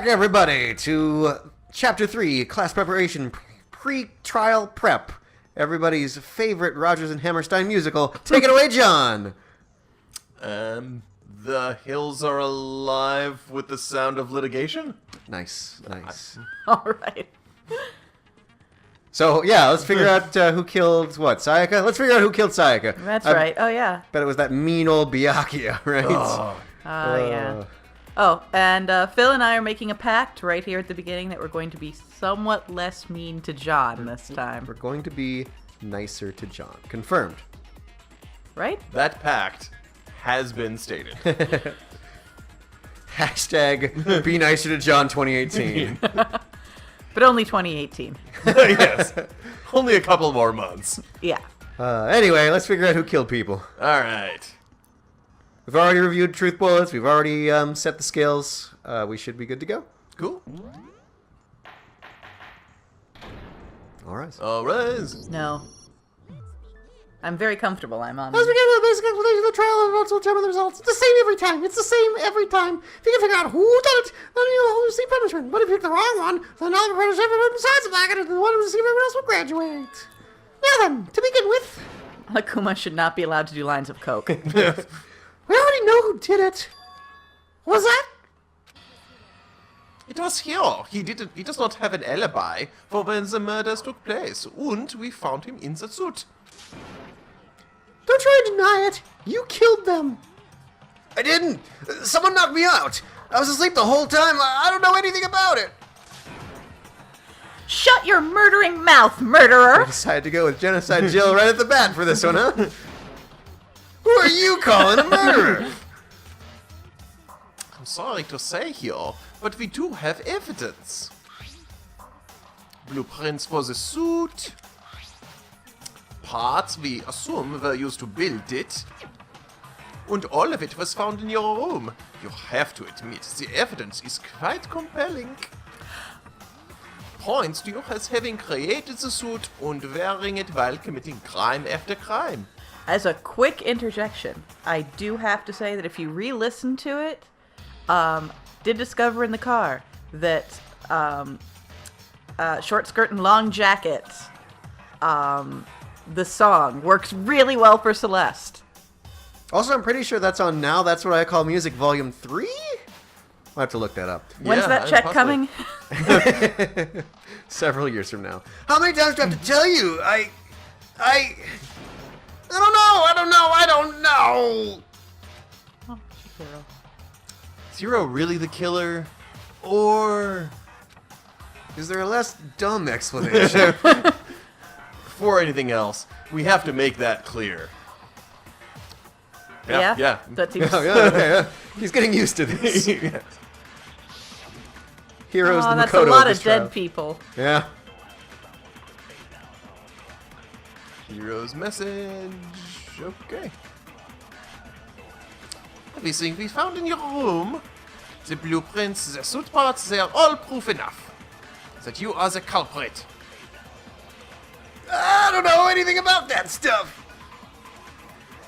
back, everybody, to Chapter 3, Class Preparation Pre-Trial Prep. Everybody's favorite Rodgers and Hammerstein musical. Take it away, John! The hills are alive with the sound of litigation? Nice, nice. All right. So, yeah, let's figure out who killed, what, Sayaka? Let's figure out who killed Sayaka. That's right. Oh, yeah. Bet it was that mean old Byakuya, right? Oh, yeah. Oh, and Phil and I are making a pact right here at the beginning that we're going to be somewhat less mean to John this time. We're going to be nicer to John. Confirmed. Right? That pact has been stated. Hashtag be nicer to John 2018. But only 2018. Yes. Only a couple more months. Yeah. Anyway, let's figure out who killed people. All right. We've already reviewed truth bullets. We've already set the scales. We should be good to go. Cool. All right. All right. No. I'm very comfortable. I'm on. As we get to the basic explanation of the trial, and also determine the results. It's the same every time. It's the same every time. If you can figure out who did it, then you'll receive punishment. But if you pick the wrong one, then all the punishment besides the fact that the one who received everyone else will graduate. Now then, to begin with, Akuma should not be allowed to do lines of coke. we already know who did it. What was that? It was here. He does not have an alibi for when the murders took place, and we found him in the suit. Don't try to deny it. You killed them. I didn't. Someone knocked me out. I was asleep the whole time. I don't know anything about it. Shut your murdering mouth, I murderer! decided to go with Genocide Jill right at the bat for this one, huh? Who are you calling a murderer? I'm sorry to say here, but we do have evidence. Blueprints for the suit. Parts we assume were used to build it. And all of it was found in your room. You have to admit, the evidence is quite compelling. Points to you as having created the suit and wearing it while committing crime after crime. As a quick interjection, I do have to say that if you re-listen to it, did discover in the car that short skirt and long jacket, the song works really well for Celeste. Also, I'm pretty sure that's on Now That's What I Call Music Volume 3? I'll have to look that up. When's that check possibly. coming? Several years from now. How many times do I have to tell you? I don't know. Oh, Shapiro. Zero really the killer? Or... Is there a less dumb explanation? Before anything else, we have to make that clear. Yeah. That seems... yeah. He's getting used to this. Yes. Heroes Oh, the that's Makoto a lot this of dead trial. people. Yeah. Hero's message. Okay. Everything we found in your room, the blueprints, the suit parts, they are all proof enough that you are the culprit. I don't know anything about that stuff.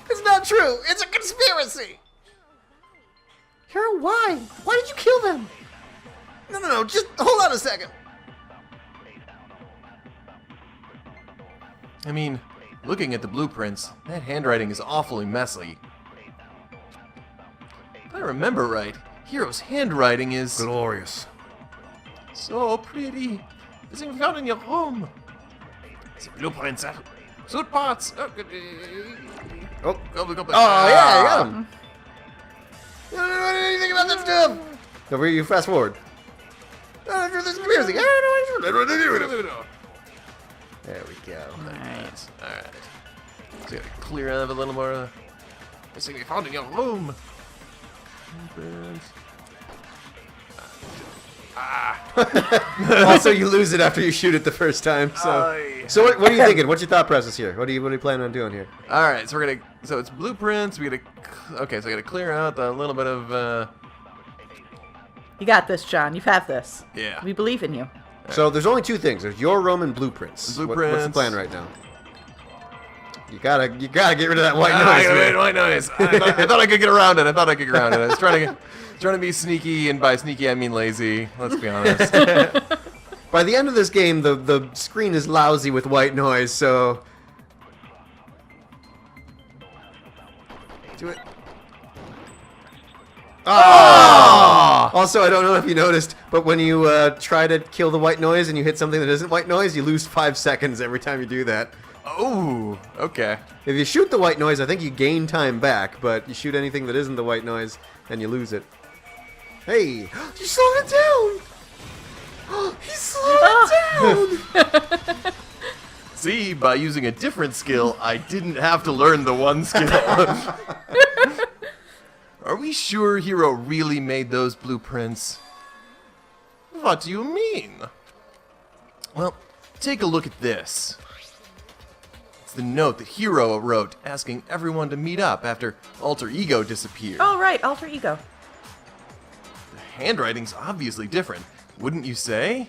It's not true. It's a conspiracy. Hero, why? Why did you kill them? No. Just hold on a second. I mean, looking at the blueprints, that handwriting is awfully messy. If I remember right, Hero's handwriting is Glorious. so pretty. The thing we found in your room. The blueprints, suit parts. Oh, Oh, yeah, you got him. I don't know anything about that stuff. So where you fast forward? This conspiracy. There we go. Alright. So we gotta clear out a little more. This thing we found in your room. Also, you lose it after you shoot it the first time. So what are you thinking? What's your thought process here? What are you planning on doing here? Alright, so we're gonna. So it's blueprints. We gotta. Okay, so we gotta clear out a little bit of. You got this, John. You have this. Yeah. We believe in you. So there's only two things. There's your room and blueprints. What's the Blueprints. plan right now? You gotta get rid of that white Ah, noise. man. white noise. I thought I could get around it. I was trying to be sneaky, and by sneaky I mean lazy. Let's be honest. By the end of this game, the screen is lousy with white noise, so... Do it. Oh! Also, I don't know if you noticed, but when you try to kill the white noise and you hit something that isn't white noise, you lose 5 seconds every time you do that. Oh, okay. If you shoot the white noise, I think you gain time back, but you shoot anything that isn't the white noise, and you lose it. Hey! You slowed it down! He slowed it down! See, by using a different skill, I didn't have to learn the one skill. Are we sure Hero really made those blueprints? What do you mean? Well, take a look at this. It's the note that Hero wrote asking everyone to meet up after Alter Ego disappeared. Oh, right, alter ego. The handwriting's obviously different, wouldn't you say?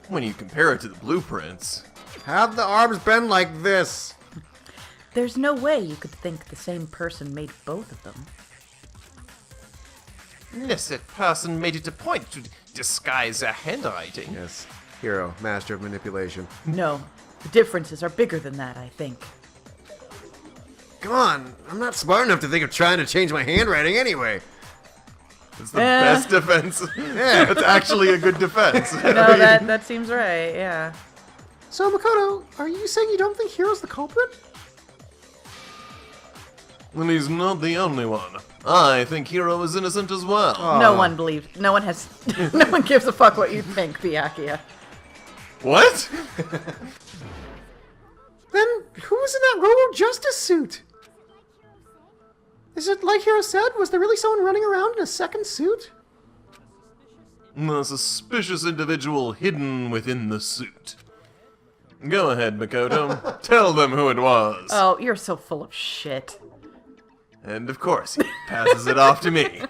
When you compare it to the blueprints. Have the arms been like this? There's no way you could think the same person made both of them. Unless that person made it a point to disguise their handwriting. Yes. Hero, master of manipulation. No, the differences are bigger than that, I think. Come on, I'm not smart enough to think of trying to change my handwriting anyway. It's the best defense. Yeah. It's actually a good defense. No, that seems right, yeah. So, Makoto, are you saying you don't think Hero's the culprit? Well, he's not the only one. I think Hero is innocent as well. No one believes, no one gives a fuck what you think, Byakuya. What? Then who was in that Robo Justice suit? Is it like Hero said? Was there really someone running around in a second suit? A suspicious individual hidden within the suit. Go ahead, Makoto. Tell them who it was. Oh, you're so full of shit. And of course, he passes it off to me.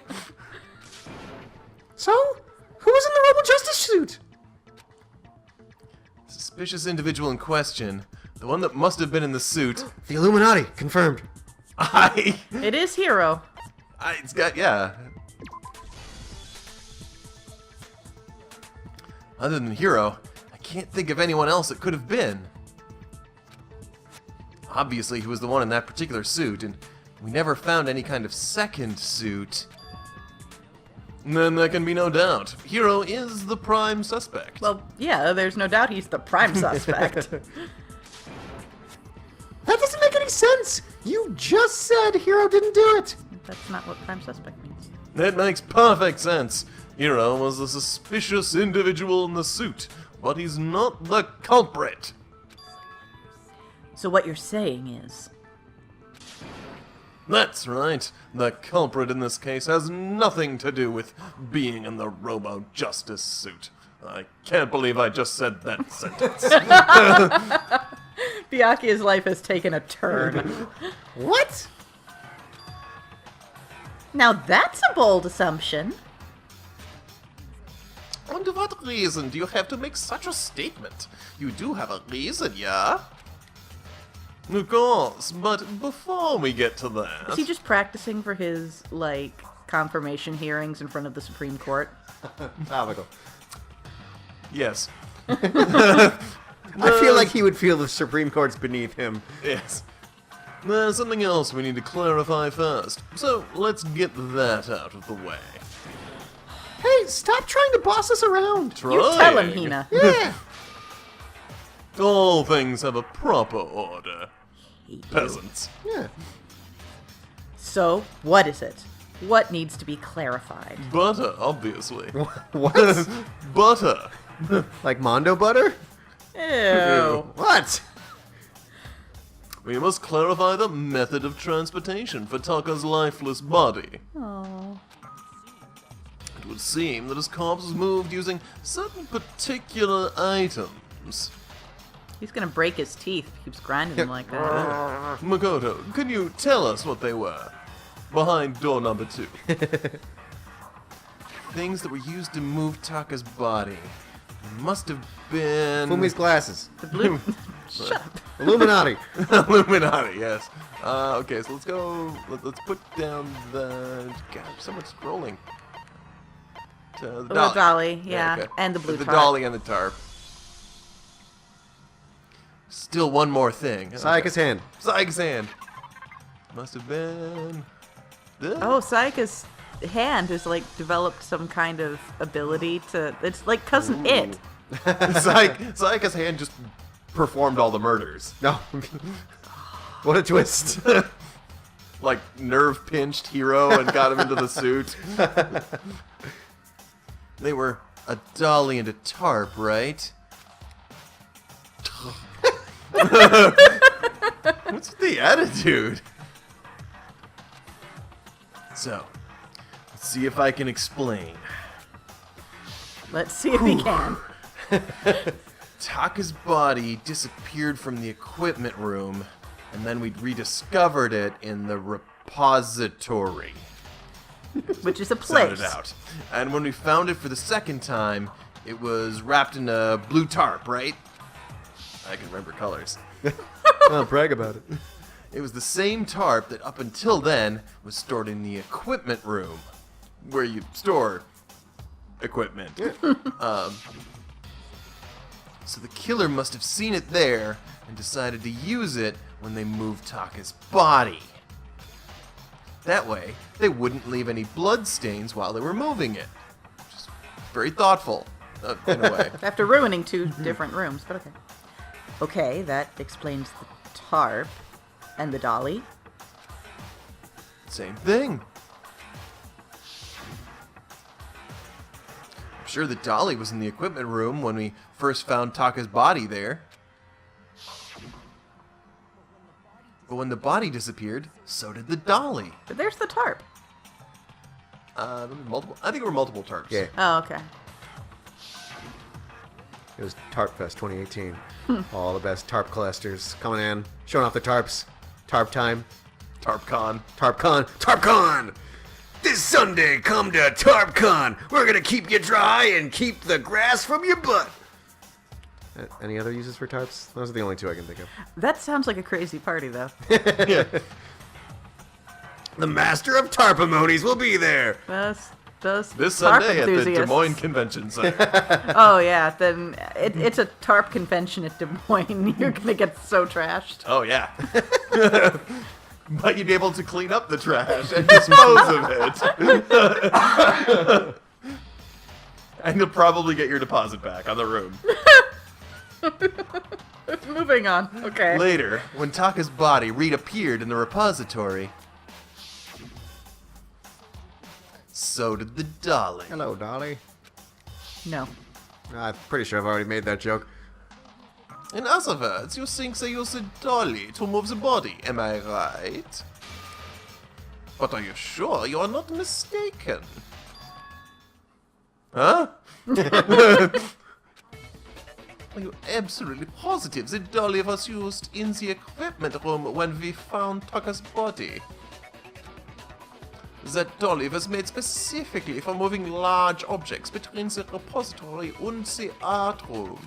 So, who was in the Robo Justice suit? Suspicious individual in question, the one that must have been in the suit. The Illuminati, confirmed. It is Hero. It's got, yeah. Other than Hero, I can't think of anyone else it could have been. Obviously, he was the one in that particular suit, and we never found any kind of second suit. Then there can be no doubt. Hero is the prime suspect. Well, yeah, there's no doubt he's the prime suspect. That doesn't make any sense! You just said Hero didn't do it! That's not what prime suspect means. That makes perfect sense. Hero was the suspicious individual in the suit, but he's not the culprit. So what you're saying is... That's right. The culprit in this case has nothing to do with being in the Robo Justice suit. I can't believe I just said that sentence. Byakuya's life has taken a turn. What? Now that's a bold assumption. And what reason do you have to make such a statement? You do have a reason, yeah? Of course, but before we get to that... Is he just practicing for his, like, confirmation hearings in front of the Supreme Court? Topical. Yes. I feel like he would feel the Supreme Court's beneath him. Yes. There's something else we need to clarify first, so let's get that out of the way. Hey, stop trying to boss us around! You tell him, Trying. Hina. Yeah! All things have a proper order. Peasants. Yeah. So, what is it? What needs to be clarified? Butter, obviously. What? Butter. Like Mondo butter? Ew. What? We must clarify the method of transportation for Taka's lifeless body. Oh. It would seem that his corpse was moved using certain particular items. He's gonna break his teeth if he keeps grinding them like that. Makoto, can you tell us what they were? Behind door number 2. Things that were used to move Taka's body. Must have been... Fumi's glasses. The blue... Illuminati. Illuminati, yes. Okay, so let's go. Let's put down the. God, so much scrolling. The dolly, yeah, okay. and the blue The tarp. dolly and the tarp. Still one more thing. Sayaka's hand. Sayaka's hand. Must have been. This? Oh, Sayaka's hand has like developed some kind of ability to. It's like Cousin It. Sayaka's hand just performed all the murders. No. What a twist. Like nerve pinched Hero and got him into the suit. They were a dolly and a tarp, right? What's with the attitude? So, let's see if I can explain. Let's see if he can. Taka's body disappeared from the equipment room, and then we'd rediscovered it in the repository. Which is a Sounded place. out. And when we found it for the second time, it was wrapped in a blue tarp, right? I can remember colors. Oh, brag about it. It was the same tarp that up until then was stored in the equipment room, where you store equipment. So the killer must have seen it there and decided to use it when they moved Taka's body. That way, they wouldn't leave any blood stains while they were moving it. Which is very thoughtful, in a way. After ruining two different rooms, but okay. Okay, that explains the tarp and the dolly. Same thing. I'm sure the dolly was in the equipment room when we first found Taka's body there. But when the body disappeared, so did the dolly. But there's the tarp. Multiple. I think there were multiple tarps. Yeah. Oh, okay. It was Tarp Fest 2018. All the best tarp collectors coming in, showing off the tarps. Tarp time. TarpCon. TarpCon. TarpCon! This Sunday, come to TarpCon. We're gonna keep you dry and keep the grass from your butt. Any other uses for tarps? Those are the only two I can think of. That sounds like a crazy party, though. Yeah. The master of tarpimonies will be there. Those This tarp Sunday at the Des enthusiasts. Moines Convention Center. Oh yeah, then it's a tarp convention at Des Moines. You're gonna get so trashed. Oh, yeah. But you'd be able to clean up the trash and dispose of it. And you'll probably get your deposit back on the room. Moving on. Okay. Later, when Taka's body reappeared in the repository, so did the dolly. Hello, Dolly. No. I'm pretty sure I've already made that joke. In other words, you think they use a dolly to move the body, am I right? But are you sure you are not mistaken? Huh? Are you absolutely positive the dolly was used in the equipment room when we found Taka's body? That dolly was made specifically for moving large objects between the repository and the art room.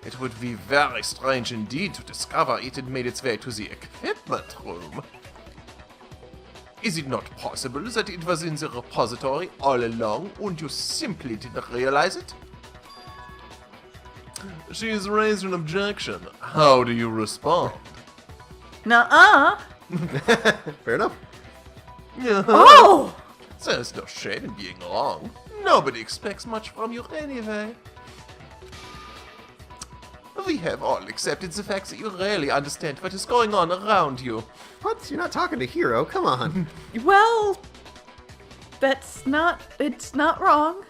It would be very strange indeed to discover it had made its way to the equipment room. Is it not possible that it was in the repository all along and you simply didn't realize it? She has raised an objection. How do you respond? Nuh-uh. Fair enough. Oh! There's no shame in being wrong. Nobody expects much from you anyway. We have all accepted the fact that you rarely understand what is going on around you. What? You're not talking to Hero? Come on. Well, it's not wrong.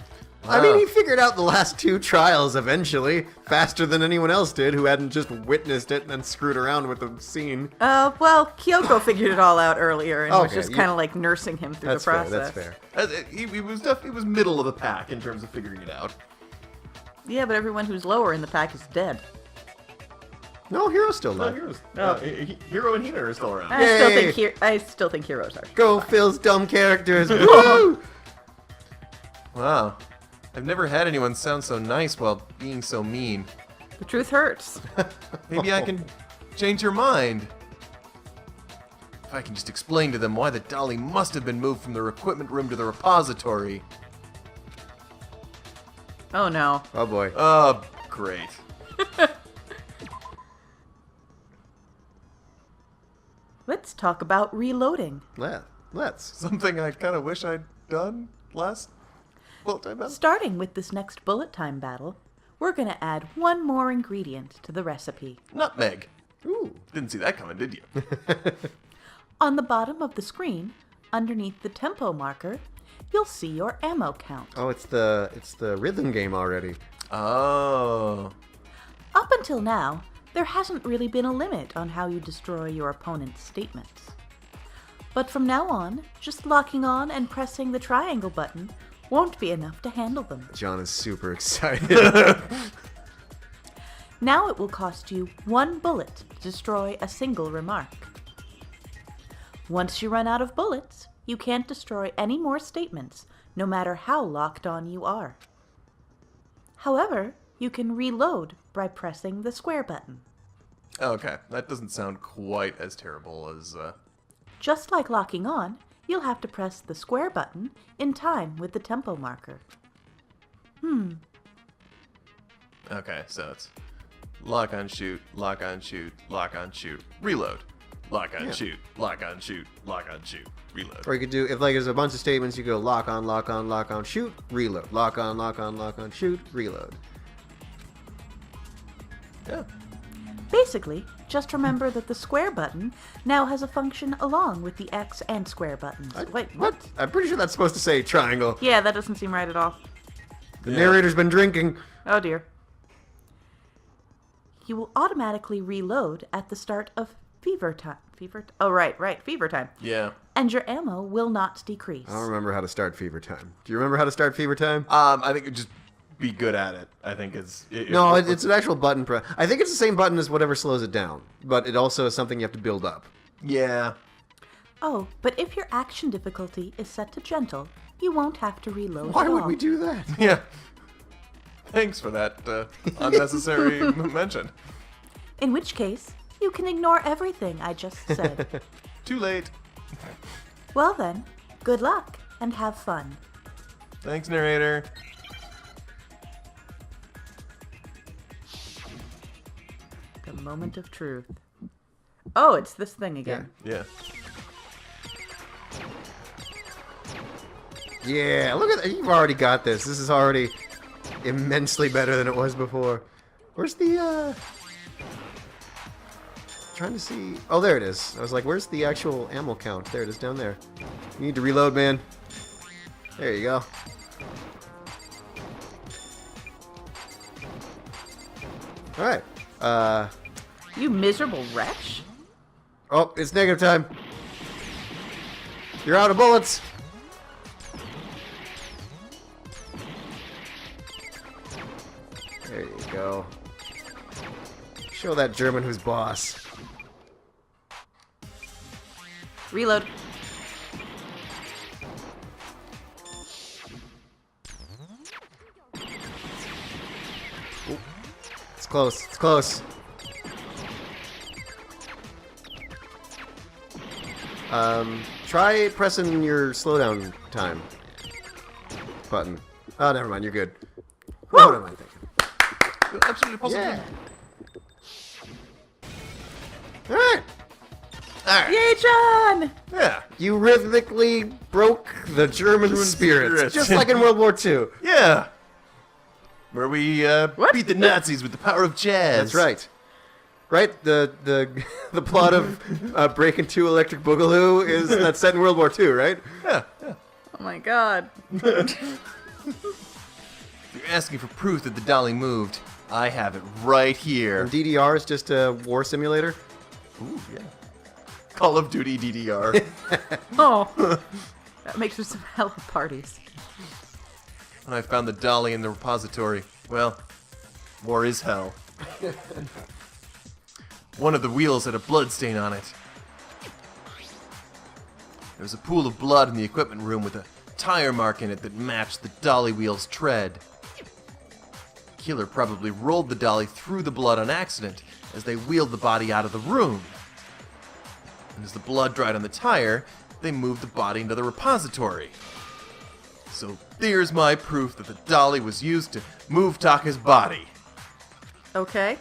I mean, he figured out the last two trials eventually, faster than anyone else did who hadn't just witnessed it and then screwed around with the scene. Well, Kyoko figured it all out earlier and was Okay, just kind of like nursing him through That's the fair, process. that's fair. He was definitely middle of the pack in terms of figuring it out. Yeah, but everyone who's lower in the pack is dead. No, Hero's still alive. Hero and Hina are still around. I still think heroes are. Go, Phil's dumb characters. Woo! Wow. I've never had anyone sound so nice while being so mean. The truth hurts. Maybe I can change your mind. If I can just explain to them why the dolly must have been moved from their equipment room to the repository. Oh no. Oh boy. Oh, great. Let's talk about reloading. Let's. Something I kind of wish I'd done last bullet time battle. Starting with this next bullet time battle, we're going to add one more ingredient to the recipe. Nutmeg. Ooh. Didn't see that coming, did you? On the bottom of the screen, underneath the tempo marker, you'll see your ammo count. Oh, it's the rhythm game already. Oh. Up until now, there hasn't really been a limit on how you destroy your opponent's statements. But from now on, just locking on and pressing the triangle button won't be enough to handle them. John is super excited. Now it will cost you 1 bullet to destroy a single remark. Once you run out of bullets, you can't destroy any more statements, no matter how locked on you are. However, you can reload by pressing the square button. Okay, that doesn't sound quite as terrible as, Just like locking on, you'll have to press the square button in time with the tempo marker. Okay, so it's lock on shoot, lock on shoot, lock on shoot, reload. Lock on shoot, lock on shoot, lock on shoot, reload. Or you could do, if like there's a bunch of statements, you go lock on, shoot, reload. Lock on, shoot, reload. Yeah. Basically, just remember that the square button now has a function along with the X and square buttons. Wait, what? I'm pretty sure that's supposed to say triangle. Yeah, that doesn't seem right at all. The narrator's been drinking. Oh dear. You will automatically reload at the start of fever time. Fever time. Yeah. And your ammo will not decrease. I don't remember how to start fever time. Do you remember how to start fever time? I think just be good at it. I think it's... No, it's an actual button press. I think it's the same button as whatever slows it down, but it also is something you have to build up. Yeah. Oh, but if your action difficulty is set to gentle, you won't have to reload Why at would all. we do that? Yeah. Thanks for that unnecessary mention. In which case, you can ignore everything I just said. Too late. Well then, good luck and have fun. Thanks, narrator. The moment of truth. Oh, it's this thing again. Yeah. Yeah, look at that. You've already got this. This is already immensely better than it was before. Where's the, trying to see... Oh, there it is. I was like, where's the actual ammo count? There it is, down there. You need to reload, man. There you go. Alright. You miserable wretch. Oh, it's negative time. You're out of bullets. There you go. Show that German who's boss. Reload. It's close. It's close. Try pressing your slowdown time button. Oh, never mind. You're good. Oh, what am I thinking? Absolutely positive. Yeah. All right. Yay, John! Yeah. You rhythmically broke the German spirits, just like in World War II. Yeah. Where we What? beat the Nazis with the power of jazz. That's right. Right? The the plot of Breaking 2 Electric Boogaloo is that's set in World War II, right? Yeah. Yeah. Oh my god. If you're asking for proof that the dolly moved, I have it right here. And DDR is just a war simulator. Ooh, yeah. Call of Duty DDR. Oh. That makes for some hell of parties. When I found the dolly in the repository, well, war is hell. One of the wheels had a blood stain on it. There was a pool of blood in the equipment room with a tire mark in it that matched the dolly wheel's tread. killer probably rolled the dolly through the blood on accident as they wheeled the body out of the room. And as the blood dried on the tire, they moved the body into the repository. So there's my proof that the dolly was used to move Taka's body. Okay.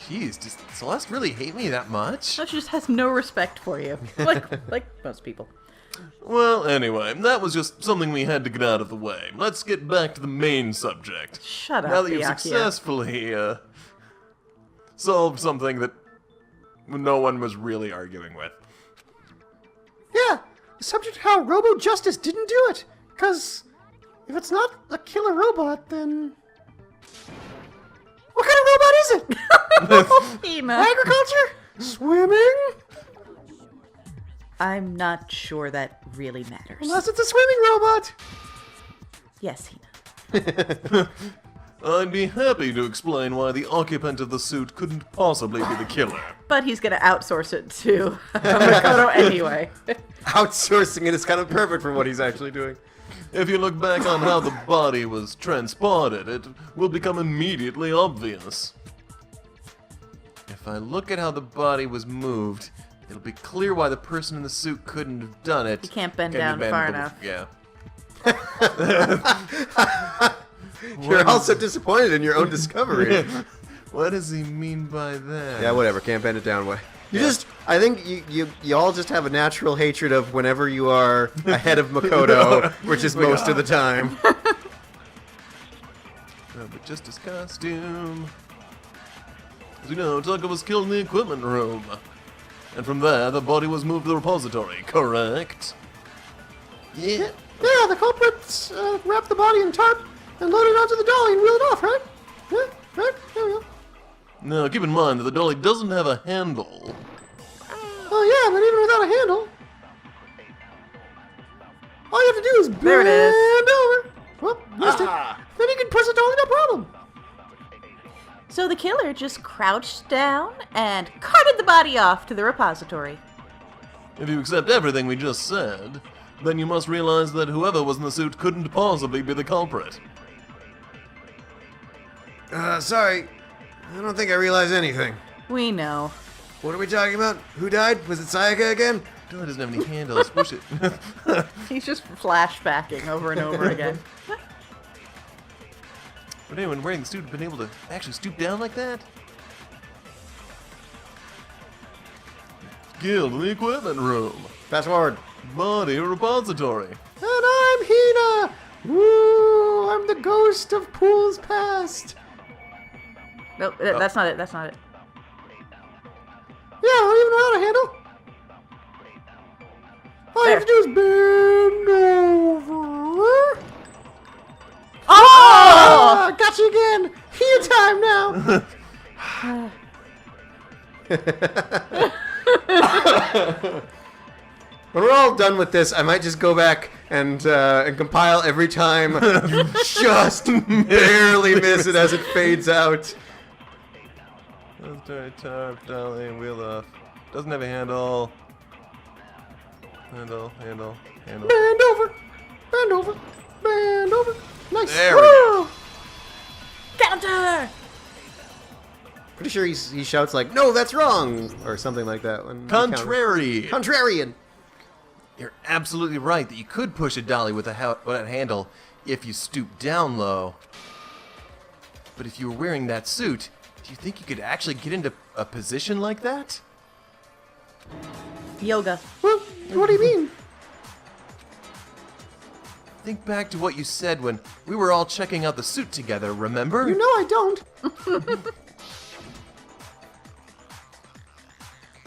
Jeez, does Celeste really hate me that much? No, she just has no respect for you. Like most people. Well, anyway, that was just something we had to get out of the way. Let's get back to the main subject. Shut up, Now that you've Byakuya. successfully solved something that no one was really arguing with. Yeah, the subject of how Robo Justice didn't do it. Because if it's not a killer robot, then... What kind of robot is it? Hina. Agriculture? Swimming? I'm not sure that really matters. Unless it's a swimming robot. Yes, Hina. I'd be happy to explain why the occupant of the suit couldn't possibly be the killer. But he's gonna outsource it to Makoto anyway. Outsourcing it is kind of perfect for what he's actually doing. If you look back on how the body was transported, it will become immediately obvious. If I look at how the body was moved, it'll be clear why the person in the suit couldn't have done it. You can't bend down far enough. Yeah. You're also disappointed in your own discovery. What does he mean by that? Yeah, whatever. Can't bend it down way. I think you all just have a natural hatred of whenever you are ahead of Makoto, which is most of the time. But just his costume. As you know, Taka was killed in the equipment room. And from there, the body was moved to the repository, correct? Yeah. Yeah, the culprits wrapped the body in tarp and loaded it onto the dolly and wheeled it off, right? Yeah, right? There we go. Now, keep in mind that the dolly doesn't have a handle. Oh yeah, but even without a handle, all you have to do is There it is. bend over. Well, missed it. Then you can push the dolly, no problem. So the killer just crouched down and carted the body off to the repository. If you accept everything we just said, then you must realize that whoever was in the suit couldn't possibly be the culprit. Sorry. I don't think I realize anything. We know. What are we talking about? Who died? Was it Sayaka again? Dolly doesn't have any handles. Push it. He's just flashbacking over and over again. Would anyone wearing the suit have been able to actually stoop down like that? Killed in the equipment room. Fast forward. Body repository. And I'm Hina. Woo! I'm the ghost of pools past. Nope, that's not it. That's not it. Yeah, I don't even know how to handle. All you have to There. do is bend over. Oh! Got you again. Hina time now. When we're all done with this, I might just go back and compile every time you just barely miss it as it fades out. Let's try TARP, dolly, wheel off. Doesn't have a handle. Handle. Bend over. Bend over. Bend over. Nice. There we Woo! Counter! Pretty sure he shouts like, "No, that's wrong," or something like that. When he Contrary. counters. Contrarian. You're absolutely right that you could push a dolly with a handle if you stoop down low. But if you were wearing that suit, do you think you could actually get into a position like that? Yoga. Well, what do you mean? Think back to what you said when we were all checking out the suit together, remember? You know I don't.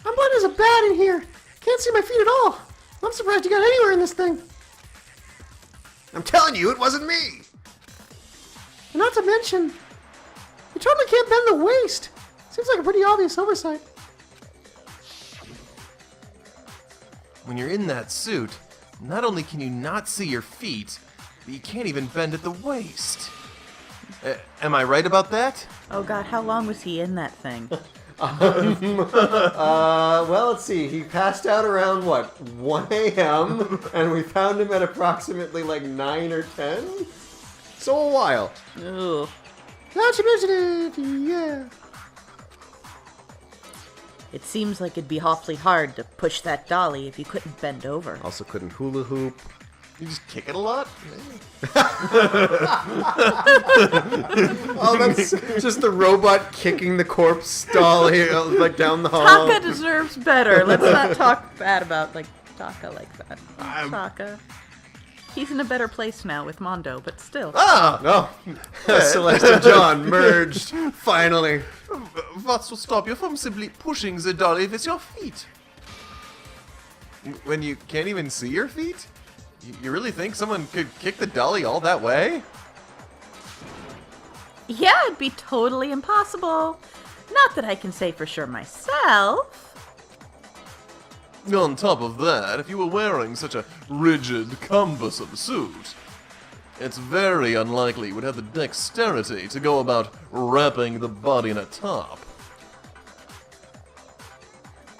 I'm blind as a bat in here. Can't see my feet at all. I'm surprised you got anywhere in this thing. I'm telling you, it wasn't me. And not to mention, you totally can't bend the waist. Seems like a pretty obvious oversight. When you're in that suit, not only can you not see your feet, but you can't even bend at the waist. Am I right about that? Oh god, how long was he in that thing? Well, let's see. He passed out around, 1 a.m., and we found him at approximately, 9 or 10? So a while. Ugh. Now that you mention it, yeah. It seems like it'd be awfully hard to push that dolly if you couldn't bend over. Also couldn't hula hoop. You just kick it a lot? Oh, that's just the robot kicking the corpse dolly like down the hall. Taka deserves better. Let's not talk bad about Taka like that. Taka. He's in a better place now with Mondo, but still. Ah! No. Celeste and John merged. Finally. What will stop you from simply pushing the dolly with your feet? When you can't even see your feet? You really think someone could kick the dolly all that way? Yeah, it'd be totally impossible. Not that I can say for sure myself. On top of that, if you were wearing such a rigid, cumbersome suit, it's very unlikely you would have the dexterity to go about wrapping the body in a tarp.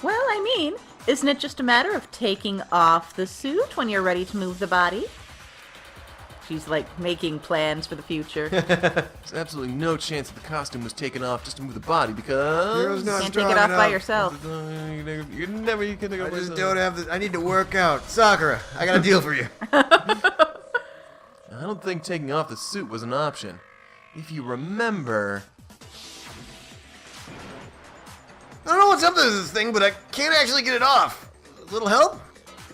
Well, I mean, isn't it just a matter of taking off the suit when you're ready to move the body? She's like making plans for the future. There's absolutely no chance that the costume was taken off just to move the body because... Hero's not Can't take strong it off by enough. yourself. You can take it I off by just yourself. don't have the. I need to work out. Sakura, I got a deal for you. I don't think taking off the suit was an option. If you remember... I don't know what's up with this thing, but I can't actually get it off. A little help?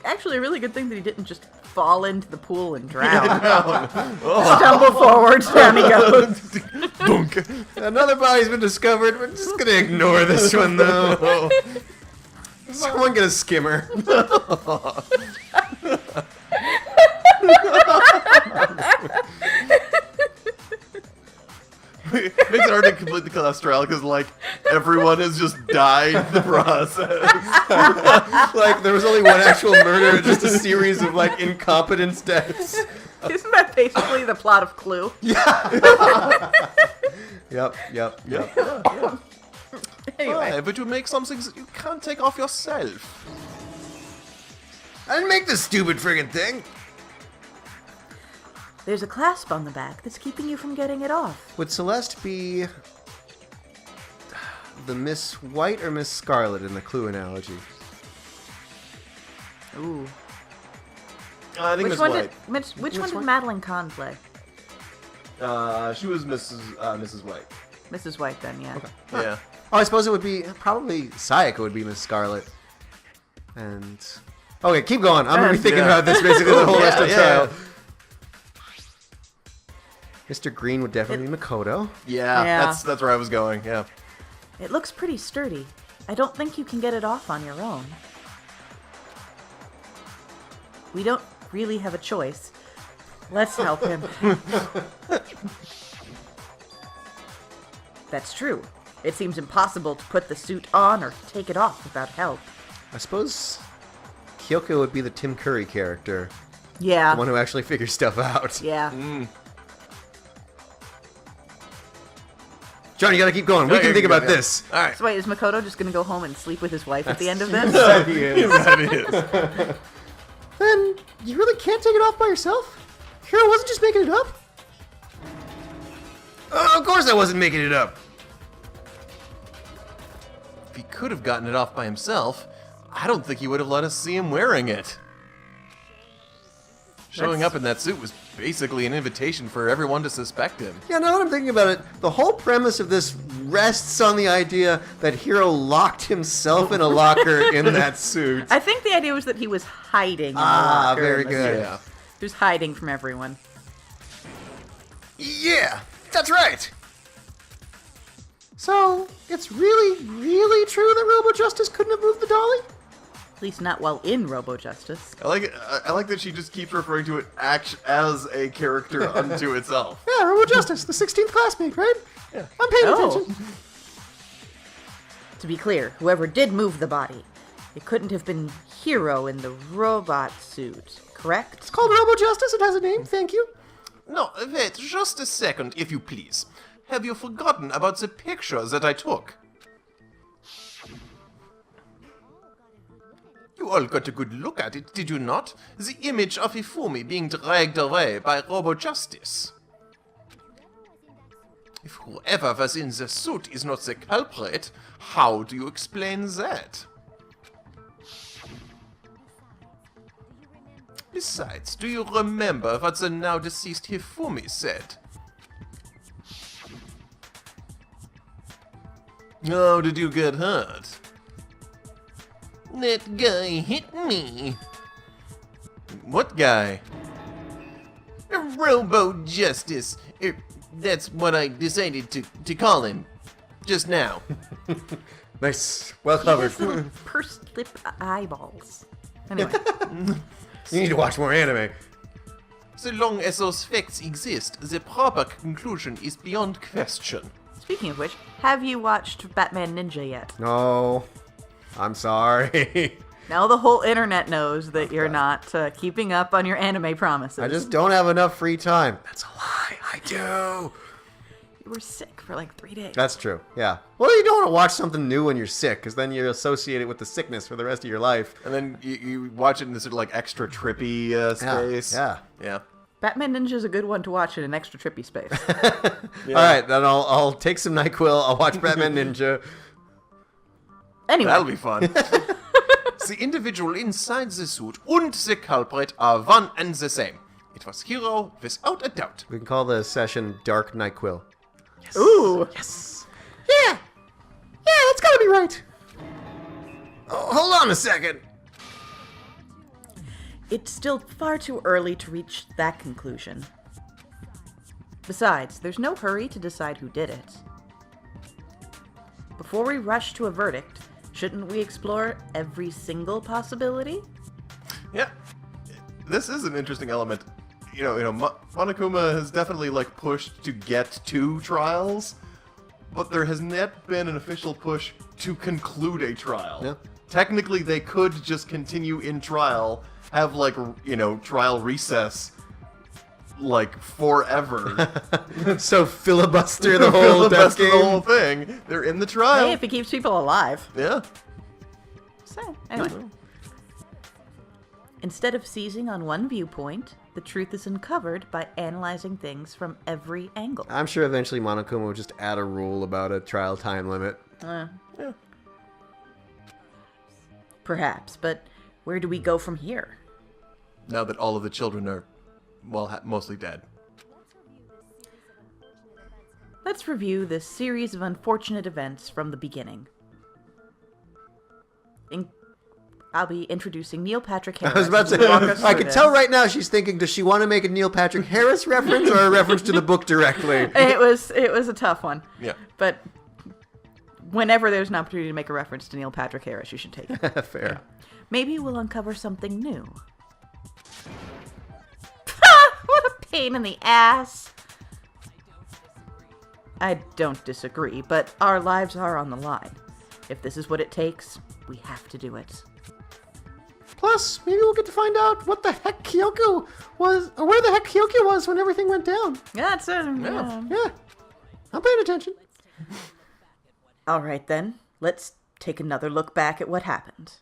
Actually, a really good thing that he didn't just fall into the pool and drown. Oh. Stumble forwards, down he goes. Bunk. Another body's been discovered. We're just gonna ignore this one, though. Someone get a skimmer. Makes it hard to complete the cholesterol because, like, everyone has just died in the process. Like, there was only one actual murder, just a series of, like, incompetence deaths. Isn't that basically the plot of Clue? Yep. Anyway, Why? But you make some things that you can't take off yourself. I didn't make this stupid friggin' thing. there's a clasp on the back that's keeping you from getting it off. Would Celeste be the Miss White or Miss Scarlet in the Clue analogy? Ooh. I think Which Miss one White. did which one did Madeline Kahn play? She was Mrs. White. Mrs. White then, yeah. Okay. Yeah. Oh, I suppose it would be probably Sayaka would be Miss Scarlet. And okay, keep going. I'm gonna be thinking about this basically the whole rest of the trial. Mr. Green would definitely be Makoto. Yeah, Yeah. that's where I was going. Yeah. It looks pretty sturdy. I don't think you can get it off on your own. We don't really have a choice. Let's help him. That's true. It seems impossible to put the suit on or take it off without help. I suppose Kyoko would be the Tim Curry character, Yeah. the one who actually figures stuff out. Yeah. John, you gotta keep going. We can think about this. All right. So wait, is Makoto just gonna go home and sleep with his wife at the end of this? That is. Then you really can't take it off by yourself? Hero wasn't just making it up? Of course I wasn't making it up. If he could have gotten it off by himself, I don't think he would have let us see him wearing it. Showing up in that suit was basically an invitation for everyone to suspect him. Yeah, now that I'm thinking about it, the whole premise of this rests on the idea that Hiro locked himself in a locker in that suit. I think the idea was that he was hiding in the Ah, locker very in the good. suit. Yeah. He was hiding from everyone. Yeah, that's right. So, it's really, really true that Robo Justice couldn't have moved the dolly? At least not while in Robo Justice. I like it. I like that she just keeps referring to it as a character unto itself. Yeah, Robo Justice, the 16th classmate, right? Yeah. I'm paying Oh. attention. To be clear, whoever did move the body, it couldn't have been Hero in the robot suit, correct? It's called Robo Justice, it has a name, thank you. No, wait, just a second, if you please. Have you forgotten about the picture that I took? You all got a good look at it, did you not? The image of Ifumi being dragged away by Robo Justice. If whoever was in the suit is not the culprit, how do you explain that? Besides, do you remember what the now deceased Hifumi said? How did you get hurt? That guy hit me. What guy? A Robo Justice. That's what I decided to call him. Just now. Nice. Well He covered. has little pursed lip eyeballs. Anyway, You need to watch more anime. So long as those facts exist, the proper conclusion is beyond question. speaking of which, have you watched Batman Ninja yet? No. I'm sorry. Now the whole internet knows that you're not keeping up on your anime promises. I just don't have enough free time. That's a lie. I do. You were sick for like 3 days. That's true. Yeah. Well, you don't want to watch something new when you're sick, because then you associate it with the sickness for the rest of your life. And then you watch it in this sort of like extra trippy space. Yeah. Batman Ninja is a good one to watch in an extra trippy space. Yeah. All right, then I'll take some NyQuil. I'll watch Batman Ninja. Anyway, That'll be fun. The individual inside the suit and the culprit are one and the same. It was Hero without a doubt. We can call the session Dark NyQuil. ooh, Yes. Yeah. Yeah, that's gotta be right. Oh, hold on a second. it's still far too early to reach that conclusion. Besides, there's no hurry to decide who did it. Before we rush to a verdict, shouldn't we explore every single possibility? Yeah, this is an interesting element. Monokuma has definitely like pushed to get to trials, but there has not been an official push to conclude a trial. Yeah. Technically, they could just continue in trial, have like trial recess, like forever. So filibuster the whole death Filibuster the game. whole thing. They're in the trial. Hey, if it keeps people alive. Yeah. So, anyway. Instead of seizing on one viewpoint, the truth is uncovered by analyzing things from every angle. I'm sure eventually Monokuma will just add a rule about a trial time limit. Yeah. Perhaps, but where do we go from here? Now that all of the children are, mostly dead. Let's review this series of unfortunate events from the beginning. I'll be introducing Neil Patrick Harris. I was about to to walk us say, I through can tell this. right now she's thinking, does she want to make a Neil Patrick Harris reference or a reference to the book directly? It was a tough one. Yeah. But whenever there's an opportunity to make a reference to Neil Patrick Harris, you should take it. Fair. Maybe we'll uncover something new. What a pain in the ass. I don't disagree, but our lives are on the line. If this is what it takes, we have to do it. Plus, maybe we'll get to find out what the heck Kyoko was, or where the heck Kyoko was when everything went down. Yeah, that's it. Yeah, I'm paying attention. All right, then. Let's take another look back at what happened.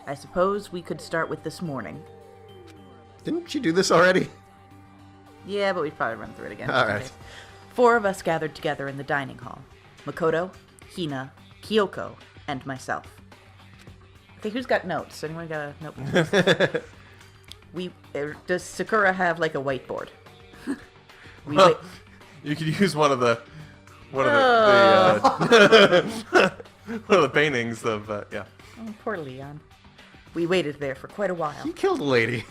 I suppose we could start with this morning. Didn't she do this already? Yeah, but we'd probably run through it again. All right. Okay. 4 of us gathered together in the dining hall. Makoto, Hina, Kyoko, and myself. Okay, who's got notes? Anyone got a notebook? Does Sakura have like a whiteboard? Well, you could use one of the one of the paintings of yeah. Oh, poor Leon. We waited there for quite a while. He killed a lady.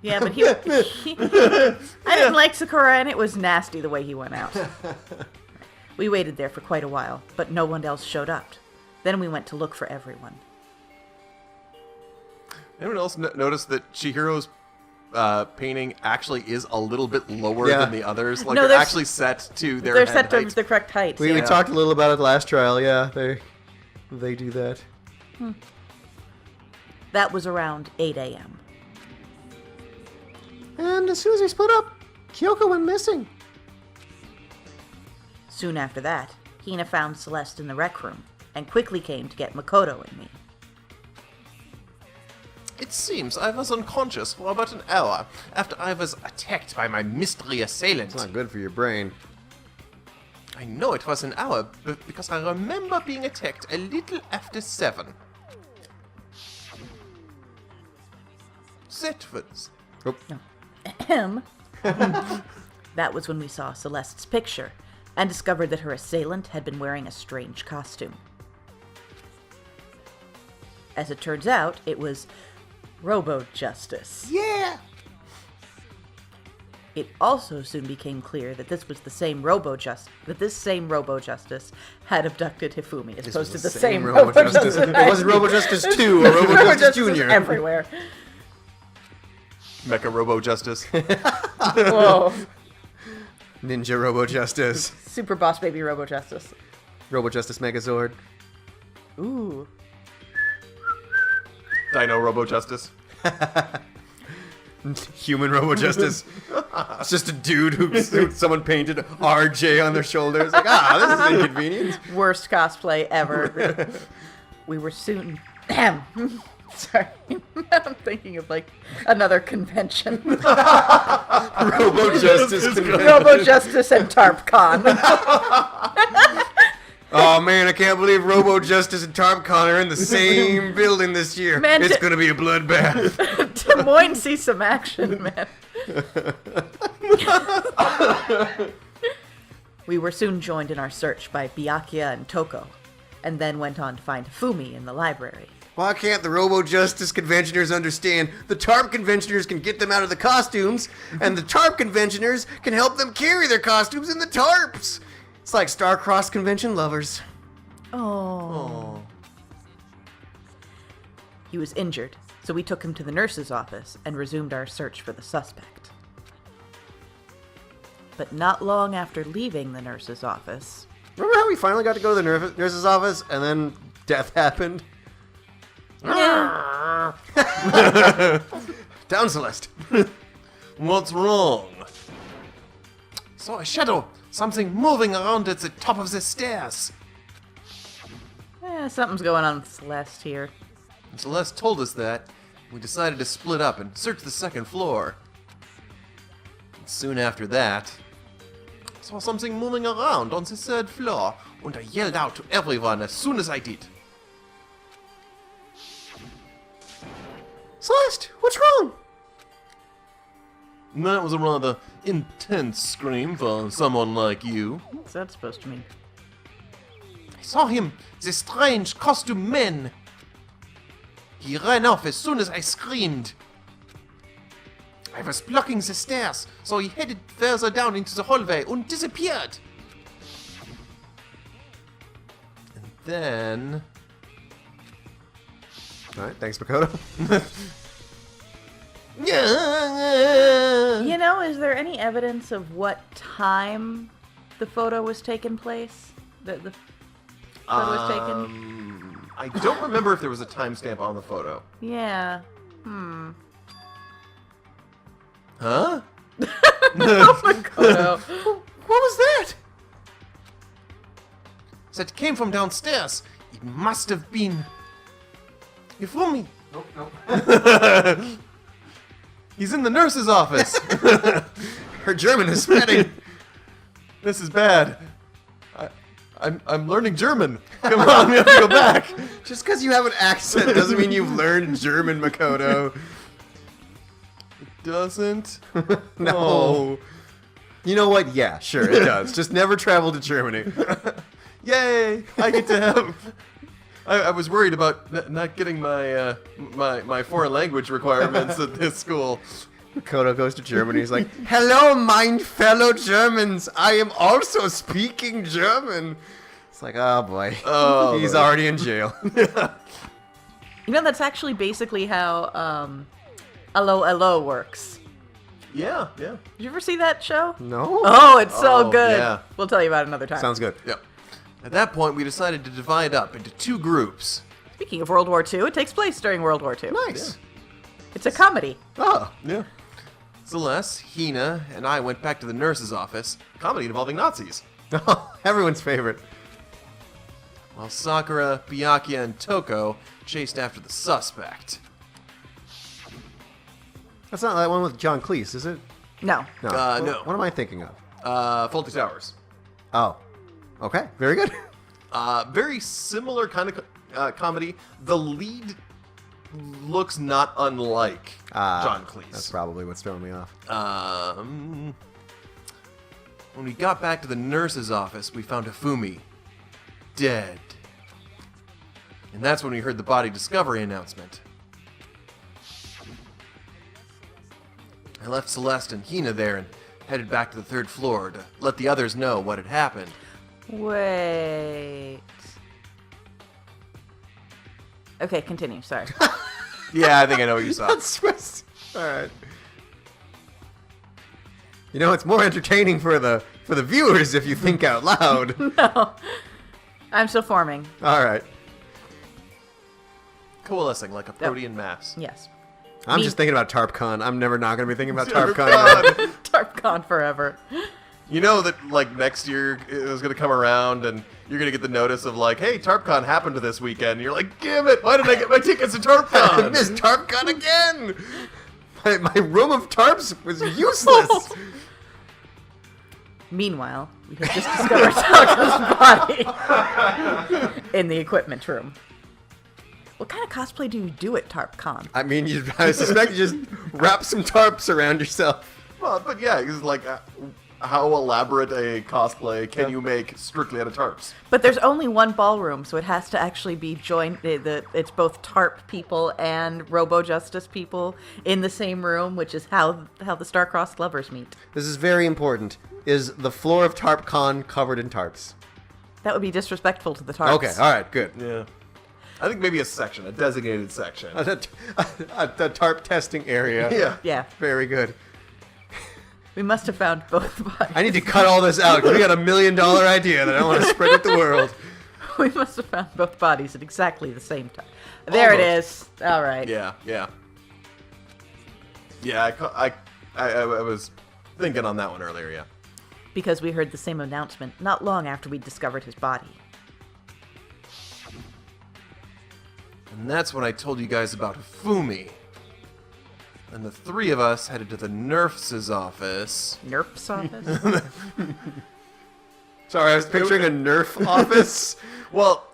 Yeah, but I didn't like Sakura, and it was nasty the way he went out. We waited there for quite a while, but no one else showed up. Then we went to look for everyone. Anyone else notice that Chihiro's painting actually is a little bit lower Yeah. than the others? Like No, they're they're actually set to their They're head set to height. the correct heights. We yeah. talked a little about it last trial. Yeah, they do that. That was around 8 a.m. And as soon as we split up, Kyoko went missing. Soon after that, Hina found Celeste in the rec room and quickly came to get Makoto and me. It seems I was unconscious for about an hour after I was attacked by my mystery assailant. It's not good for your brain. I know it was an hour because I remember being attacked a little after 7. That was... Oh, Ahem. That was when we saw Celeste's picture and discovered that her assailant had been wearing a strange costume. As it turns out, it was Robo-Justice. Yeah! It also soon became clear that this was the same Robo-Justice had abducted Hifumi, as opposed to the same Robo-Justice. It wasn't Robo-Justice 2 or Robo-Justice Jr. Everywhere. Mecha Robo Justice. Whoa. Ninja Robo-Justice. Super Boss Baby Robo-Justice. Robo-Justice Megazord. Ooh. Dino Robo Justice. Human Robo-Justice. It's just a dude who someone painted RJ on their shoulders. Like, this is inconvenient. Worst cosplay ever. We were soon... Sorry. I'm thinking of, like, another convention. Robo-Justice convention. Robo-Justice and TARPCon. Oh man, I can't believe Robo-Justice and TARPCon are in the same building this year. Man, it's gonna be a bloodbath. Des Moines sees some action, man. We were soon joined in our search by Byakuya and Toko, and then went on to find Fumi in the library. Why can't the Robo-Justice conventioners understand the TARP conventioners can get them out of the costumes, and the TARP conventioners can help them carry their costumes in the TARPs? It's like star-crossed convention lovers. Oh. He was injured, so we took him to the nurse's office and resumed our search for the suspect. But not long after leaving the nurse's office... Remember how we finally got to go to the nurse's office, and then death happened? Yeah. Down, Celeste. What's wrong? Saw a shadow. Something moving around at the top of the stairs. Something's going on with Celeste here. And Celeste told us that. We decided to split up and search the second floor. And soon after that, I saw something moving around on the 3rd floor, and I yelled out to everyone as soon as I did. Celeste, what's wrong? That was a rather intense scream for someone like you. What's that supposed to mean? I saw him, the strange costume man. He ran off as soon as I screamed. I was blocking the stairs, so he headed further down into the hallway and disappeared. And then... Alright, thanks, Makoto. You know, is there any evidence of what time the photo was taken place? The photo was taken? I don't remember if there was a timestamp on the photo. Yeah. Huh? Makoto. What was that? That came from downstairs. It must have been... Hifumi. Nope. He's in the nurse's office. Her German is spreading. This is bad. I'm learning German. Come on, we have to go back. Just because you have an accent doesn't mean you've learned German, Makoto. Doesn't? No. Oh. You know what? Yeah, sure, it does. Just never travel to Germany. Yay! I get to have... I was worried about not getting my my foreign language requirements at this school. Makoto goes to Germany. He's like, "Hello, my fellow Germans. I am also speaking German." It's like, oh boy. Oh, he's boy. already in jail. You know, that's actually basically how Allo Allo works. Yeah. Did you ever see that show? No. Oh, it's so Oh, good. yeah. We'll tell you about it another time. Sounds good. Yep. At that point, we decided to divide up into 2 groups. Speaking of World War II, it takes place during World War II. Nice. It's a comedy. Oh. Yeah. Celeste, Hina, and I went back to the nurse's office. Comedy involving Nazis. Everyone's favorite. While Sakura, Byakuya, and Toko chased after the suspect. That's not that one with John Cleese, is it? No. No. No. What am I thinking of? Faulty Towers. Oh. Okay, very good. Very similar kind of comedy. The lead looks not unlike John Cleese. That's probably what's throwing me off. When we got back to the nurse's office, we found Hifumi dead. And that's when we heard the body discovery announcement. I left Celeste and Hina there and headed back to the 3rd floor to let the others know what had happened. Wait. Okay, continue. Sorry. Yeah, I think I know what you saw. Alright. You know, it's more entertaining for the viewers if you think out loud. No. I'm still forming. Alright. Coalescing like a protean mass. Yes. I'm Me- just thinking about TARPCon. I'm never not going to be thinking about TARPCon. TARPCon forever. You know that, like, next year is going to come around and you're going to get the notice of, like, hey, TARPCon happened this weekend. And you're like, damn it, why did I get my tickets to I TARPCon? missed TARPCon again! My room of tarps was useless! Meanwhile, we have just discovered Taka's body in the equipment room. What kind of cosplay do you do at TARPCon? I mean, I suspect you just wrap some tarps around yourself. Well, but yeah, it's like, how elaborate a cosplay can you make strictly out of tarps? But there's only one ballroom, so it has to actually be joined. It's both TARP people and Robo Justice people in the same room, which is how the star-crossed lovers meet. This is very important. Is the floor of TARPCon covered in tarps? That would be disrespectful to the TARPs. Okay, alright, good. Yeah. I think maybe a section, a designated section. The tarp testing area. Yeah. Yeah, Very good. we must have found both bodies. I need to cut all this out because we got $1 million idea that I want to spread with the world. We must have found both bodies at exactly the same time. There it is. All right. Yeah, yeah. Yeah, I was thinking on that one earlier, yeah. Because we heard the same announcement not long after we discovered his body. And that's when I told you guys about Hifumi. And the 3 of us headed to the nurse's office. Nerf's office? Sorry, I was picturing a Nerf office. Well,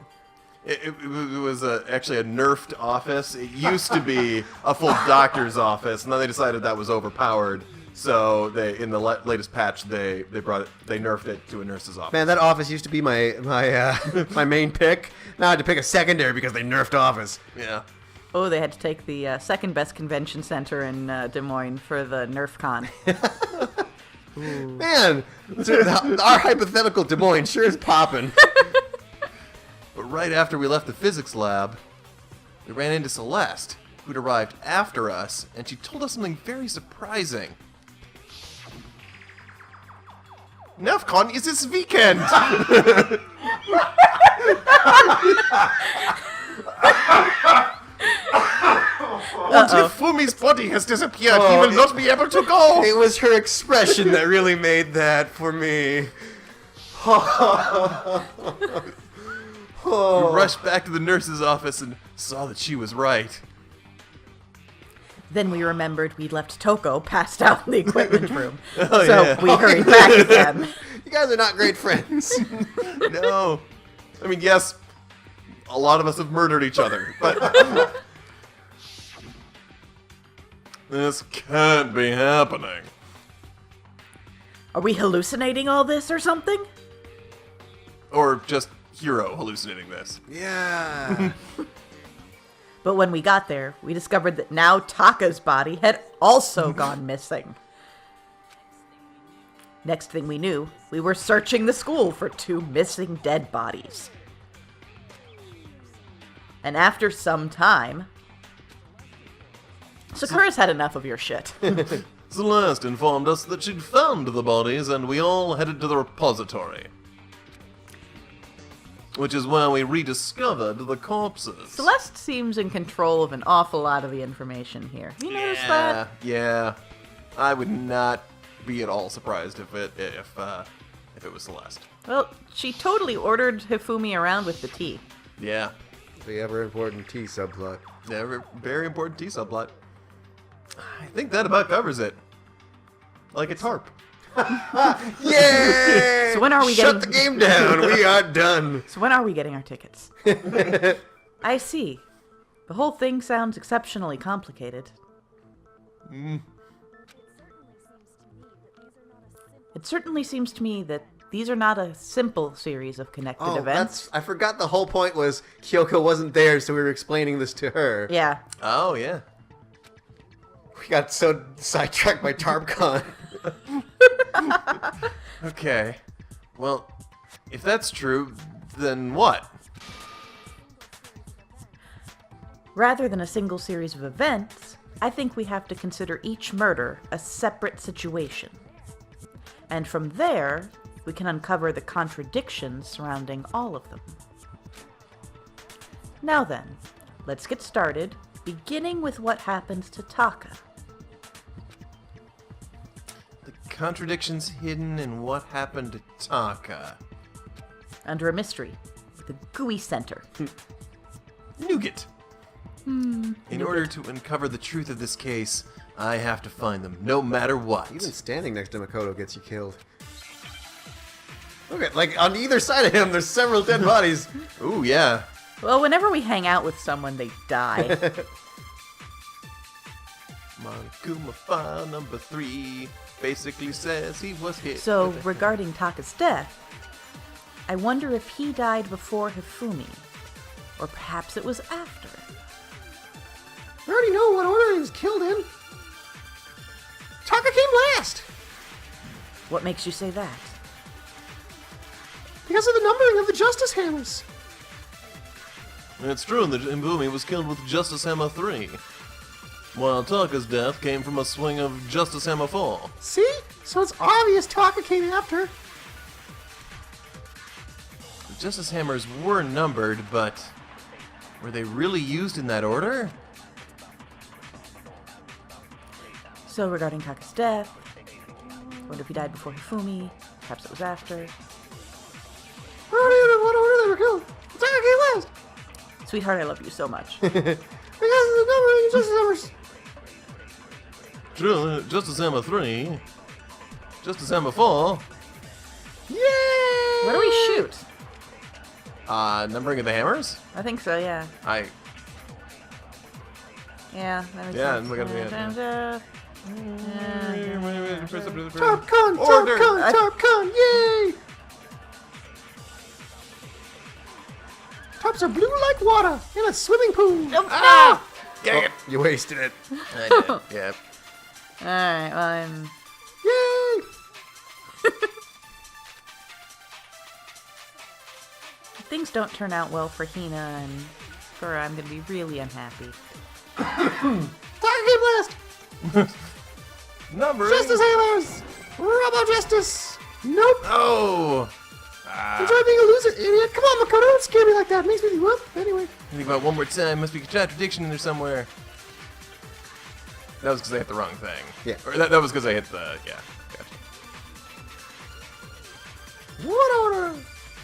it was actually a nerfed office. It used to be a full doctor's office, and then they decided that was overpowered. So they, in the latest patch, they nerfed it to a nurse's office. Man, that office used to be my my main pick. Now I had to pick a secondary because they nerfed office. Yeah. Oh, they had to take the second best convention center in Des Moines for the NerfCon. Man, our hypothetical Des Moines sure is popping. But right after we left the physics lab, we ran into Celeste, who'd arrived after us, and she told us something very surprising. NerfCon is this weekend! And Hifumi's body has disappeared. He will not be able to go. It was her expression that really made that for me. We rushed back to the nurse's office and saw that she was right. Then we remembered we'd left Toko passed out in the equipment room. Oh, so yeah. we hurried back again. You guys are not great friends. No. I mean, yes, a lot of us have murdered each other, but... This can't be happening. Are we hallucinating all this or something? Or just Hero hallucinating this. Yeah. But when we got there, we discovered that now Taka's body had also gone missing. Next thing we knew, we were searching the school for 2 missing dead bodies. And after some time, Sakura's had enough of your shit. Celeste informed us that she'd found the bodies and we all headed to the repository. Which is where we rediscovered the corpses. Celeste seems in control of an awful lot of the information here. You notice that? Yeah. I would not be at all surprised if it was Celeste. Well, she totally ordered Hifumi around with the tea. Yeah. The ever important T subplot. Very important T subplot. I think that about covers it. Like a tarp. Yay! So when are we Shut getting... the game down. We are done. So when are we getting our tickets? I see. The whole thing sounds exceptionally complicated. It certainly seems to me that these are not a simple series of connected events. I forgot the whole point was Kyoko wasn't there, so we were explaining this to her. Yeah. Oh, yeah. We got so sidetracked by TARPCon. Okay. Well, if that's true, then what? Rather than a single series of events, I think we have to consider each murder a separate situation. And from there, we can uncover the contradictions surrounding all of them. Now then, let's get started, beginning with what happens to Taka. The contradictions hidden in what happened to Taka. Under a mystery, the gooey center. Nougat. In order to uncover the truth of this case, I have to find them, no matter what. Even standing next to Makoto gets you killed. Look at, like, on either side of him, there's several dead bodies. Ooh, yeah. Well, whenever we hang out with someone, they die. Monokuma file number 3 basically says he was hit. So, with a- regarding Taka's death, I wonder if he died before Hifumi, or perhaps it was after. I already know what order he was killed in. Taka came last What makes you say that? because of the numbering of the Justice Hammers. It's true that Mbumi was killed with Justice Hammer 3, while Taka's death came from a swing of Justice Hammer 4. See? So it's obvious Taka came after. The Justice Hammers were numbered, but were they really used in that order? So, regarding Taka's death, I wonder if he died before Hifumi, perhaps it was after. I don't even know what order they were killed. Taka came last Sweetheart, I love you so much. because of the numbering of the Justice Hammers. True, Justice Hammer 3, Justice Hammer 4. Yay! Where do we shoot? Numbering of the hammers? I think so, yeah. Yeah, that makes Yeah, sense. look at the- TARPCon! Order! TARPCon! TARPCon! Yay! Tarps are blue like water in a swimming pool. Oh, Dang it! You wasted it. I did, yep. no! Alright, well, Yay! if things don't turn out well for Hina and Fura, I'm gonna be really unhappy. Taka came last. Numbering. Justice Hammers! Robo Justice! Nope. Oh! Enjoy being a loser, idiot. Come on, Makoto, don't scare me like that. Makes me well. Anyway. Think about it one more time. Must be a contradiction in there somewhere. That was because I hit the wrong thing. Yeah. Or that was because I hit the... Yeah. Gotcha. What order?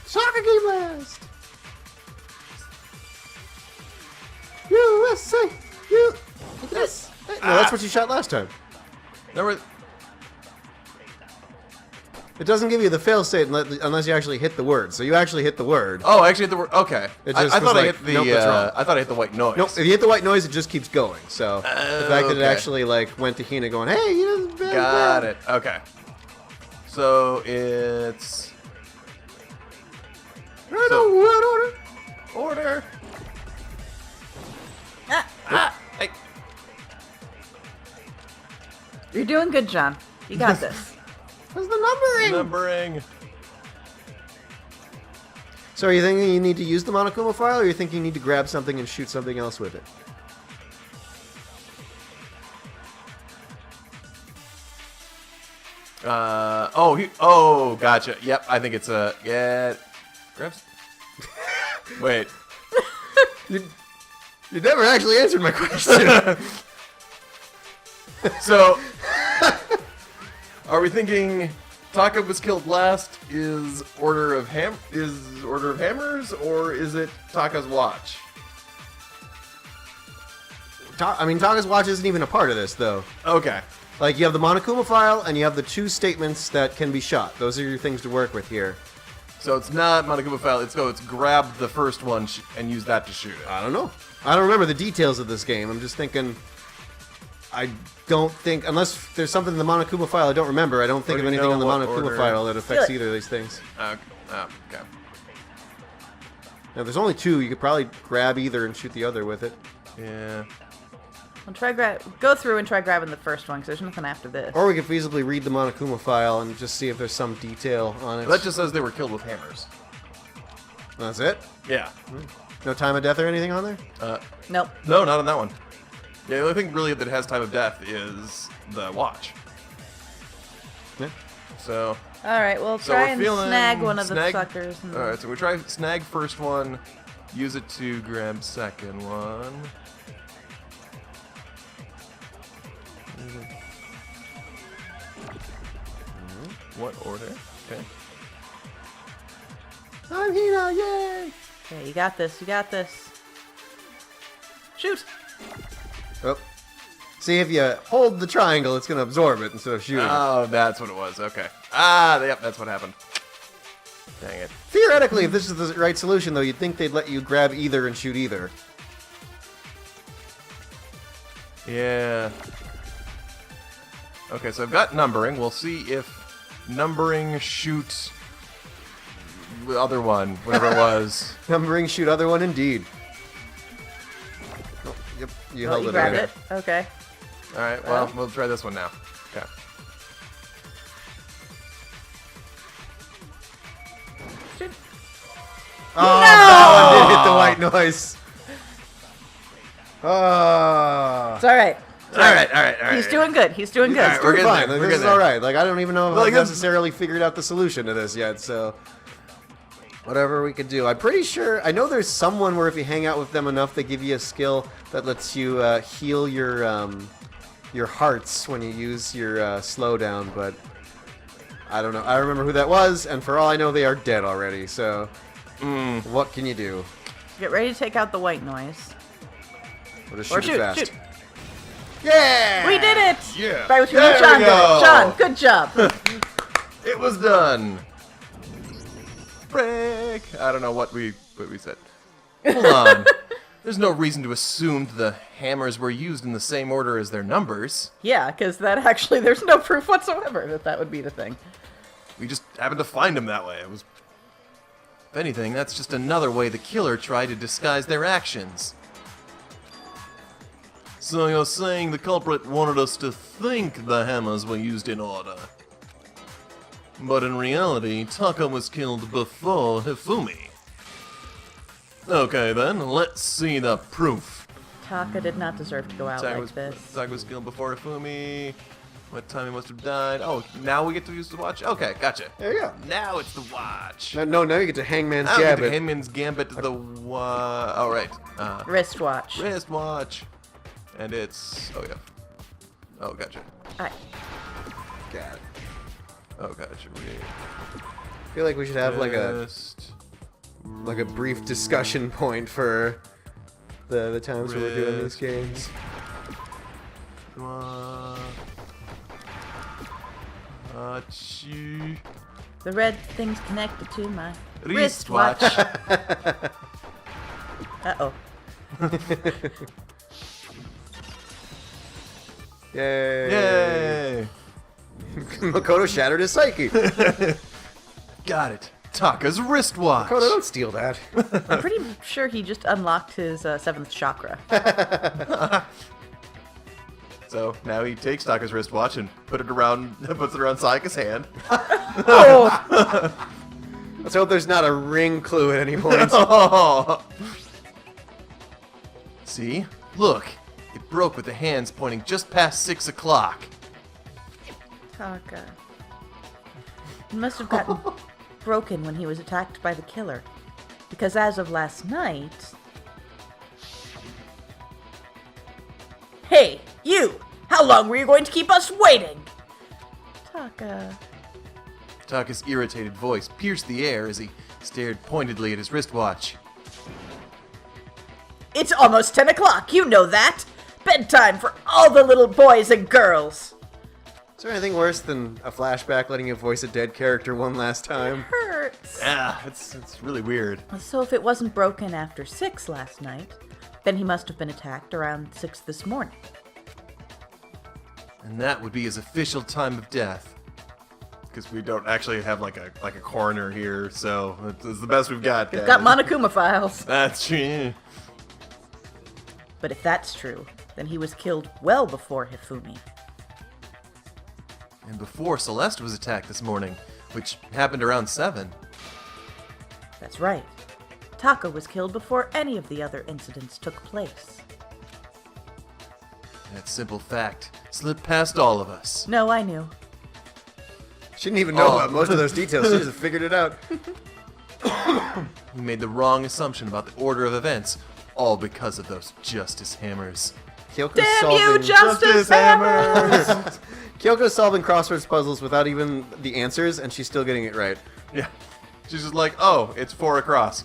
Soccer came last. USA. Yes. No, that's what you shot last time. Number... It doesn't give you the fail state unless you actually hit the word. So you actually hit the word. Oh, I actually hit the word... Okay. It I just thought was I like, hit the... nope, that's wrong. I thought I hit the white noise. Nope. If you hit the white noise, it just keeps going. So the fact that it okay. actually like went to Hina going, "Hey, you know, Got it. Okay. So it's... I don't know what order. Order. Hey. You're doing good, John. You got this. What's the numbering? Numbering. So are you thinking you need to use the Monokuma file, or are you thinking you need to grab something and shoot something else with it? Oh, gotcha. Yep, I think it's a... Yeah. Grabs... Wait. You never actually answered my question. So... Are we thinking Taka was killed last is Order of Hammers, or is it Taka's watch? Taka's watch isn't even a part of this, though. Okay. Like, you have the Monokuma file, and you have the 2 statements that can be shot. Those are your things to work with here. So it's not Monokuma file. It's grab the first one and use that to shoot it. I don't know. I don't remember the details of this game. I'm just thinking... I don't think... Unless there's something in the Monokuma file I don't remember, I don't think Or of do you anything know in the what Monokuma order? file that affects Feel it. either of these things. Okay. Now, if there's only 2, you could probably grab either and shoot the other with it. Yeah. Well, go through and try grabbing the first one, because there's nothing after this. Or we could feasibly read the Monokuma file and just see if there's some detail on it. That just says they were killed with hammers. That's it? Yeah. No time of death or anything on there? Nope. No, not on that one. Yeah, the only thing really that has time of death is the watch. Yeah. So. Alright, well, So try we're and feeling snag one of the snag- suckers. And... Alright, so we try snag first one, use it to grab second one. What order? Okay. I'm Hina, yay! Okay, you got this, you got this. Shoot! Oh. See, if you hold the triangle, it's going to absorb it instead of shooting it. Oh, that's what it was. Okay. Ah, yep, that's what happened. Dang it. Theoretically, if this is the right solution, though, you'd think they'd let you grab either and shoot either. Yeah. Okay, so I've got numbering. We'll see if numbering shoots the other one, whatever it was. Numbering, shoot other one, indeed. Oh, yep, you Oh, held you it. grabbed okay. it? Okay. Alright, well, we'll try this one now. Okay. Shoot. Oh, that one did hit the white noise. Oh. It's alright. Alright. He's doing good, he's doing good. Alright, we're We're getting fine. there, Like, we're this is getting there. alright. Like, I don't even know if Like, I've that's- necessarily figured out the solution to this yet, so... Whatever we could do. I'm pretty sure... I know there's someone where if you hang out with them enough, they give you a skill that lets you heal your hearts when you use your slowdown, but... I don't know. I remember who that was, and for all I know, they are dead already, so... What can you do? Get ready to take out the white noise. Or just Or shoot it shoot, fast. shoot. Yeah! We did it! Yeah. Right with you, There we Sean. go. Sean, good job. It was done. Break. I don't know what we said. Hold on. There's no reason to assume the hammers were used in the same order as their numbers. Yeah, because that actually, there's no proof whatsoever that that would be the thing. We just happened to find them that way. It was... If anything, that's just another way the killer tried to disguise their actions. So you're saying the culprit wanted us to think the hammers were used in order. But in reality, Taka was killed before Hifumi. Okay then, let's see the proof. Taka did not deserve to go out Taka like this. was killed before Hifumi. What time he must have died. Oh, now we get to use the watch? Okay, gotcha. There you go. Now it's the watch. No, now you get to Hangman's Now we get to Gambit. Hangman's Gambit to the oh, right. Wristwatch. Wristwatch. And it's... Oh, yeah. Oh, gotcha. Alright. Got it. Oh, gotcha. I feel like we should have like a brief discussion point for the times when we're doing these Wrist. games. The red thing's connected to my Wristwatch. Uh-oh. Yay! Yay! Makoto shattered his psyche. Got it. Taka's wristwatch. Makoto, don't steal that. I'm pretty sure he just unlocked his 7th chakra. So now he takes Taka's wristwatch and puts it around Sayaka's hand. Oh! Let's hope there's not a ring clue at any point. Oh. See? Look. It broke with the hands pointing just past 6 o'clock. Taka. He must have gotten broken when he was attacked by the killer. Because as of last night... Hey, you! How long were you going to keep us waiting? Taka... Taka's irritated voice pierced the air as he stared pointedly at his wristwatch. It's almost 10 o'clock, you know that! bedtime for all the little boys and girls. Is there anything worse than a flashback letting you voice a dead character one last time? Hurts. Yeah, it's really weird. So if it wasn't broken after 6 last night, then he must have been attacked around 6 this morning. And that would be his official time of death. Because we don't actually have like a coroner here, so it's the best we've got. We've got Monokuma files. That's true. But if that's true, then he was killed well before Hifumi. And before Celeste was attacked this morning, which happened around 7. That's right. Taka was killed before any of the other incidents took place. That simple fact slipped past all of us. No, I knew. She didn't even know about most of those details. She just figured it out. We made the wrong assumption about the order of events, all because of those justice hammers. Kyoko's Damn you, solving Justice Hammers! Kyoko's solving crosswords puzzles without even the answers, and she's still getting it right. Yeah. She's just like, oh, it's 4 across.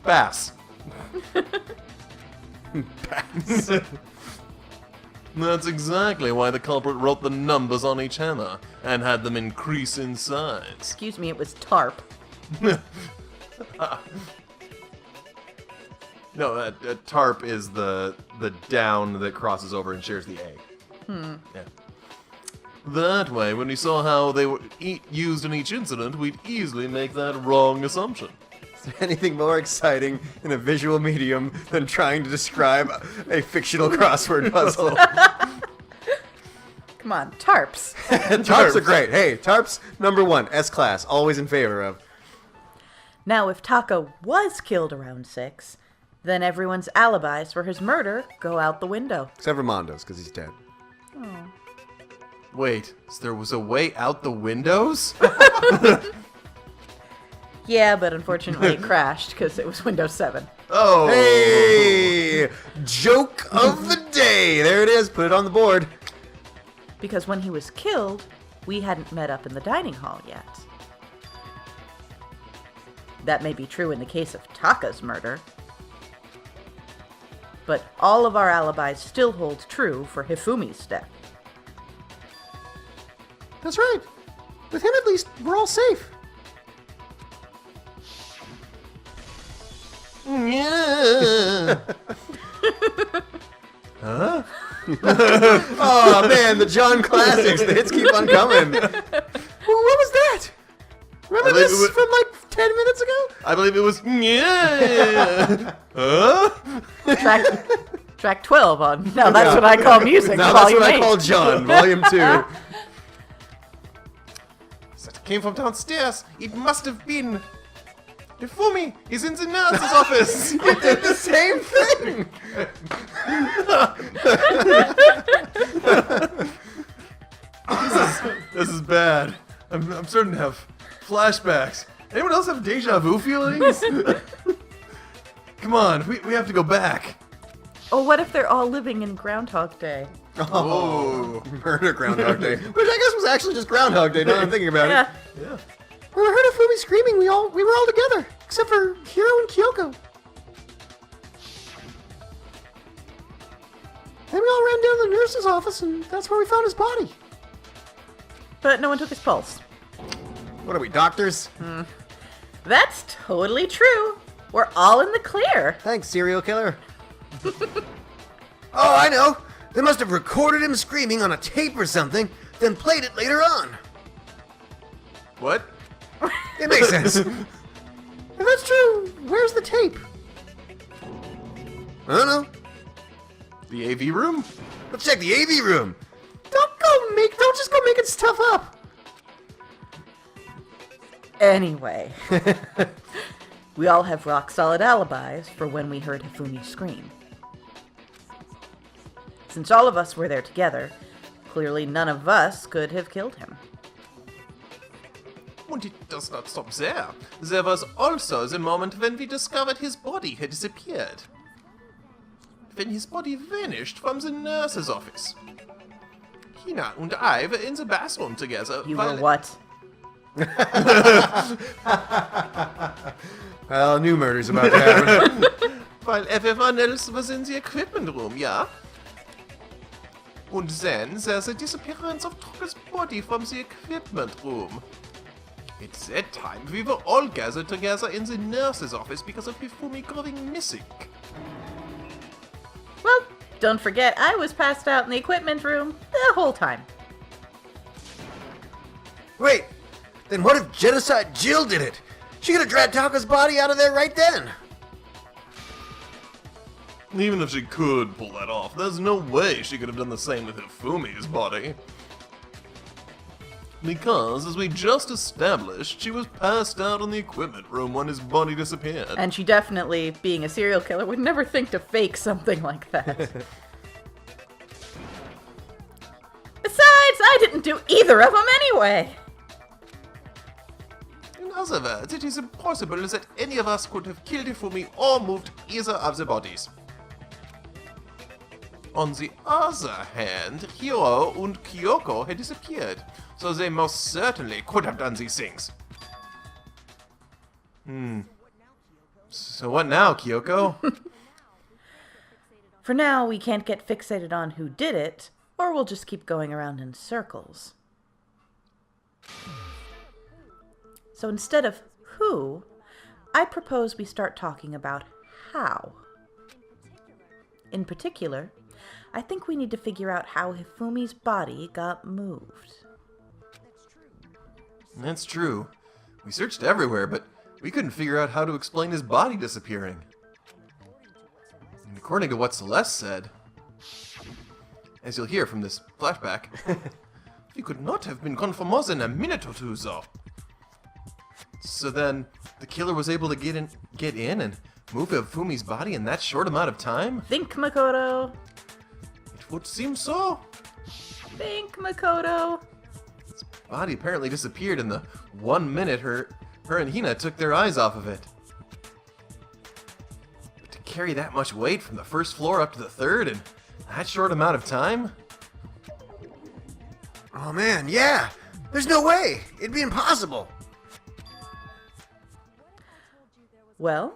Pass. Pass. That's exactly why the culprit wrote the numbers on each hammer and had them increase in size. Excuse me, it was TARP. No, TARP is the down that crosses over and shares the A. Yeah. That way, when we saw how they were used in each incident, we'd easily make that wrong assumption. Is there anything more exciting in a visual medium than trying to describe a fictional crossword puzzle? Come on, TARPs. TARPs are great. Hey, TARPs, number 1, S-Class, always in favor of. Now, if Taka was killed around 6, then everyone's alibis for his murder go out the window. Except for Mondo's, because he's dead. Wait, so there was a way out the windows? Yeah, but unfortunately it crashed because it was Windows 7. Oh! Hey! Joke of the day! There it is, put it on the board. Because when he was killed, we hadn't met up in the dining hall yet. That may be true in the case of Taka's murder. But all of our alibis still hold true for Hifumi's death. That's right. With him, at least, we're all safe. Yeah. Huh? Oh man, the John classics, the hits keep on coming. Well, what was that? Remember I believe this it was- from like 10 minutes ago? I believe it was. Yeah. Huh? Track 12 on. Now that's what I call music. Now that's volume what I 8. call John, volume 2. So it came from downstairs. It must have been. Hifumi is in the nurse's office. You did the same thing. This is bad. I'm starting to have flashbacks. Anyone else have deja vu feelings? Come on, we have to go back. Oh, what if they're all living in Groundhog Day? Oh. Murder Groundhog Day, which I guess was actually just Groundhog Day. Now that I'm thinking about Yeah. it. Yeah. When we heard of Fumi screaming, we were all together, except for Hiro and Kyoko. Then we all ran down to the nurse's office, and that's where we found his body. But no one took his pulse. What are we, doctors? That's totally true. We're all in the clear. Thanks, serial killer. Oh, I know. They must have recorded him screaming on a tape or something, then played it later on. What? It makes sense. If that's true, where's the tape? I don't know. The AV room? Let's check the AV room. Don't just go making stuff up. Anyway, we all have rock-solid alibis for when we heard Hifumi scream. Since all of us were there together, clearly none of us could have killed him. And it does not stop there. There was also the moment when we discovered his body had disappeared. When his body vanished from the nurse's office. Hina and I were in the bathroom together. You were what? Well, new murder's about to happen. while everyone else was in the equipment room, yeah? And then there's the disappearance of Tucker's body from the equipment room. At that time, we were all gathered together in the nurse's office because of Hifumi going missing. Well, don't forget, I was passed out in the equipment room the whole time. Wait, then what if Genocide Jill did it? She could have dragged Taka's body out of there right then. Even if she could pull that off, there's no way she could have done the same with Hifumi's body. Because, as we just established, she was passed out in the equipment room when his body disappeared. And she definitely, being a serial killer, would never think to fake something like that. Besides, I didn't do either of them anyway. In other words, it is impossible that any of us could have killed Hifumi or moved either of the bodies. On the other hand, Hiro and Kyoko had disappeared, so they most certainly could have done these things. So what now, Kyoko? For now, we can't get fixated on who did it, or we'll just keep going around in circles. So instead of who, I propose we start talking about how. In particular, I think we need to figure out how Hifumi's body got moved. That's true. We searched everywhere, but we couldn't figure out how to explain his body disappearing. And according to what Celeste said, as you'll hear from this flashback, he could not have been gone for more than a minute or two, though. So then, the killer was able to get in and move Hifumi's body in that short amount of time? Think, Makoto. It would seem so. Think, Makoto. His body apparently disappeared in the 1 minute her and Hina took their eyes off of it. But to carry that much weight from the first floor up to the third in that short amount of time? Oh man, yeah. There's no way. It'd be impossible. Well,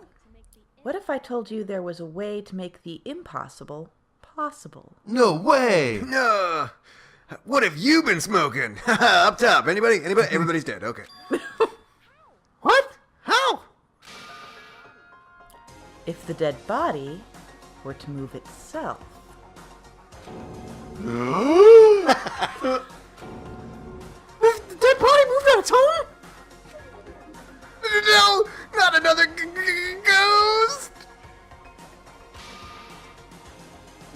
what if I told you there was a way to make the impossible possible? No way! No. What have you been smoking? Up top. Anybody? Everybody's dead. Okay. What? How? If the dead body were to move itself. The dead body moved on its own? No, not another ghost.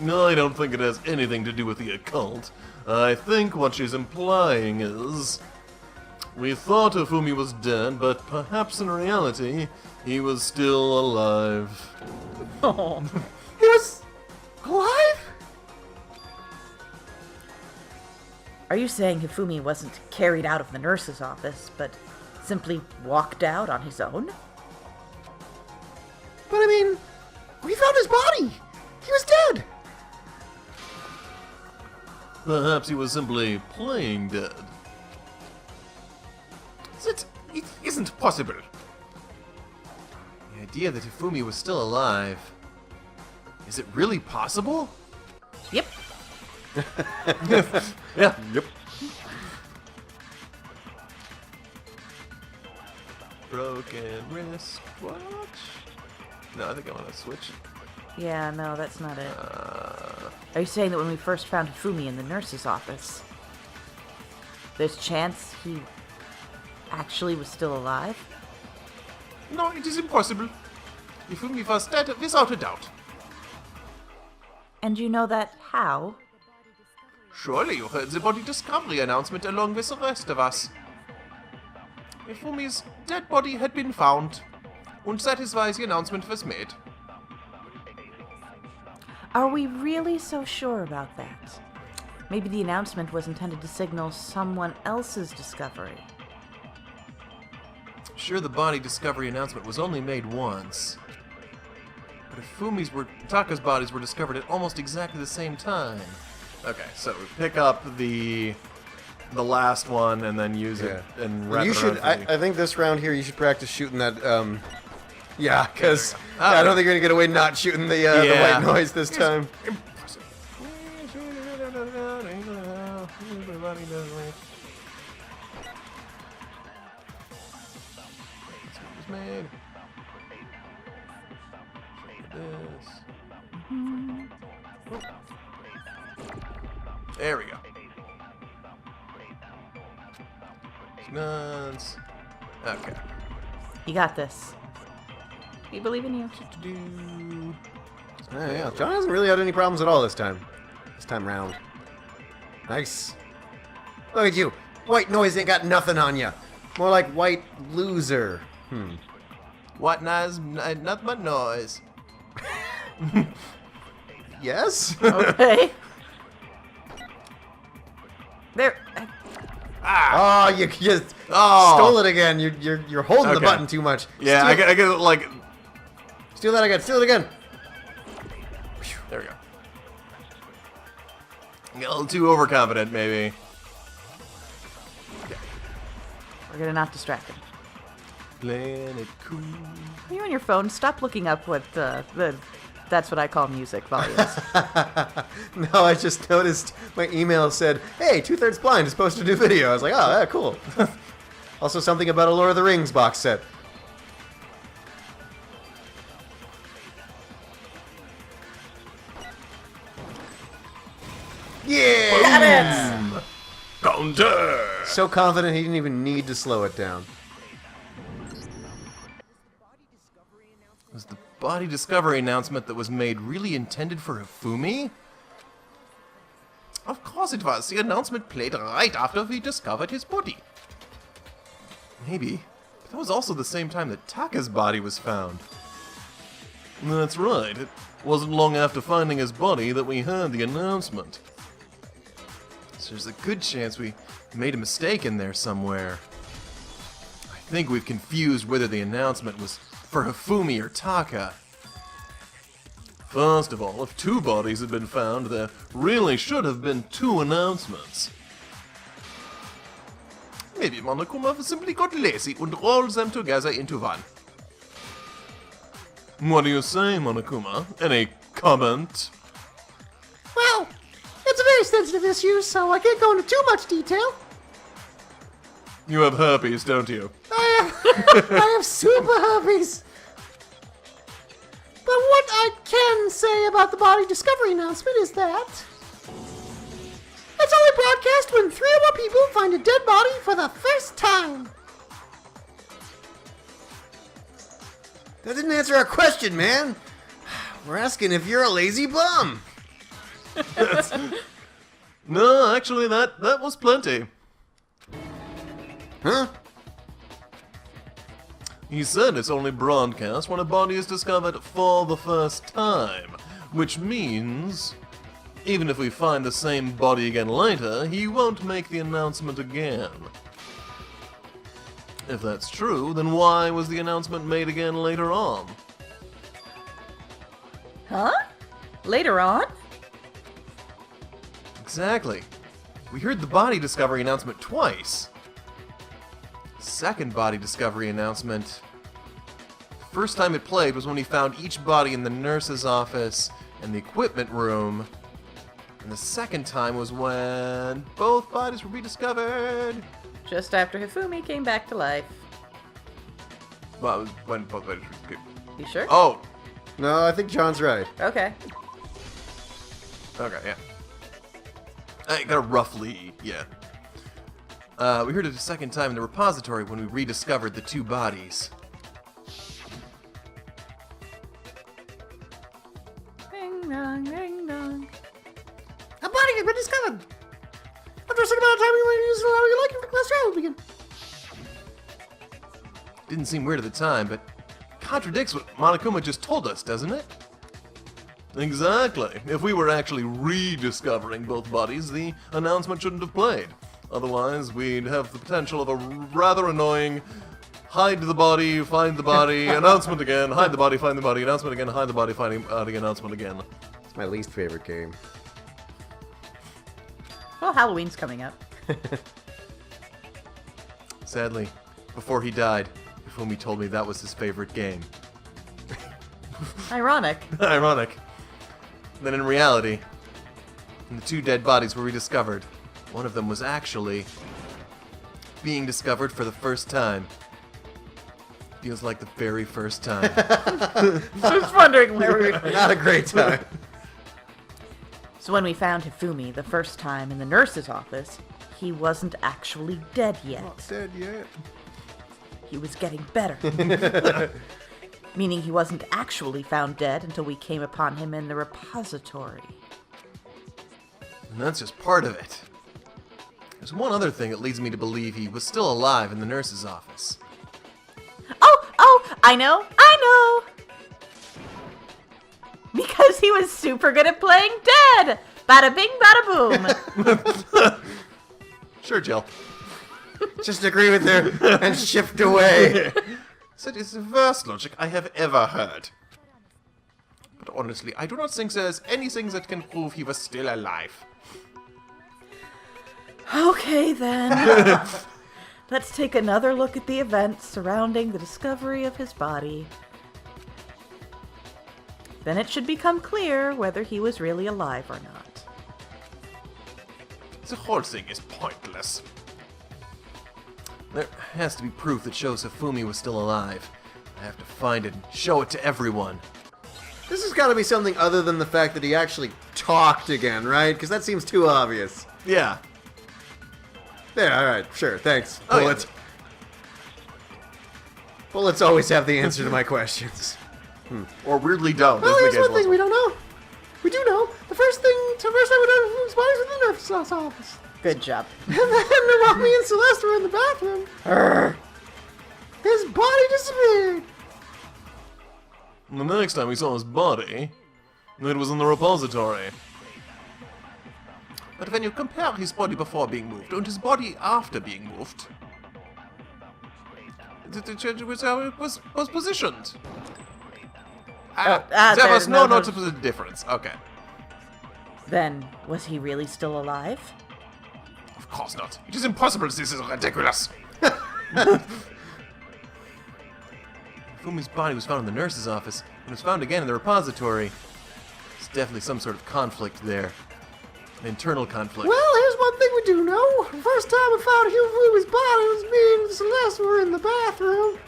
No, I don't think it has anything to do with the occult. I think what she's implying is... We thought Hifumi was dead, but perhaps in reality, he was still alive. Oh. He was alive? Are you saying Hifumi wasn't carried out of the nurse's office, but simply walked out on his own? But I mean, we found his body. He was dead. Perhaps he was simply playing dead. It isn't possible. The idea that Hifumi was still alive... Is it really possible? Yep. Yeah. Yep. Broken wristwatch? No, I think I want to switch. Yeah, no, that's not it. Are you saying that when we first found Hifumi in the nurse's office, there's chance he actually was still alive? No, it is impossible. Hifumi was dead without a doubt. And you know that how? Surely you heard the body discovery announcement along with the rest of us. Hifumi's dead body had been found, and that is why the announcement was made. Are we really so sure about that? Maybe the announcement was intended to signal someone else's discovery. Sure, the body discovery announcement was only made once. But Taka's bodies were discovered at almost exactly the same time. Okay, so we pick up the last one and then use it and wrap You it should. around for I think this round here you should practice shooting that Yeah, because Oh, I don't think you're gonna get away not shooting the white noise this time. Impressive. Made. This. There we go. Nuts. Okay. You got this. We believe in you. Yeah, John hasn't really had any problems at all this time. This time round. Nice. Look at you. White noise ain't got nothing on you. More like white loser. What noise? Nothing but noise. Yes? Okay. There. Oh, you just Oh. stole it again. You're holding the Okay. button too much. Yeah, Steal, I get like. steal that again. Steal it again. There we go. A little too overconfident, maybe. We're gonna not distract him. Playing it cool. You on your phone, stop looking up what that's what I call music volumes. No, I just noticed my email said, "Hey, 2/3 Blind is supposed to do video." I was like, "Oh, yeah, cool." Also, something about a Lord of the Rings box set. Yeah! Got it! Counter! So confident he didn't even need to slow it down. Was the body discovery announcement that was made really intended for Hifumi? Of course it was. The announcement played right after we discovered his body. Maybe. But that was also the same time that Taka's body was found. That's right. It wasn't long after finding his body that we heard the announcement. So there's a good chance we made a mistake in there somewhere. I think we've confused whether the announcement was for Hifumi or Taka. First of all, if 2 bodies had been found, there really should have been 2 announcements. Maybe Monokuma simply got lazy and rolled them together into one. What do you say, Monokuma? Any comment? Well, it's a very sensitive issue, so I can't go into too much detail. You have herpes, don't you? I have super herpes. But what I can say about the body discovery announcement is that it's only broadcast when 3 or more people find a dead body for the first time. That didn't answer our question, man. We're asking if you're a lazy bum. No, actually, that was plenty. Huh? He said it's only broadcast when a body is discovered for the first time, which means even if we find the same body again later, he won't make the announcement again. If that's true, then why was the announcement made again later on? Huh? Later on? Exactly. We heard the body discovery announcement twice. Second body discovery announcement. The first time it played was when we found each body in the nurse's office and the equipment room. And the second time was when both bodies were rediscovered. Just after Hifumi came back to life. Well, it was when both bodies were... You sure? Oh! No, I think John's right. Okay. Okay, yeah. I got a roughly, yeah. We heard it a second time in the repository when we rediscovered the 2 bodies. Ding dong, ding dong. A body has been discovered. After a certain amount of time, you might use it however you like and the class trial will begin. Didn't seem weird at the time, but contradicts what Monokuma just told us, doesn't it? Exactly. If we were actually rediscovering both bodies, the announcement shouldn't have played. Otherwise, we'd have the potential of a rather annoying hide the body, find the body, announcement again, hide the body, find the body, announcement again, hide the body, find the body, announcement again. It's my least favorite game. Well, Halloween's coming up. Sadly, before he died, Hifumi told me that was his favorite game. Ironic. Ironic. Then in reality, when the 2 dead bodies were rediscovered, one of them was actually being discovered for the first time. Feels like the very first time. I was wondering where we were. Not a great time. So when we found Hifumi the first time in the nurse's office, he wasn't actually dead yet. Not dead yet. He was getting better. Meaning he wasn't actually found dead until we came upon him in the repository. And that's just part of it. There's one other thing that leads me to believe he was still alive in the nurse's office. Oh, I know. Because he was super good at playing dead. Bada bing, bada boom. Sure, Jill. Just agree with her and shift away. That is the worst logic I have ever heard. But honestly, I do not think there's anything that can prove he was still alive. Okay, then. Let's take another look at the events surrounding the discovery of his body. Then it should become clear whether he was really alive or not. The whole thing is pointless. There has to be proof that shows Hifumi was still alive. I have to find it and show it to everyone. This has got to be something other than the fact that he actually talked again, right? Because that seems too obvious. Yeah. There, alright, sure, thanks. Oh, yeah. Bullets. Bullets always have the answer to my questions. Or weirdly don't. Well, as the here's case one was. thing we don't know. We do know. The first time we done Hifumi's body was in the nurse's office. Good job. And then while me and Celeste were in the bathroom, his body disappeared. And the next time we saw his body, it was in the repository. But when you compare his body before being moved and his body after being moved, it was how it was positioned. There was no noticeable difference. Okay. Then, was he really still alive? Of course not. It is impossible. This is ridiculous. Fumi's body was found in the nurse's office and was found again in the repository. There's definitely some sort of conflict there. An internal conflict. Well, here's one thing we do know. The first time we found Hifumi's body was me and Celeste were in the bathroom.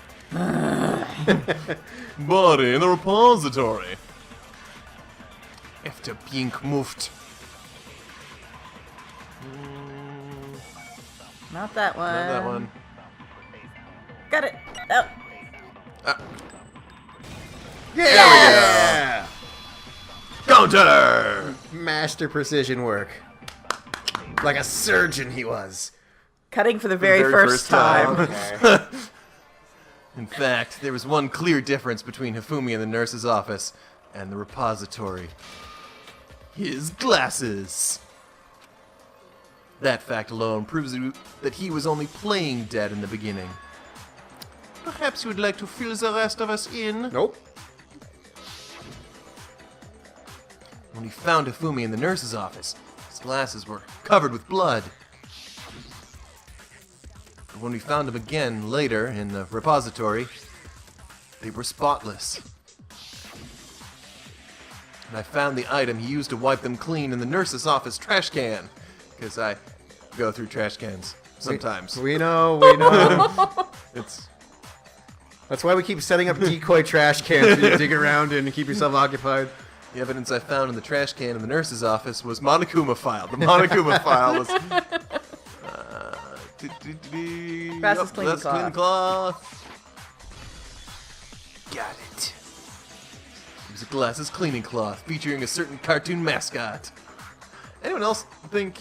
Body in the repository. After being moved. Not that one. Not that one. Got it. Oh. Yeah! Counter! Master precision work. Like a surgeon he was. Cutting for the very first time. Okay. In fact, there was one clear difference between Hifumi in the nurse's office and the repository. His glasses. That fact alone proves that he was only playing dead in the beginning. Perhaps you would like to fill the rest of us in? Nope. When he found Hifumi in the nurse's office, his glasses were covered with blood. But when we found him again later in the repository, they were spotless. And I found the item he used to wipe them clean in the nurse's office trash can. Because I go through trash cans sometimes. We know. It's That's why we keep setting up decoy trash cans for you to dig around in and keep yourself occupied. the evidence I found in the trash can in the nurse's office was Monokuma file. The Monokuma file was... Fastest cleaning That's clean cloth. Got it. It was a glasses cleaning cloth featuring a certain cartoon mascot. Anyone else think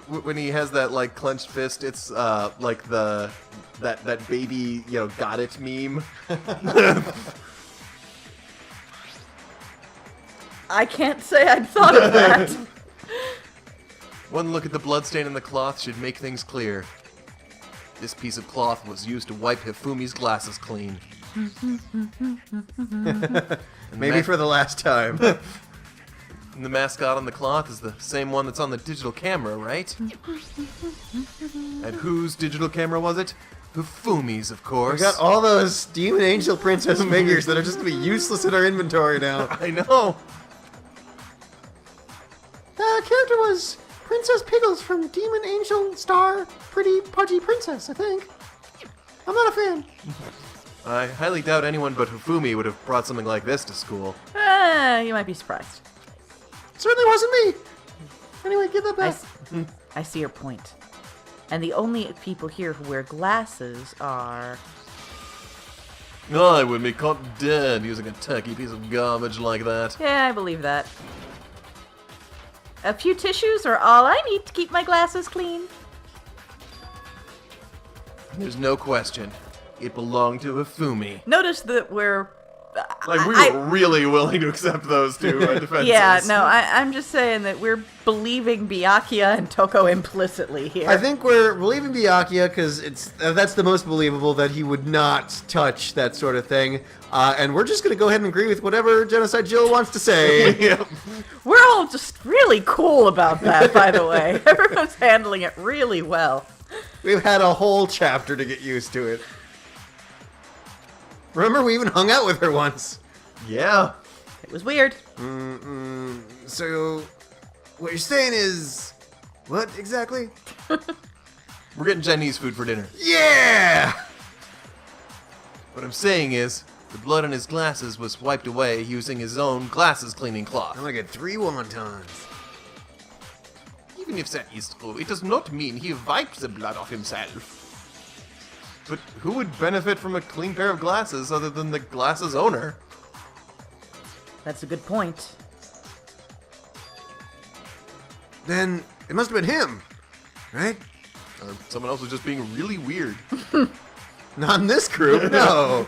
when he has that like clenched fist, it's like that baby got it meme? I can't say I'd thought of that. One look at the bloodstain in the cloth should make things clear. This piece of cloth was used to wipe Hifumi's glasses clean. Maybe for the last time. And the mascot on the cloth is the same one that's on the digital camera, right? And whose digital camera was it? Hifumi's, of We course. got all those Demon Angel Princess figures that are just going to be useless in our inventory now. I know. The character was Princess Piggles from Demon Angel Star Pretty Pudgy Princess, I think. I'm not a fan. I highly doubt anyone but Hifumi would have brought something like this to school. You might be surprised. Certainly wasn't me. Anyway, give that back. I see your point. And the only people here who wear glasses are... I would be caught dead using a tacky piece of garbage like that. Yeah, I believe that. A few tissues are all I need to keep my glasses clean. There's no question. It belonged to Hifumi. Notice that we're... Like, we were really willing to accept those two defenses. Yeah, no, I'm just saying that we're believing Byakuya and Toko implicitly here. I think we're believing Byakuya because that's the most believable, that he would not touch that sort of thing. And we're just going to go ahead and agree with whatever Genocide Jill wants to say. Yep. We're all just really cool about that, by the way. Everyone's handling it really well. We've had a whole chapter to get used to it. Remember, we even hung out with her once. Yeah. It was weird. So, what you're saying is... What exactly? We're getting Chinese food for dinner. Yeah! What I'm saying is, the blood on his glasses was wiped away using his own glasses cleaning cloth. I'm gonna get 3 wontons. Even if that is true, it does not mean he wiped the blood off himself. But who would benefit from a clean pair of glasses other than the glasses owner? That's a good point. Then, it must have been him, right? Or someone else was just being really weird. Not in this group, no.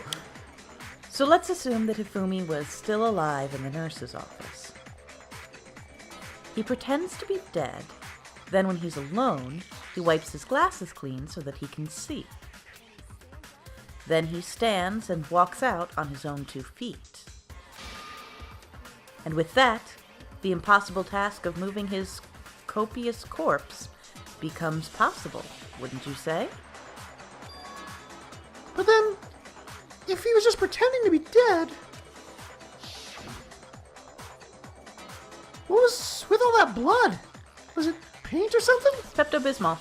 So let's assume that Hifumi was still alive in the nurse's office. He pretends to be dead. Then when he's alone, he wipes his glasses clean so that he can see. Then he stands and walks out on his own 2 feet. And with that, the impossible task of moving his copious corpse becomes possible, wouldn't you say? But then, if he was just pretending to be dead, what was with all that blood? Was it paint or something? Pepto-Bismol.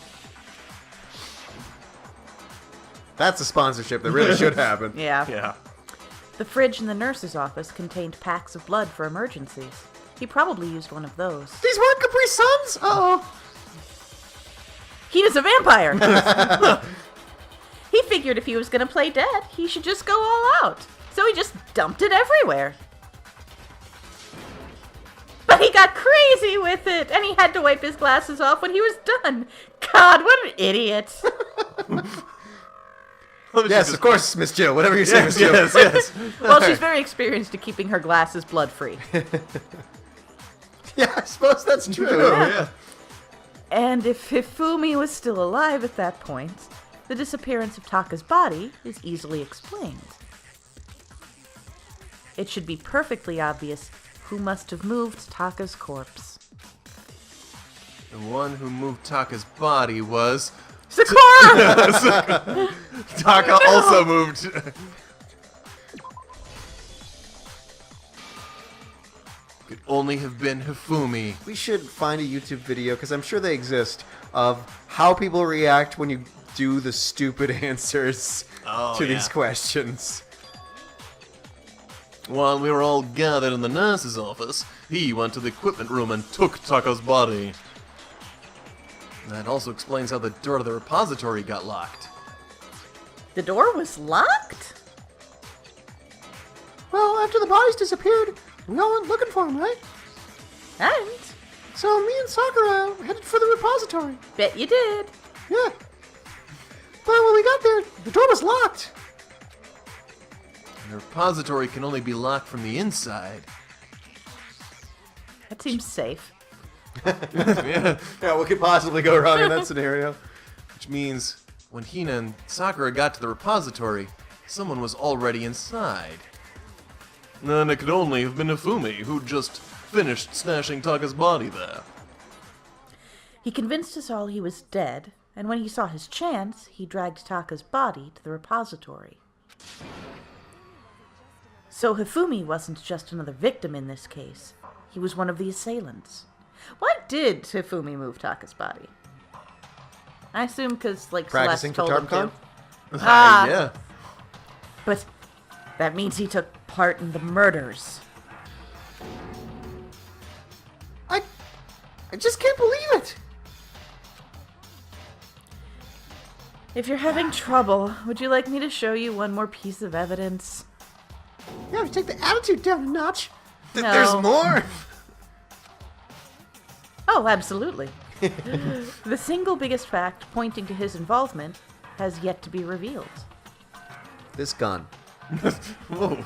That's a sponsorship that really should happen. Yeah. Yeah. The fridge in the nurse's office contained packs of blood for emergencies. He probably used one of those. These weren't Capri Suns? Uh-oh. He was a vampire! He figured if he was going to play dead, he should just go all out. So he just dumped it everywhere. But he got crazy with it, and he had to wipe his glasses off when he was done. God, what an idiot. Yes, of course, Miss Jill. Whatever you say, Miss Jill. Yes. Well, she's very experienced at keeping her glasses blood-free. Yeah, I suppose that's true. Oh, yeah. And if Hifumi was still alive at that point, the disappearance of Taka's body is easily explained. It should be perfectly obvious who must have moved Taka's corpse. The one who moved Taka's body was... Sakura! Taka also moved... Could only have been Hifumi. We should find a YouTube video, because I'm sure they exist, of how people react when you do the stupid answers to these questions. While we were all gathered in the nurse's office, he went to the equipment room and took Taka's body. That also explains how the door to the repository got locked. The door was locked? Well, after the bodies disappeared, we all went looking for them, right? And? So me and Sakura headed for the repository. Bet you did. Yeah. But when we got there, the door was locked. The repository can only be locked from the inside. That seems safe. Yeah. Yeah, what could possibly go wrong in that scenario? Which means when Hina and Sakura got to the repository, someone was already inside. Then it could only have been Hifumi, who just finished snatching Taka's body there. He convinced us all he was dead, and when he saw his chance, he dragged Taka's body to the repository. So Hifumi wasn't just another victim in this case. He was one of the assailants. Why did Hifumi move Taka's body? I assume because, like, Practicing Celeste for told him TARPCon? to. Ah. Yeah. But that means he took part in the murders. I just can't believe it. If you're having trouble, would you like me to show you one more piece of evidence? You have to take the attitude down a notch. No. There's more? Oh, absolutely. The single biggest fact pointing to his involvement has yet to be revealed. This gun. Whoa.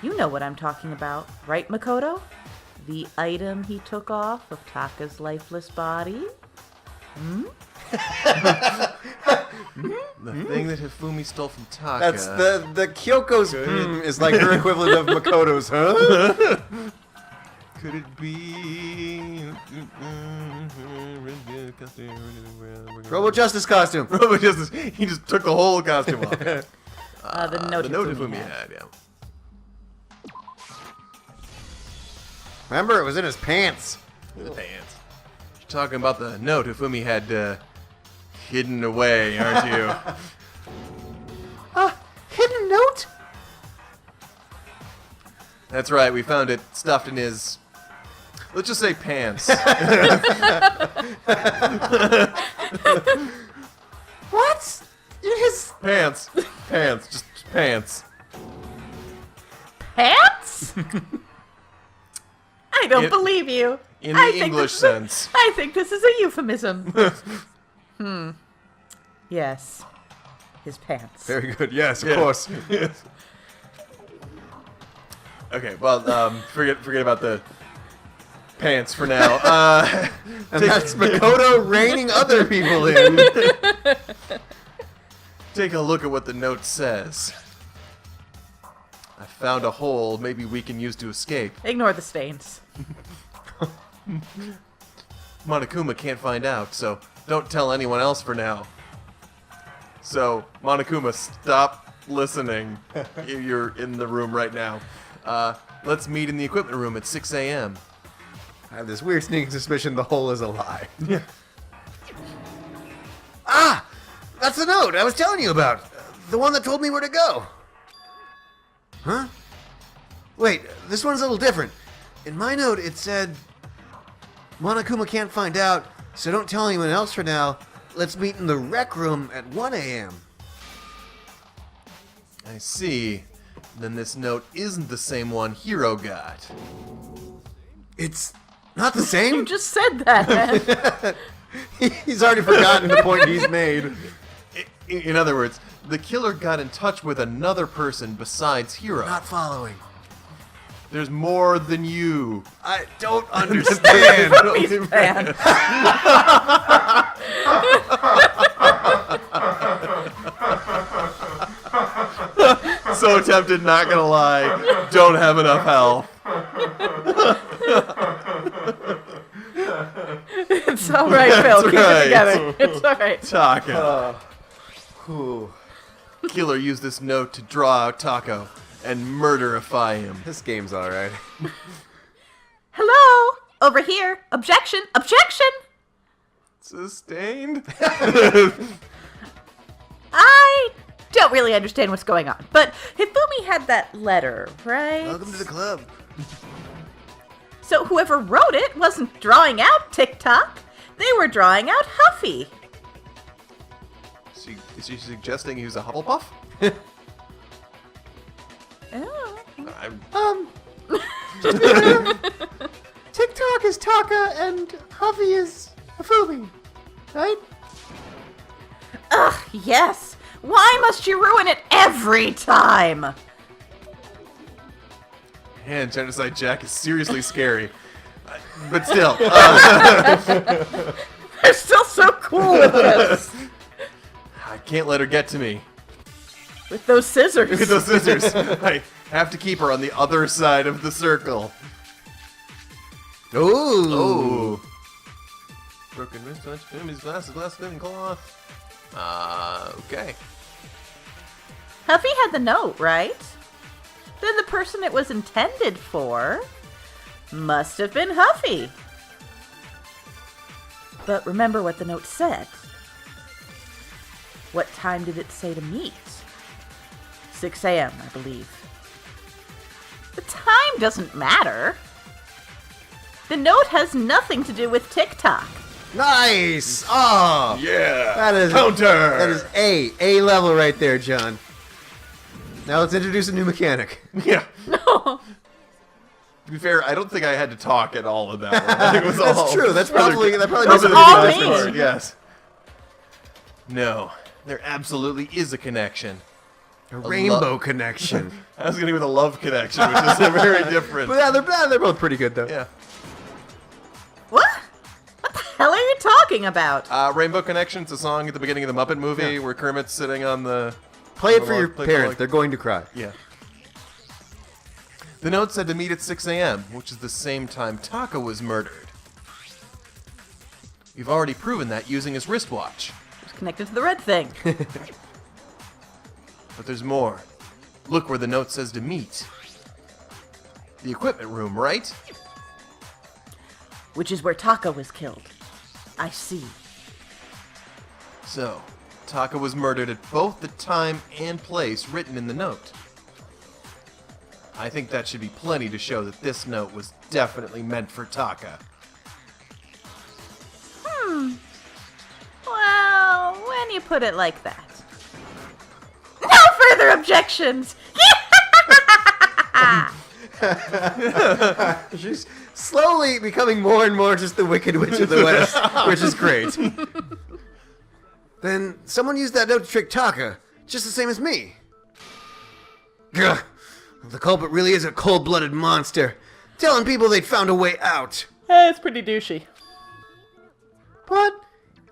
You know what I'm talking about, right, Makoto? The item he took off of Taka's lifeless body? The thing that Hifumi stole from Taka. That's the Kyoko's is like her equivalent of Makoto's, huh? Could it be... Robo Justice costume. Robo Justice. He just took the whole costume off. The note Hifumi had. had, yeah. Remember, it was in his pants. The pants. You're talking about the note Hifumi had hidden away, aren't you? Hidden note? That's right, we found it stuffed in his... Let's just say pants. What? In his... Pants. Pants. Just pants. Pants? I don't It- believe you. In the I think English this is sense. I think this is a euphemism. Yes. His pants. Very good. Yes, of Yeah. course. Okay, well, forget about the pants for now. And that's Makoto reining other people in. Take a look at what the note says. I found a hole maybe we can use to escape. Ignore the stains. Monokuma can't find out, so don't tell anyone else for now. So, Monokuma, stop listening. You're in the room right now. Let's meet in the equipment room at 6 a.m. I have this weird sneaking suspicion the hole is a lie. Yeah. Ah! That's the note I was telling you about. The one that told me where to go. Huh? Wait, this one's a little different. In my note, it said, Monokuma can't find out, so don't tell anyone else for now. Let's meet in the rec room at 1 a.m. I see. Then this note isn't the same one Hiro got. It's not the You same? just said that, man. He's already forgotten the point he's made. In other words, the killer got in touch with another person besides Hiro. Not following. There's more than you. I don't understand. His pants. So tempted, not gonna lie. Don't have enough health. It's all right, Phil. Keep right. it together. It's all right. Taka. Ooh, Killer used this note to draw out Taco and murderify him. this game's alright. Hello? Over here. Objection. Objection. Sustained? I don't really understand what's going on. But Hifumi had that letter, right? Welcome to the club. So whoever wrote it wasn't drawing out TikTok. They were drawing out Huffy. Is she suggesting he was a Hufflepuff? Oh. I'm, TikTok is Taka and Huffy is Hifumi, right? Ugh, yes. Why must you ruin it every time? man, Genocide Jack is seriously scary. But still, They're still so cool with this. I can't let her get to me. With those scissors. With those scissors. I have to keep her on the other side of the circle. Ooh. Oh. Broken wrist, touch, Fumi's glass fitting cloth. Okay. Huffy had the note, right? Then the person it was intended for must have been Huffy. But remember what the note said. What time did it say to meet? 6 a.m., I believe. The time doesn't matter. The note has nothing to do with TikTok. Nice. Oh. Yeah. That is counter. That is A level right there, John. Now let's introduce a new mechanic. Yeah. No. To be fair, I don't think I had to talk at all in that one. I think it was That's all true. That probably That's makes it all a me. good part. Yes. No, there absolutely is a connection. A rainbow connection. I was going to go with a love connection, which is very different. But yeah, they're both pretty good though. Yeah. What? What the hell are you talking about? Rainbow Connection, it's a song at the beginning of the Muppet movie Yeah. where Kermit's sitting on the... Play it on for the your log, play parents. log. They're going to cry. Yeah. The note said to meet at 6 a.m., which is the same time Taka was murdered. We've already proven that using his wristwatch. It's connected to the red thing. But there's more. Look where the note says to meet. The equipment room, right? Which is where Taka was killed. I see. So, Taka was murdered at both the time and place written in the note. I think that should be plenty to show that this note was definitely meant for Taka. Well, when you put it like that. No further objections! She's slowly becoming more and more just the Wicked Witch of the West, which is great. Then someone used that note to trick Taka, just the same as me. Gah. The culprit really is a cold-blooded monster, telling people they'd found a way out. It's pretty douchey. But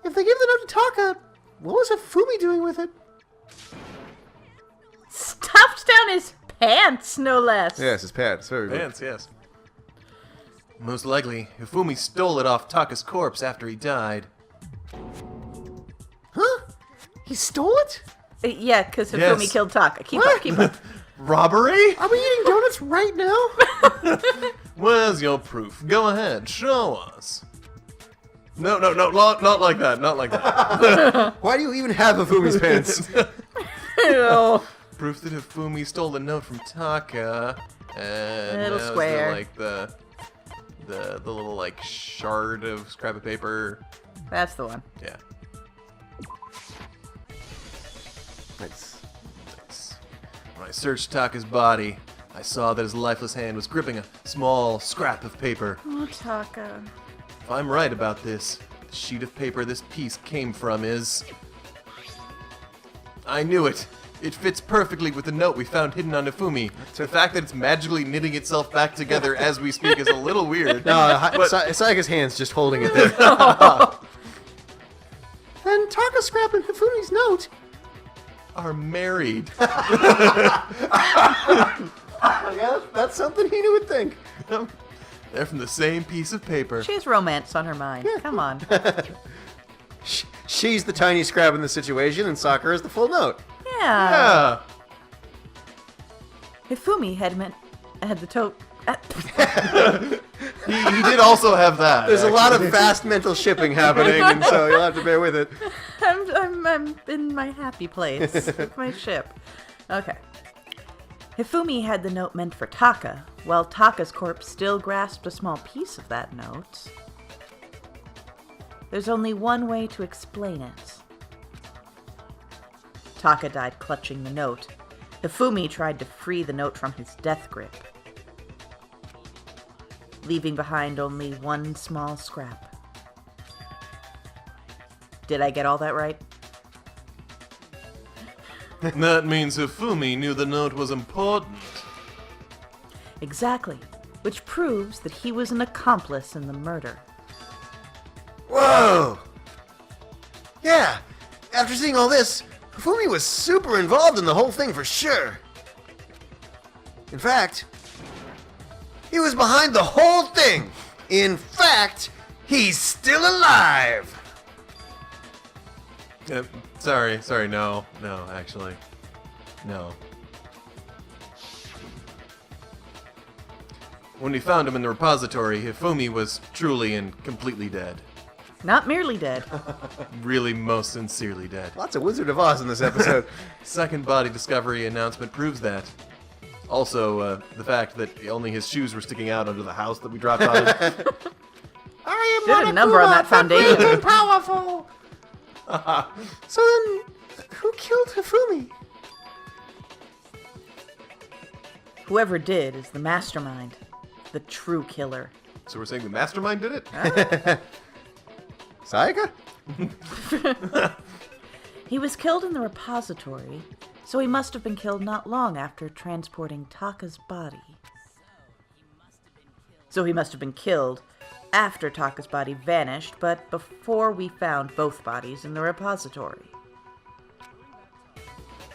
if they gave the note to Taka, what was Hifumi doing with it? Stuffed down his pants, no less. Yes, his pants. Very good. Pants, yes. Most likely, Hifumi stole it off Taka's corpse after he died. Huh? He stole it? Yeah, because Hifumi Yes. killed Taka. Keep What? up, keep up. Robbery? Are we eating donuts right now? Where's your proof? Go ahead, show us. No, not like that, not like that. Why do you even have Hifumi's pants? Ew. Proof that Hifumi stole the note from Taka. And Little now's square. the little like shard of scrap of paper. That's the one. Yeah. Nice. When I searched Taka's body, I saw that his lifeless hand was gripping a small scrap of paper. Oh, Taka. If I'm right about this, the sheet of paper this piece came from is... I knew it. It fits perfectly with the note we found hidden on Hifumi. The fact that it's magically knitting itself back together as we speak is a little weird. No, but Sayaka's hand's just holding it there. Then Taka scrapped Hifumi's note. are married. Yeah, that's something he would think. They're from the same piece of paper. She has romance on her mind. Come on. She's the tiny scrap in the situation, and Sakura is the full note. Yeah. Yeah. Hifumi had the tote. He did also have that. There's a lot actually. of fast mental shipping happening, and so you'll have to bear with it. I'm in my happy place with my ship. Okay. Hifumi had the note meant for Taka, while Taka's corpse still grasped a small piece of that note. There's only one way to explain it. Taka died clutching the note. Hifumi tried to free the note from his death grip, leaving behind only one small scrap. Did I get all that right? That means Hifumi knew the note was important. Exactly, which proves that he was an accomplice in the murder. Whoa! Yeah, after seeing all this, Hifumi was super involved in the whole thing for sure. In fact, he was behind the whole thing, In fact, he's still alive! Sorry, no, actually. No. When we found him in the repository, Hifumi was truly and completely dead. Not merely dead. Really most sincerely dead. Lots of Wizard of Oz in this episode. Second body discovery announcement proves that. Also, the fact that only his shoes were sticking out under the house that we dropped on him. I am Did a number on that Monokuma, foundation. great and powerful. So then, who killed Hifumi? Whoever did is the mastermind. The true killer. So we're saying the mastermind did it? Sayaka? He was killed in the repository, so he must have been killed not long after transporting Taka's body. So he must have been killed after Taka's body vanished, but before we found both bodies in the repository.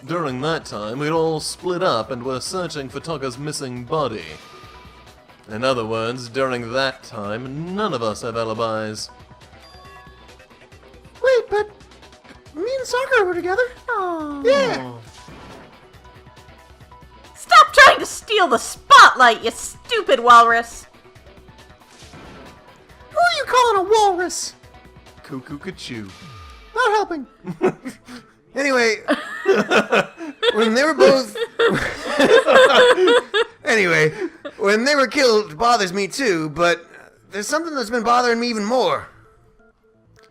During that time, we'd all split up and were searching for Taka's missing body. In other words, during that time, none of us have alibis. Wait, but me and Sakura were together. Oh. Yeah. Stop trying to steal the spotlight, you stupid walrus! Who are you calling a walrus? Cuckoo Kachu. Not helping. Anyway, when they were both... Anyway, when they were killed bothers me too, but there's something that's been bothering me even more.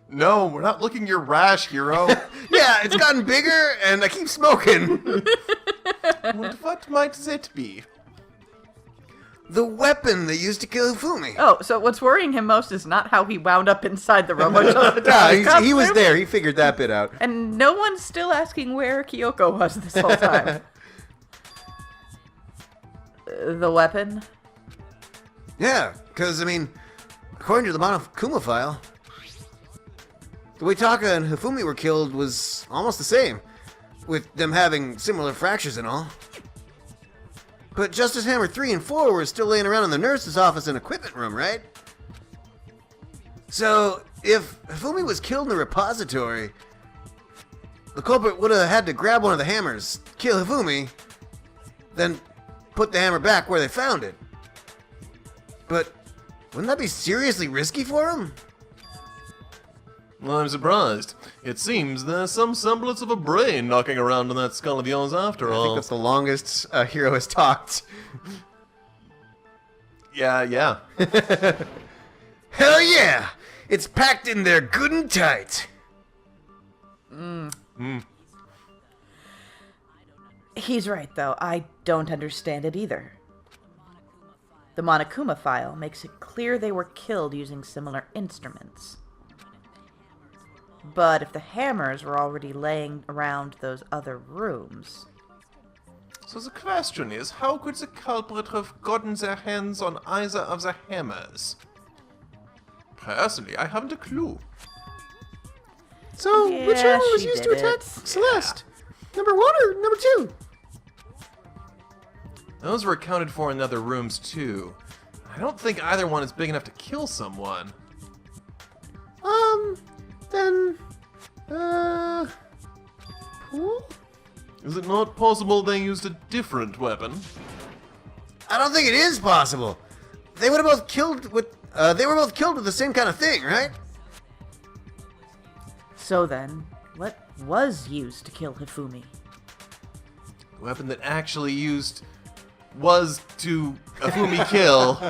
No, we're not looking your rash, hero. Yeah, it's gotten bigger, and I keep smoking. And what might that be? The weapon they used to kill Hifumi. Oh, so what's worrying him most is not how he wound up inside the robot. Nah, he was there. He figured that bit out. And no one's still asking where Kyoko was this whole time. The weapon? Yeah, because, I mean, according to the Monokuma file, the way Taka and Hifumi were killed was almost the same, with them having similar fractures and all. But Justice Hammer 3 and 4 were still laying around in the nurse's office and equipment room, right? So, if Hifumi was killed in the repository, the culprit would have had to grab one of the hammers, kill Hifumi, then put the hammer back where they found it. But wouldn't that be seriously risky for him? Well, I'm surprised. It seems there's some semblance of a brain knocking around in that skull of yours after I all. think that's the longest a hero has talked. Yeah. Hell yeah! It's packed in there good and tight. He's right, though. I don't understand it either. The Monokuma file makes it clear they were killed using similar instruments. But if the hammers were already laying around those other rooms... So the question is, how could the culprit have gotten their hands on either of the hammers? Personally, I haven't a clue. So, which Yeah, hammer was she used to did attack it. Celeste? Number 1 or number 2? Those were accounted for in other rooms, too. I don't think either one is big enough to kill someone. Then, pool? Is it not possible they used a different weapon? I don't think it is possible. They would have both killed with. They were both killed with the same kind of thing, right? So then, what was used to kill Hifumi? The weapon that actually used was to Afumi kill.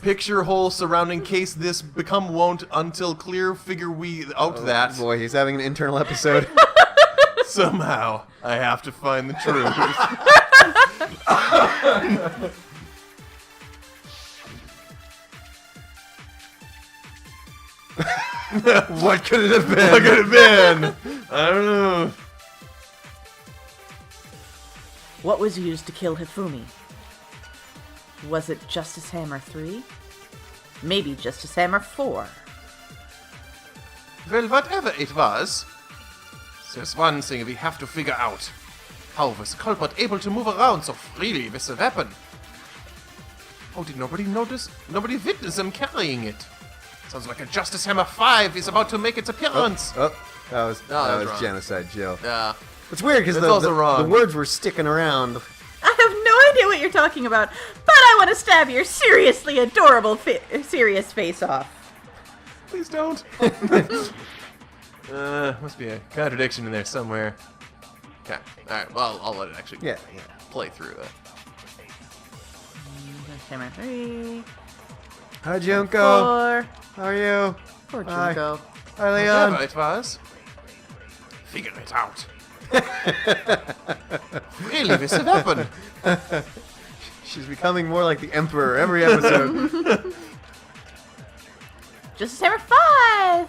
Picture hole surrounding case this become won't until clear figure we out that. Boy, he's having an internal episode. Somehow, I have to find the truth. What could it have been? What could it have been? I don't know. What was used to kill Hifumi? Was it Justice Hammer 3? Maybe Justice Hammer 4? Well, whatever it was, there's one thing we have to figure out. How was the culprit able to move around so freely with the weapon? Oh, did nobody notice? Nobody witnessed him carrying it. Sounds like a Justice Hammer 5 is about to make its appearance. Oh, that was wrong. genocide, Joe. Yeah. It's weird because That's also wrong. the words were sticking around. I have no idea what you're talking about, but I want to stab your seriously adorable serious face off. Please don't. Must be a contradiction in there somewhere. Okay. Alright, well, I'll let it actually Yeah. play through that. Hammer 3, Hi, Junko. 4. How are you? Poor Hi. Junko. Hi, Leon. Whatever it was. Figure it out. Really, this a weapon. She's becoming more like the Emperor every episode. Justice Hammer 5!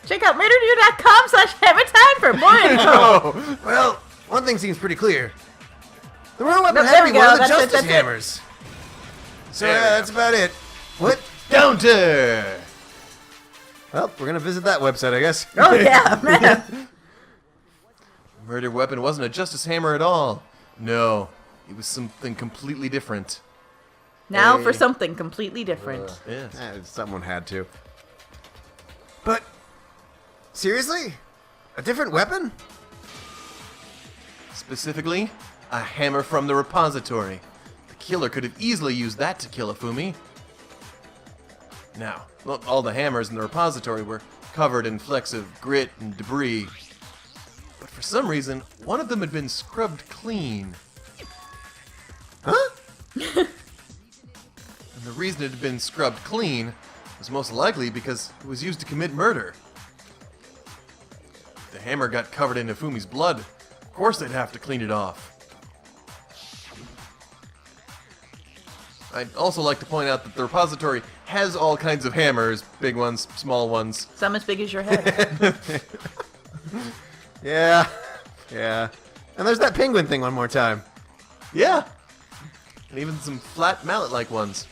Check out murdernew.com/hammertime for more info. Well, one thing seems pretty clear. The real weapon No, had there to we be one go. of the That's it, Justice that's it. Hammers. So There we go. that's about it. What? Counter! Well, we're gonna visit that website, I guess. Oh yeah, man. Murder weapon wasn't a Justice Hammer at all. No, it was something completely different. Now for Hey. something completely different. Yes. Someone had to. But seriously, a different weapon? Specifically, a hammer from the repository. The killer could have easily used that to kill Ifumi. Now, all the hammers in the repository were covered in flecks of grit and debris. But for some reason, one of them had been scrubbed clean. Huh? And the reason it had been scrubbed clean was most likely because it was used to commit murder. If the hammer got covered in Ifumi's blood, of course they'd have to clean it off. I'd also like to point out that the repository has all kinds of hammers, big ones, small ones. Some as big as your head. Yeah. And there's that penguin thing one more time. Yeah! And even some flat mallet-like ones.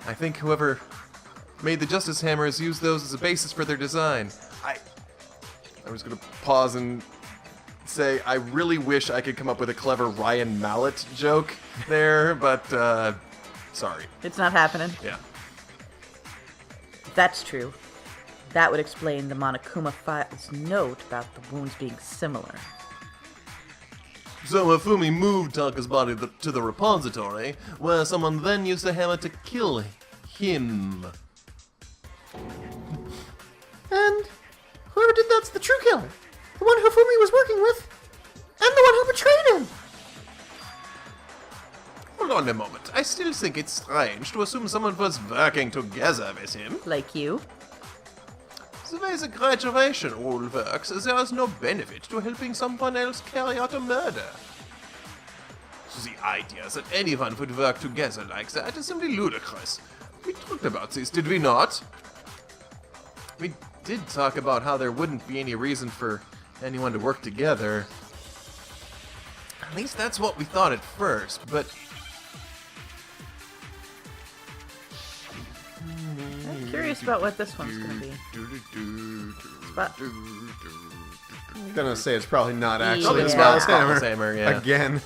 I think whoever made the Justice Hammers used those as a basis for their design. I was gonna pause and say I really wish I could come up with a clever Ryan Mallet joke there, but sorry. It's not happening. Yeah. If that's true, that would explain the Monokuma file's note about the wounds being similar. So Ifumi moved Taka's body to the repository, where someone then used the hammer to kill him. And whoever did that's the true killer. The one Hifumi was working with, and the one who betrayed him. Hold on a moment. I still think it's strange to assume someone was working together with him. Like you. The way the graduation rule works, there is no benefit to helping someone else carry out a murder. So the idea that anyone would work together like that is simply ludicrous. We talked about this, did we not? We did talk about how there wouldn't be any reason for anyone to work together. At least that's what we thought at first, but... I'm curious about what this one's going to be. But I'm gonna say it's probably not actually Yeah. the Spotless Spotless Hammer. Hammer, yeah. Again.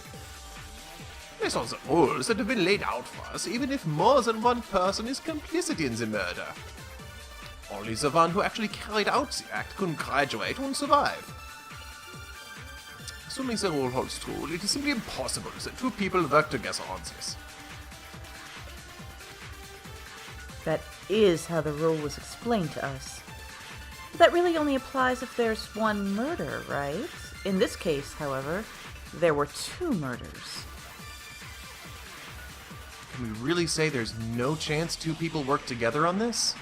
Based on the rules that have been laid out for us, even if more than one person is complicit in the murder. Only the one who actually carried out the act can graduate and survive. Assuming the rule holds true, it is simply impossible that two people work together on this. that is how the rule was explained to us. That really only applies if there's one murder, right? In this case, however, there were two murders. Can we really say there's no chance two people work together on this?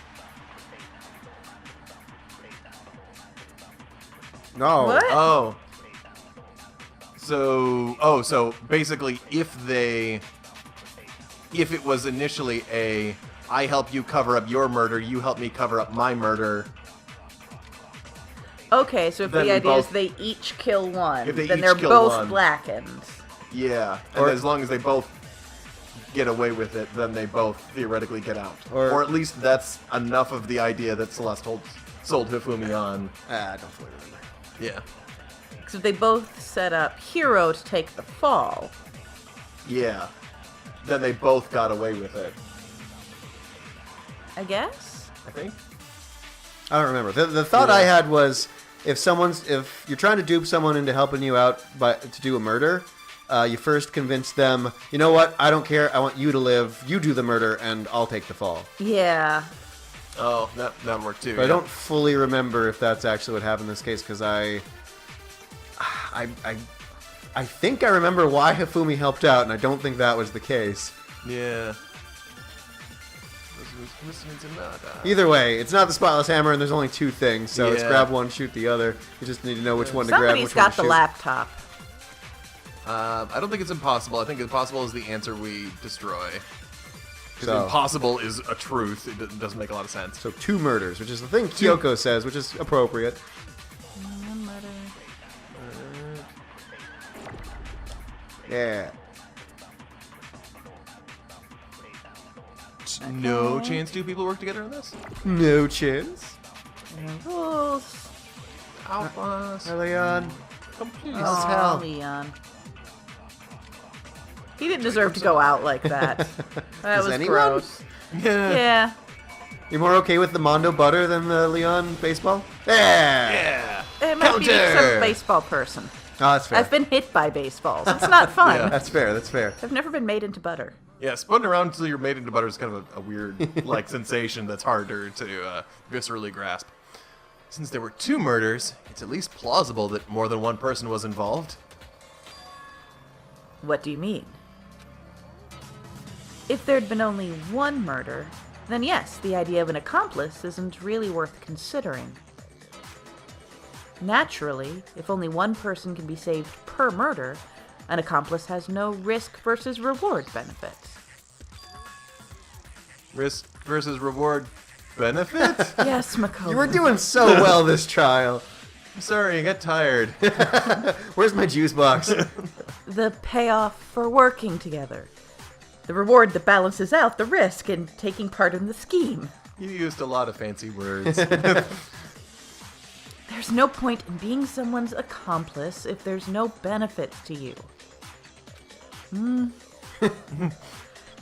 No. What? So basically if it was initially I help you cover up your murder, you help me cover up my murder. Okay, so if Then the we idea is both- they each kill one, If they then each they're kill both one. blackened. Yeah, and Or- as long as they both get away with it, then they both theoretically get out. Or- at least that's enough of the idea that Celeste sold Hifumi on. I don't fully remember. Yeah. So they both set up Hero to take the fall. Yeah. Then they both got away with it, I guess? I think. I don't remember. The thought I had was if you're trying to dupe someone into helping you out to do a murder, you first convince them, you know what, I don't care, I want you to live, you do the murder, and I'll take the fall. Yeah. Oh, that worked too. But I don't fully remember if that's actually what happened in this case, because I think I remember why Hifumi helped out, and I don't think that was the case. Yeah. Either way, it's not the spotless hammer, and there's only two things, so it's Yeah. grab one, shoot the other. You just need to know which one to grab, Somebody's which one got to the shoot. laptop. I don't think it's impossible. I think impossible is the answer we destroy. Because So- impossible is a truth. It doesn't make a lot of sense. So 2 murders, which is the thing Kyoko says, which is appropriate. One murder. Yeah. No chance two people work together on this? No chance. Rules. Alpha. Leon. Complete. as hell. Leon. He didn't deserve to go out like that. That Does was anyone? gross. Yeah. Yeah. You're more okay with the Mondo butter than the Leon baseball? Yeah. Yeah. It might be Counter. some baseball person. Oh, that's fair. I've been hit by baseballs. It's not fun. Yeah. That's fair. That's fair. I've never been made into butter. Yeah, spun around until you're made into butter is kind of a weird like sensation that's harder to viscerally grasp. Since there were 2 murders, it's at least plausible that more than one person was involved. What do you mean? If there'd been only one murder, then yes, the idea of an accomplice isn't really worth considering. Naturally, if only one person can be saved per murder, an accomplice has no risk versus reward benefits. Risk versus reward benefit? Yes, Makoto. You were doing so well this trial. I'm sorry, I got tired. Where's my juice box? The payoff for working together. The reward that balances out the risk in taking part in the scheme. You used a lot of fancy words. There's no point in being someone's accomplice if there's no benefit to you.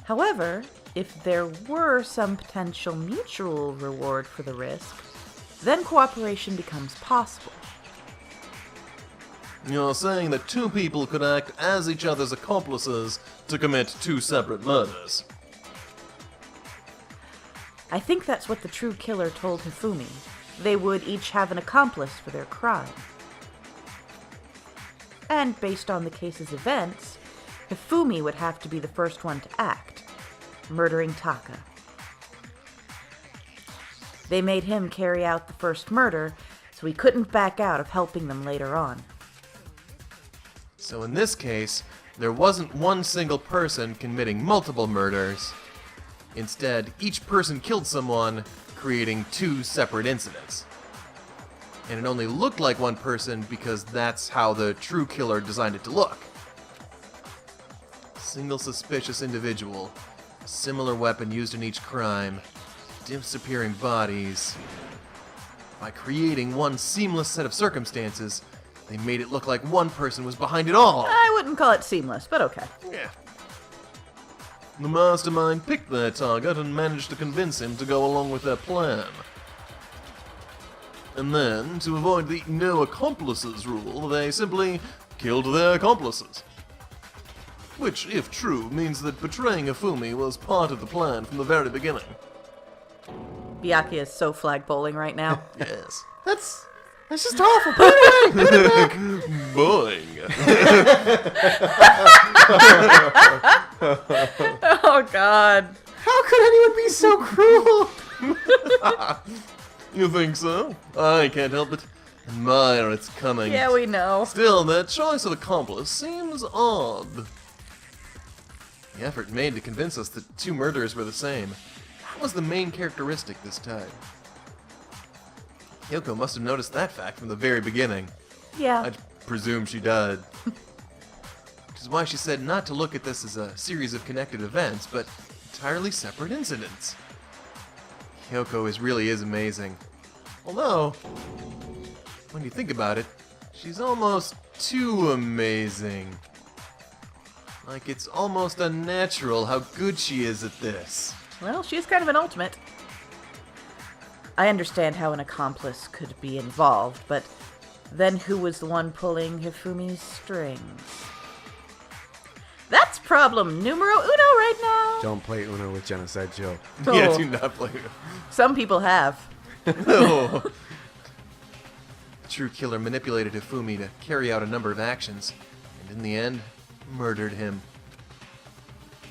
However, if there were some potential mutual reward for the risk, then cooperation becomes possible. You're saying that 2 people could act as each other's accomplices to commit 2 separate murders. I think that's what the true killer told Hifumi. They would each have an accomplice for their crime. And based on the case's events, Hifumi would have to be the first one to act, murdering Taka. They made him carry out the first murder, so he couldn't back out of helping them later on. So in this case, there wasn't one single person committing multiple murders. Instead, each person killed someone, creating 2 separate incidents. And it only looked like one person because that's how the true killer designed it to look. Single suspicious individual, a similar weapon used in each crime, disappearing bodies. By creating one seamless set of circumstances, they made it look like one person was behind it all. I wouldn't call it seamless, but okay. Yeah. The mastermind picked their target and managed to convince him to go along with their plan. And then, to avoid the no accomplices rule, they simply killed their accomplices. Which, if true, means that betraying Hifumi was part of the plan from the very beginning. Byakuya is so flag bowling right now. Yes. That's just awful. Put it away. Put it back. Boing. Oh, God. How could anyone be so cruel? You think so? I can't help but admire its cunning. Yeah, we know. Still, their choice of accomplice seems odd. The effort made to convince us that 2 murderers were the same. What was the main characteristic this time? Kyoko must have noticed that fact from the very beginning. Yeah. I presume she did. Which is why she said not to look at this as a series of connected events, but entirely separate incidents. Kyoko really is amazing. Although, when you think about it, She's almost too amazing. Like, it's almost unnatural how good she is at this. Well, she's kind of an ultimate. I understand how an accomplice could be involved, but then who was the one pulling Hifumi's strings? That's problem numero uno right now. Don't play Uno with Genocide Joe. Yeah, Oh. do not play it. Some people have. No. The true killer manipulated Hifumi to carry out a number of actions, and in the end, murdered him.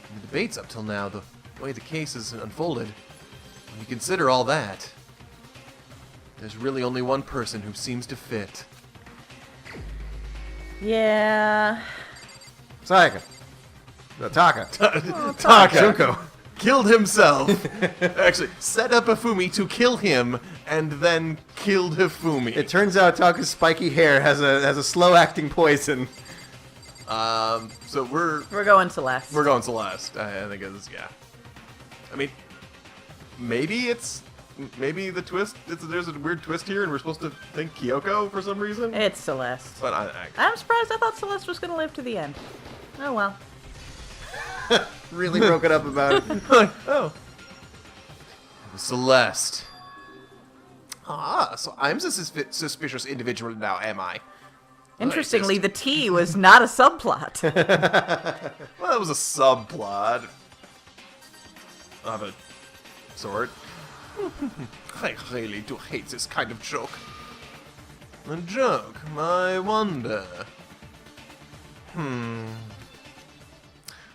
In the debates up till now, the way the case has unfolded, when you consider all that, there's really only one person who seems to fit. Yeah. Sayaka. No, Taka. Taka Junko. killed himself. Actually, set up Hifumi to kill him, and then killed Hifumi. It turns out Taka's spiky hair has a slow-acting poison. So we're Going Celeste. going Celeste. I think it's, yeah. I mean, maybe the twist. There's a weird twist here, and we're supposed to think Kyoko for some reason. It's Celeste. But I'm surprised. I thought Celeste was going to live to the end. Oh well. Really broke it up about it. oh, Celeste. Ah, so I'm a suspicious individual now, am I? Interestingly, the T was not a subplot. Well, that was a subplot of a sort. I really do hate this kind of joke. A joke, I wonder.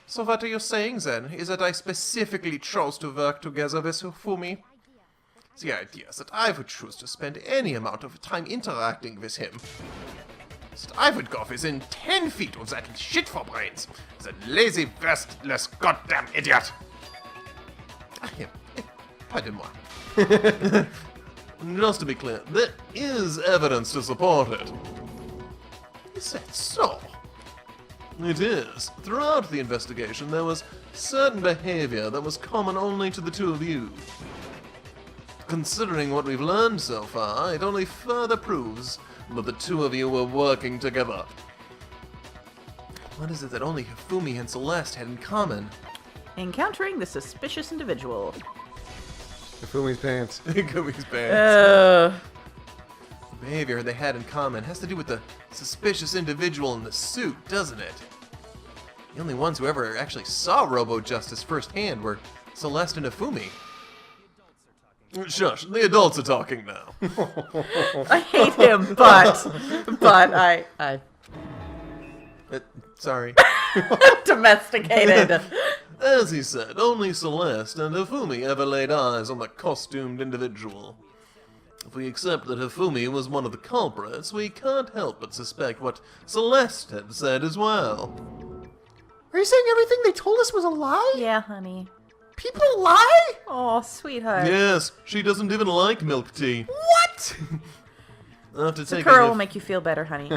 So what are you saying then? Is that I specifically chose to work together with Hifumi? The idea is that I would choose to spend any amount of time interacting with him. That I would go within 10 feet of that shit for brains. That lazy, restless, goddamn idiot. Pardon moi. Just to be clear, there is evidence to support it. Is that so? It is. Throughout the investigation, there was certain behavior that was common only to the two of you. Considering what we've learned so far, it only further proves that the two of you were working together. What is it that only Hifumi and Celeste had in common? Encountering the suspicious individual. Fumi's pants. Hikumi's pants. The behavior they had in common has to do with the suspicious individual in the suit, doesn't it? The only ones who ever actually saw Robo-Justice firsthand were Celeste and Hifumi. Shush, the adults are talking now. I hate him, but I Sorry. domesticated. As he said, only Celeste and Hifumi ever laid eyes on the costumed individual. If we accept that Hifumi was one of the culprits, we can't help but suspect what Celeste had said as well. Are you saying everything they told us was a lie? Yeah, honey. People lie? Oh, sweetheart. Yes, she doesn't even like milk tea. What? After taking Sakura will make you feel better, honey.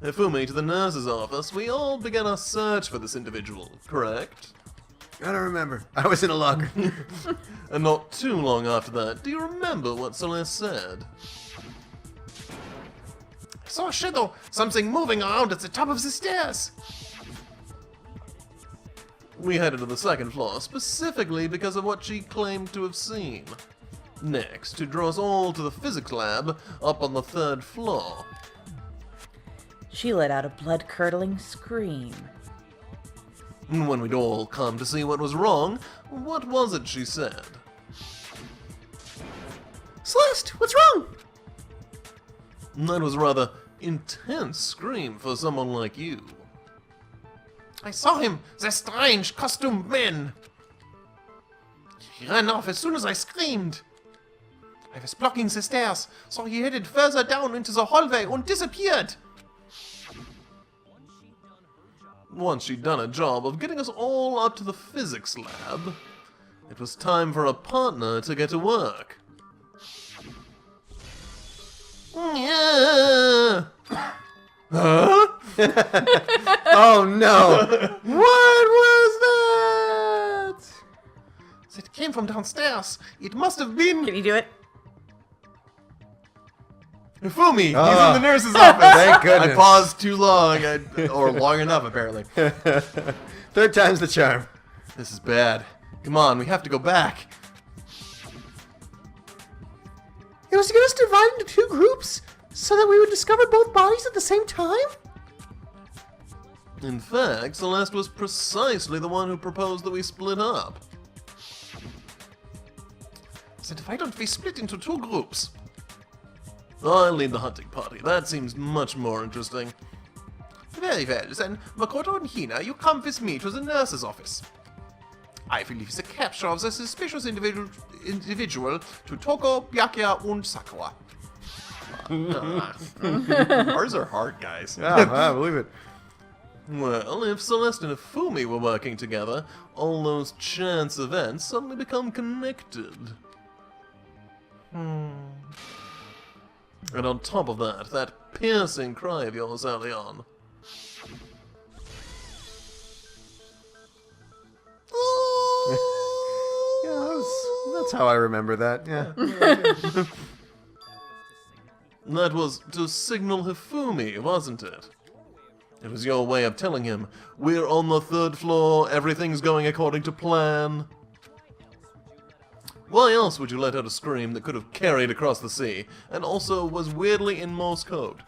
Hifumi to the nurse's office, we all began our search for this individual, correct? I don't remember. I was in a locker. And not too long after that, do you remember what Celeste said? I saw a shadow, something moving around at the top of the stairs. We headed to the second floor specifically because of what she claimed to have seen. Next, to draw us all to the physics lab up on the third floor. She let out a blood-curdling scream. When we'd all come to see what was wrong, what was it she said? Celeste, what's wrong? That was a rather intense scream for someone like you. I saw him, the strange costumed man. He ran off as soon as I screamed. I was blocking the stairs, so he headed further down into the hallway and disappeared. Once she'd done a job of getting us all up to the physics lab, it was time for a partner to get to work. Yeah. Huh? Oh no! What was that? It came from downstairs. It must have been... Can you do it? Hifumi! He's in Ah. the nurse's office! Thank goodness. I paused too long, or long enough, apparently. Third time's the charm. This is bad. Come on, we have to go back. It was to get us divided into two groups so that we would discover both bodies at the same time? In fact, Celeste was precisely the one who proposed that we split up. Said, why don't we split into two groups? I'll lead the hunting party. That seems much more interesting. Very well, then, Makoto and Hina, you come with me to the nurse's office. I will leave the capture of the suspicious individual to Toko, Byakuya, and Sakura. Ours are hard, guys. Yeah, I believe it. Well, if Celeste and Hifumi were working together, all those chance events suddenly become connected. And on top of that piercing cry of yours early on. Yeah, that's how I remember that. Yeah. That was to signal Hifumi, wasn't it? It was your way of telling him, we're on the 3rd floor, everything's going according to plan. Why else would you let out a scream that could have carried across the sea, and also was weirdly in Morse code?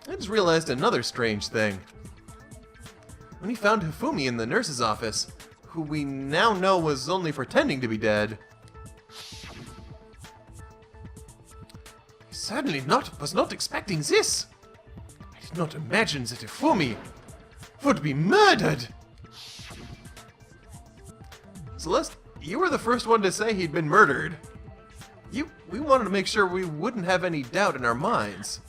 I just realized another strange thing. When he found Hifumi in the nurse's office, who we now know was only pretending to be dead, he certainly was not expecting this. I did not imagine that Hifumi would be murdered. Celeste, you were the first one to say he'd been murdered. We wanted to make sure we wouldn't have any doubt in our minds.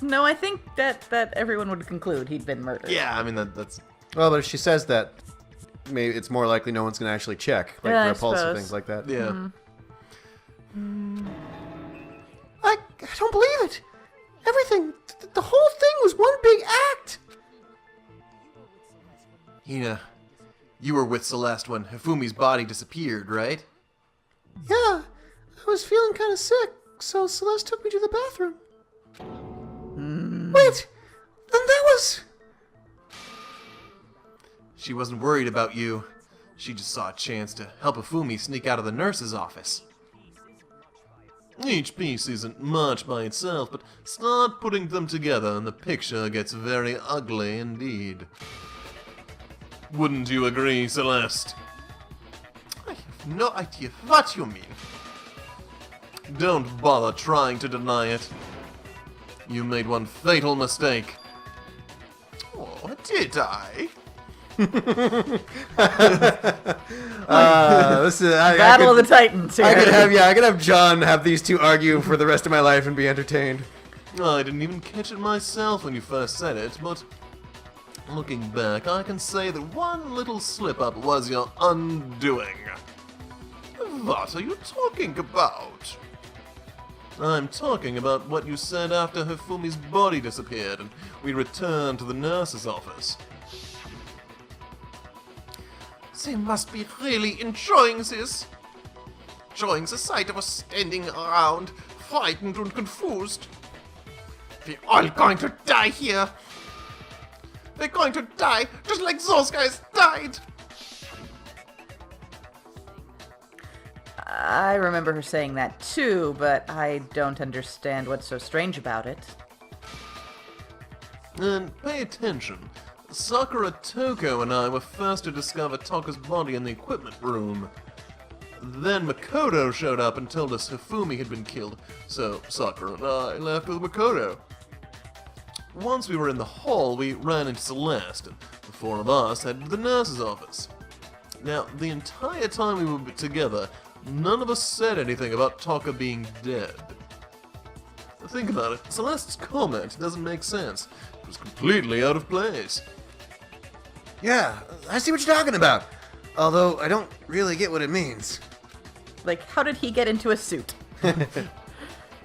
No, I think that everyone would conclude he'd been murdered. Yeah, I mean, that's... Well, but if she says that, maybe it's more likely no one's going to actually check, like Yeah, I repulsive suppose. things like that. Yeah. I don't believe it. Everything, the whole thing was one big act. Hina, you were with Celeste when Hifumi's body disappeared, right? Yeah, I was feeling kind of sick, so Celeste took me to the bathroom. Wait, then that was... She wasn't worried about you. She just saw a chance to help Hifumi sneak out of the nurse's office. Each piece isn't much by itself, but start putting them together and the picture gets very ugly indeed. Wouldn't you agree, Celeste? I have no idea what you mean. Don't bother trying to deny it. You made one fatal mistake. Oh, did I? This is Battle of the Titans here. I could have John have these two argue for the rest of my life and be entertained. I didn't even catch it myself when you first said it, but looking back, I can say that one little slip-up was your undoing. What are you talking about? I'm talking about what you said after Hifumi's body disappeared and we returned to the nurse's office. They must be really enjoying this. Enjoying the sight of us standing around, frightened and confused. We're all going to die here. We're going to die just like those guys died. I remember her saying that too, but I don't understand what's so strange about it. And pay attention. Sakura, Toko, and I were first to discover Toko's body in the equipment room. Then Makoto showed up and told us Hifumi had been killed, so Sakura and I left with Makoto. Once we were in the hall, we ran into Celeste, and the four of us headed to the nurse's office. Now, the entire time we were together, none of us said anything about Taka being dead. Think about it. Celeste's comment doesn't make sense. It was completely out of place. Yeah, I see what you're talking about. Although I don't really get what it means. Like, how did he get into a suit?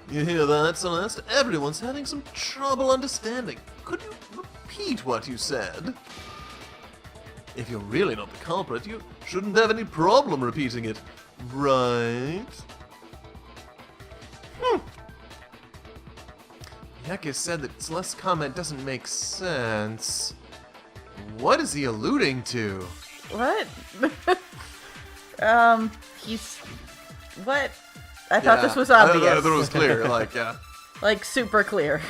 You hear that, Celeste? Everyone's having some trouble understanding. Could you repeat what you said? If you're really not the culprit, you shouldn't have any problem repeating it, right? Yake said that Celeste's comment doesn't make sense. What is he alluding to? What? He's... What? I thought this was obvious. I thought it was clear, like, yeah. Like, super clear.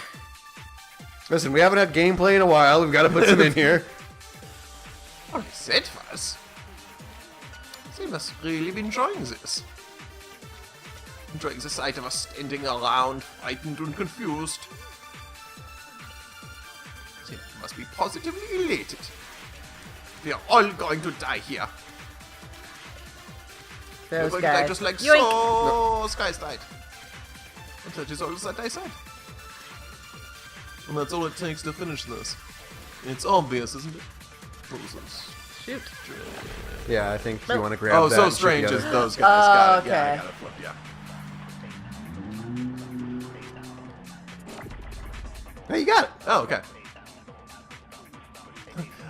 Listen, we haven't had gameplay in a while. We've got to put some in here. Oh, he said was. They must really be enjoying this. Enjoying the sight of us standing around, frightened and confused. They must be positively elated. We are all going to die here. Those We're going to die guys. just like Yoink. so. Skies died. And that is all that I said. And that's all it takes to finish this. It's obvious, isn't it? Roses. Shoot. Yeah, I think you want to grab Oh, that. so and shoot strange the as other. those guys. Got it. Yeah, I okay. got it flipped, yeah. Hey, you got it. Oh, okay.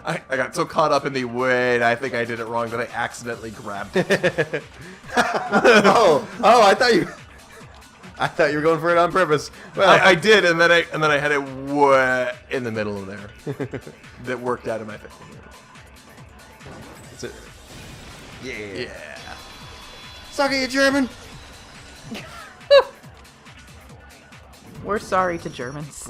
I got so caught up in the wait, I think I did it wrong that I accidentally grabbed it. I thought you were going for it on purpose. Well, I did, and then I had it way in the middle of there. That worked out in my favor. that's it. Yeah. Yeah. Suck it, you German. We're sorry to Germans.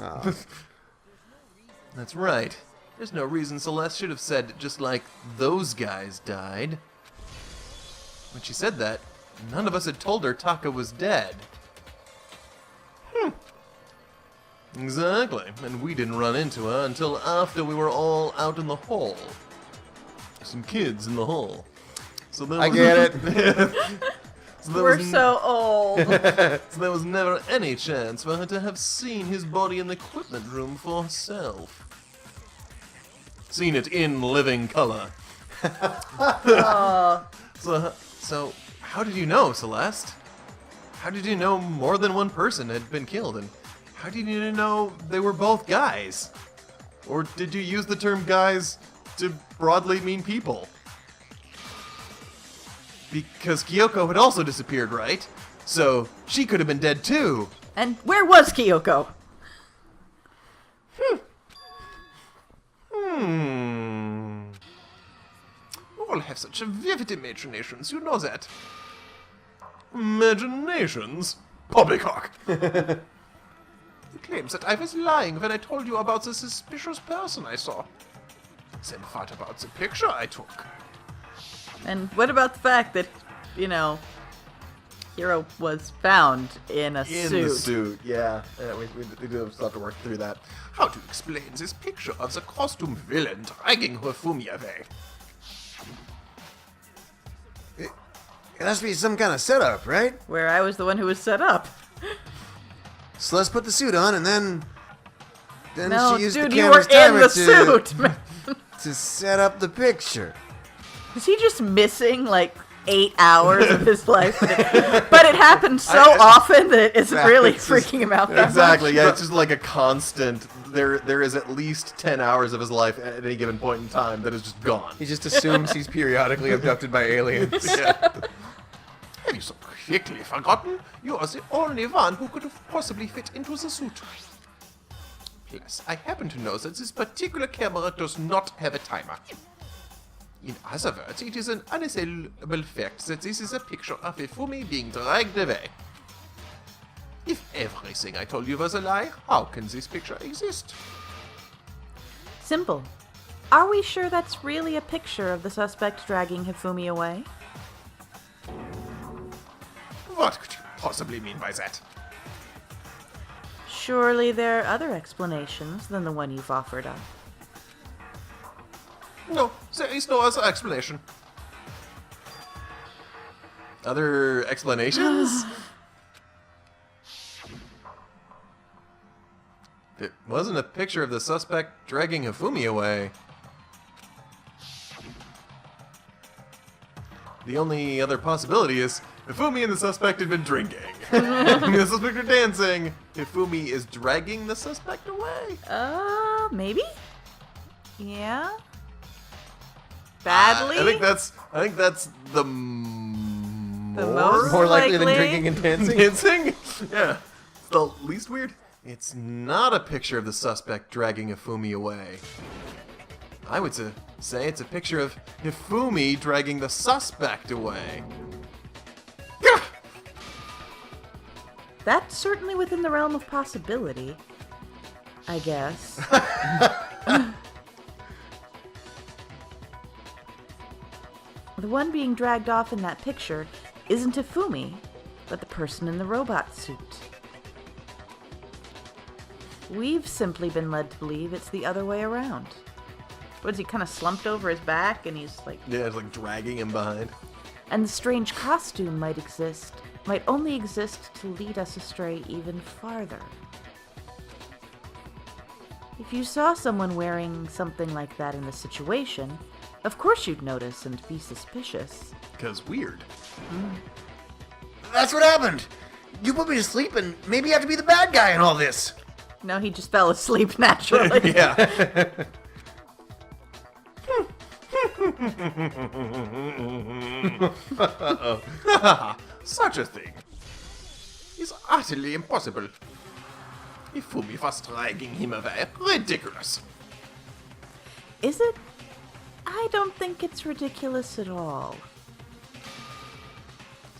That's right. There's no reason Celeste should have said just like those guys died. When she said that, none of us had told her Taka was dead. Exactly, and we didn't run into her until after we were all out in the hall. Some kids in the hall. So there I was- get it. So there We're was so old. So there was never any chance for her to have seen his body in the equipment room for herself. Seen it in living color. So how did you know, Celeste? How did you know more than one person had been killed? And how did you know they were both guys? Or did you use the term guys to broadly mean people? Because Kyoko had also disappeared, right? So she could have been dead too. And where was Kyoko? You all have such vivid imaginations, you know that. Imaginations? Poppycock! You claimed that I was lying when I told you about the suspicious person I saw. Then what about the picture I took? And what about the fact that, Hiro was found in a In suit? the suit, yeah. We do have to work through that. How to explain this picture of the costume villain dragging Hifumi away? It has to be some kind of setup, right? Where I was the one who was set up. So let's put the suit on, and then No, she used dude, the you were camera's in timer the to, suit. man. to set up the picture. Is he just missing like 8 hours of his life? But it happened so often that it's really It's just- freaking him out. That Exactly, much. yeah, it's just like a constant. There is at least 10 hours of his life at any given point in time that is just gone. He just assumes he's periodically abducted by aliens. Have you so quickly forgotten? You are the only one who could have possibly fit into the suit. Plus, I happen to know that this particular camera does not have a timer. In other words, it is an unassailable fact that this is a picture of Hifumi being dragged away. If everything I told you was a lie, how can this picture exist? Simple. Are we sure that's really a picture of the suspect dragging Hifumi away? What could you possibly mean by that? Surely there are other explanations than the one you've offered up. No, there is no other explanation. Other explanations? It wasn't a picture of the suspect dragging Hifumi away. The only other possibility is Hifumi and the suspect had been drinking. The suspect are dancing. Hifumi is dragging the suspect away. Maybe? Yeah? Badly? I think that's the most More likely than likely? drinking and dancing. dancing. Yeah, the least weird. It's not a picture of the suspect dragging Hifumi away. I would say it's a picture of Hifumi dragging the suspect away. Gah! That's certainly within the realm of possibility, I guess. The one being dragged off in that picture isn't Hifumi, but the person in the robot suit. We've simply been led to believe it's the other way around. What, is he kind of slumped over his back and he's like... Yeah, it's like dragging him behind. And the strange costume might only exist to lead us astray even farther. If you saw someone wearing something like that in the situation, of course you'd notice and be suspicious. 'Cause weird. That's what happened. You put me to sleep, and maybe you have to be the bad guy in all this. No, he just fell asleep naturally. Yeah. Such a thing is utterly impossible. Hifumi was dragging him away. Ridiculous. Is it? I don't think it's ridiculous at all.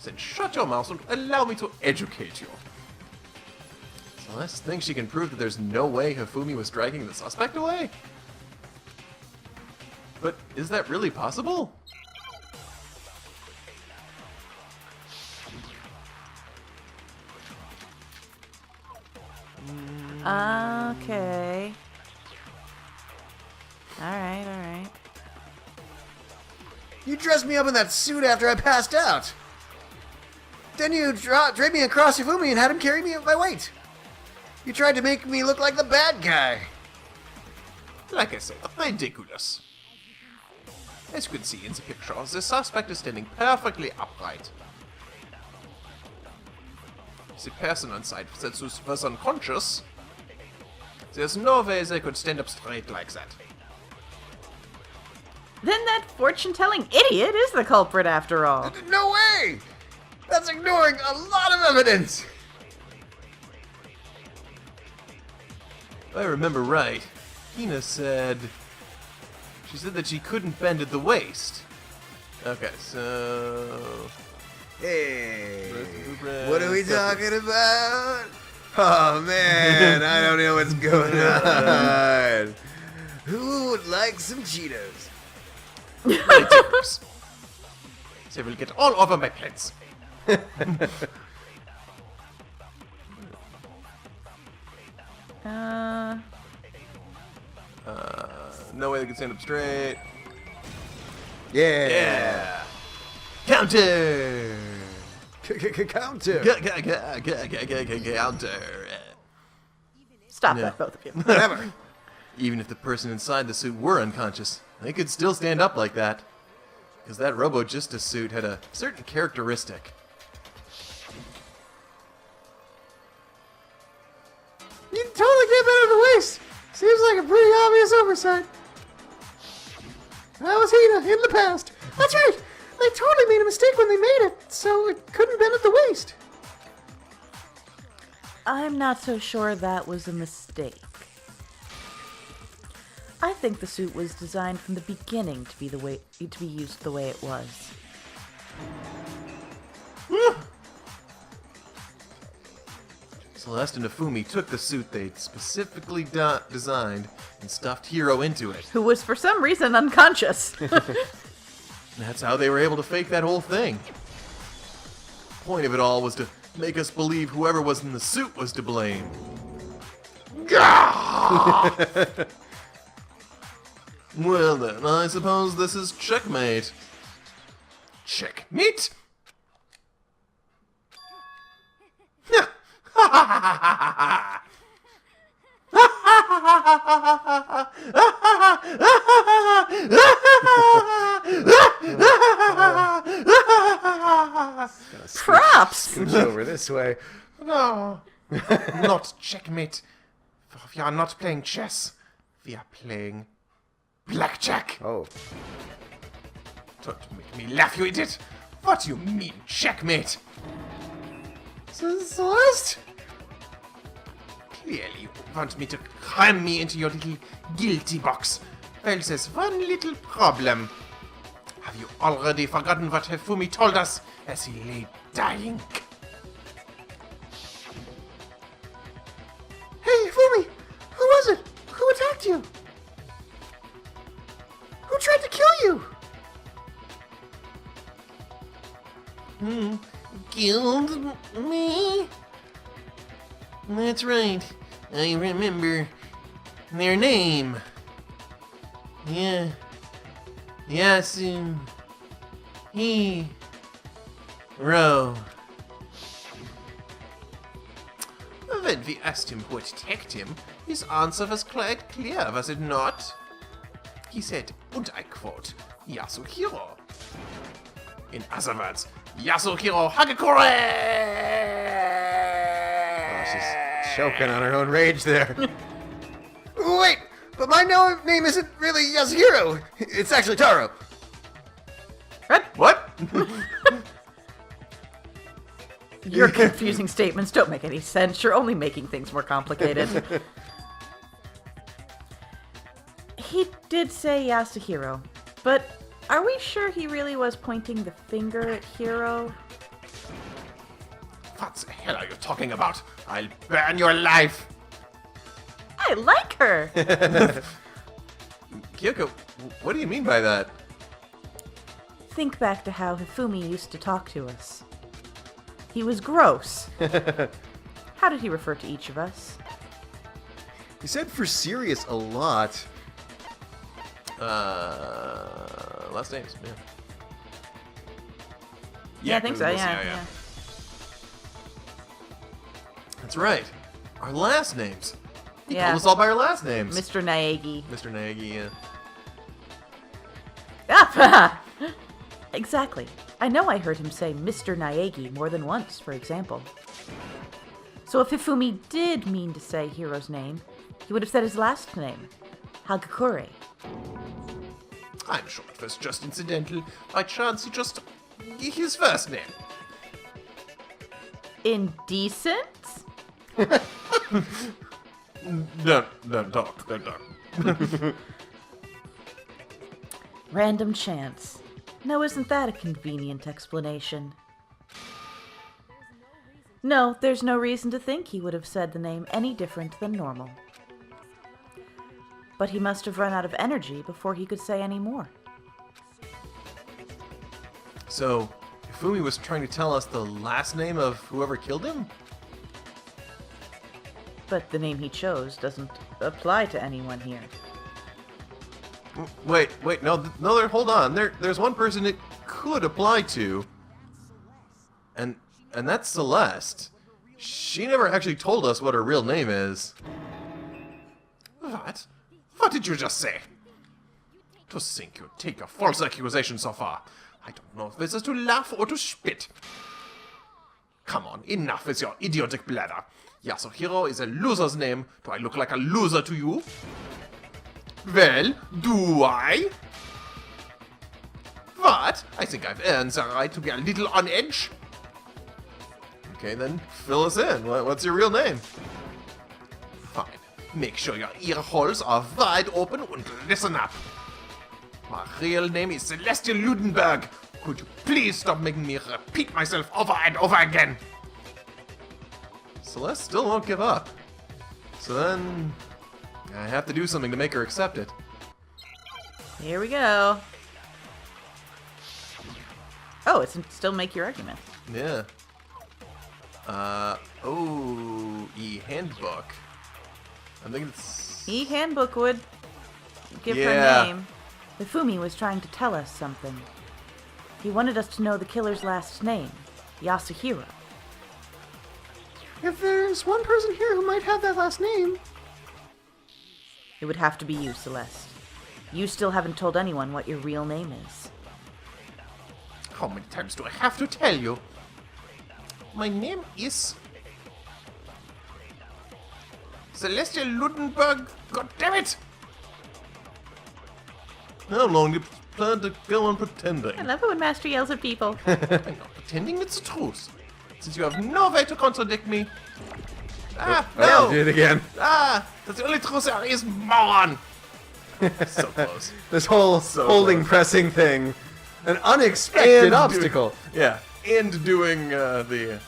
Then shut your mouth and allow me to educate you. Celeste thinks she can prove that there's no way Hifumi was dragging the suspect away? But is that really possible? Okay. Alright. You dressed me up in that suit after I passed out. Then you draped me across Hifumi and had him carry me by weight. You tried to make me look like the bad guy. Like I said, ridiculous. As you can see in the picture, the suspect is standing perfectly upright. The person on site that was unconscious. There's no way they could stand up straight like that. Then that fortune-telling idiot is the culprit after all. No way! That's ignoring a lot of evidence. If I remember right, Hina said... She said that she couldn't bend at the waist. Okay, so... Hey, what are we talking about? Oh man, I don't know what's going on. Who would like some Cheetos? Ridiculous. They will get all over my plants. No way they can stand up straight. Yeah. Counter! Counter. Counter. Stop Yeah. that, both of you. Whatever. Even if the person inside the suit were unconscious, they could still stand up like that. Because that Robo-Justice suit had a certain characteristic. You totally can't bend at the waist. Seems like a pretty obvious oversight. That was Hina in the past. That's right. They totally made a mistake when they made it, so it couldn't bend at the waist. I'm not so sure that was a mistake. I think the suit was designed from the beginning to be used the way it was. Celeste and Hifumi took the suit they'd specifically designed and stuffed Hiro into it. Who was for some reason unconscious. That's how they were able to fake that whole thing. The point of it all was to make us believe whoever was in the suit was to blame. Gah! Well then, I suppose this is checkmate. Checkmate? Props! Scooch over this way. No, not checkmate. We are not playing chess. We are playing blackjack. Oh. Don't make me laugh, you idiot! What do you mean, checkmate? Celeste? Clearly you want me to cram me into your little guilty box. Well, there's one little problem. Have you already forgotten what Hifumi told us as he lay dying? Hey, Fumi! Who was it? Who attacked you? Who tried to kill you? Killed me? That's right. I remember their name. Yeah. Yasu. Hero. When we asked him who attacked him, his answer was quite clear, was it not? He said, and I quote, Yasuhiro. In other words, Yasuhiro Hagakure! Oh, she's choking on her own rage there. Wait, but my name isn't really Yasuhiro. It's actually Taro. What? Your confusing statements don't make any sense. You're only making things more complicated. He did say Yasuhiro, but are we sure he really was pointing the finger at Hiro? What the hell are you talking about? I'll burn your life! I like her! Kyoko, what do you mean by that? Think back to how Hifumi used to talk to us. He was gross. How did he refer to each of us? He said for serious a lot. Last names, yeah. Yeah, I think so, yeah. That's right. Our last names. He Yeah. told us all by our last names. Mr. Naegi. Mr. Nagy, yeah. Ah! Exactly. I know I heard him say Mr. Naegi more than once, for example. So if Hifumi did mean to say Hiro's name, he would have said his last name, Hagakure. I'm sure it was just incidental. By chance, he just his first name. Indecent? Don't talk. Random chance. Now isn't that a convenient explanation? No, there's no reason to think he would have said the name any different than normal. But he must have run out of energy before he could say any more. So, Ifumi was trying to tell us the last name of whoever killed him? But the name he chose doesn't apply to anyone here. Wait, no, hold on. There's one person it could apply to, and that's Celeste. She never actually told us what her real name is. What? What did you just say? To think you take a false accusation so far. I don't know if this is to laugh or to spit. Come on, enough with your idiotic bladder. Yasuhiro is a loser's name. Do I look like a loser to you? Well, do I? What? I think I've earned the right to be a little on edge. Okay, then fill us in. What's your real name? Fine. Make sure your ear holes are wide open and listen up. My real name is Celestial Ludenberg. Could you please stop making me repeat myself over and over again? Celeste still won't give up. So then, I have to do something to make her accept it. Here we go. Oh, it's still make your argument. Yeah. E-handbook. I'm thinking it's... E-handbook would give Yeah. her name. Hifumi was trying to tell us something. He wanted us to know the killer's last name, Yasuhiro. If there's one person here who might have that last name, It would have to be you, Celeste. You still haven't told anyone what your real name is. How many times do I have to tell you? My name is... Celestial Ludenberg. God damn it! How long do you plan to go on pretending? I love it when Master yells at people. I'm not pretending, it's the truth. Since you have no way to contradict me. Ah, Oh, no! did it again. Ah, that's the only truth there is, moron! So close. This whole So holding, close. pressing thing. An unexpected And obstacle. Yeah, and doing the...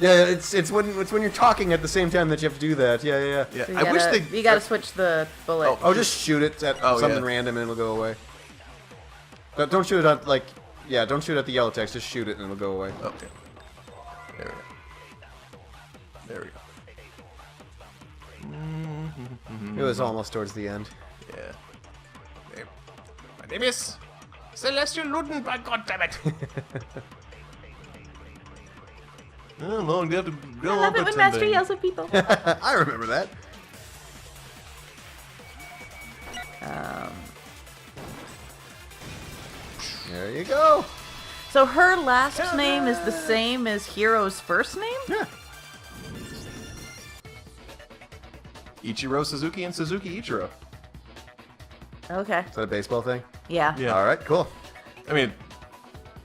Yeah, it's when you're talking at the same time that you have to do that. Yeah. Yeah, So you I wish gotta- they... You gotta switch the bullet. Oh, just shoot it at Oh, something yeah. random and it'll go away. But don't shoot it at, like... Yeah, don't shoot at the yellow text. Just shoot it and it'll go away. Okay. There we go. There we go. It was almost towards the end. Yeah. Okay. My name is Celestial Luden, by goddammit! How long do you have to go I on love it when Master pretending? yells at people. I remember that. There you go. So her last name is the same as Hiro's first name? Yeah. Ichiro Suzuki and Suzuki Ichiro. Okay. Is that a baseball thing? Yeah. Yeah. All right, cool. I mean,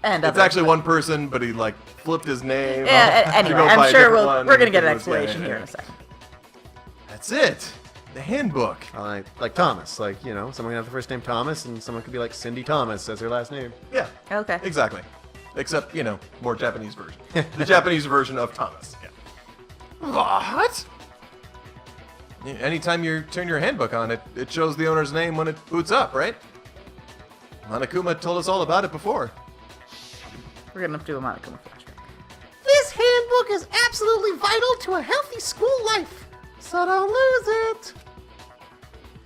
And it's other- actually one person, but he like flipped his name. Yeah, to anyway, go by I'm a sure different one. we're gonna get an It was- yeah, explanation yeah, here yeah. in a second. That's it. The handbook. Like Thomas. Like, you know, someone can have the first name Thomas and someone could be like Cindy Thomas as their last name. Yeah. Okay. Exactly. Except, you know, more Japanese version. The Japanese version of Thomas. Yeah. What? Anytime you turn your handbook on, it shows the owner's name when it boots up, right? Monokuma told us all about it before. We're gonna do a Monokuma flashback. This handbook is absolutely vital to a healthy school life, so don't lose it.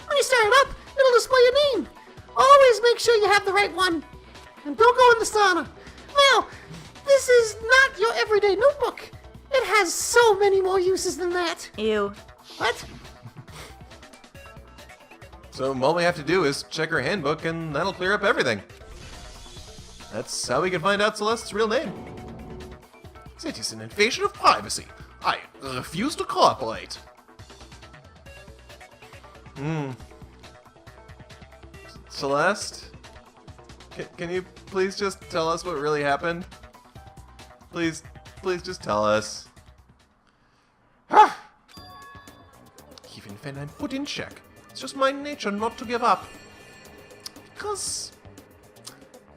When you start it up, it'll display your name. Always make sure you have the right one. And don't go in the sauna. Now, this is not your everyday notebook. It has so many more uses than that. Ew. What? So all we have to do is check her handbook, and that'll clear up everything. That's how we can find out Celeste's real name. It is an invasion of privacy. I refuse to cooperate. Celeste? Can you please just tell us what really happened? Please just tell us. Even when I'm put in check, it's just my nature not to give up. Because.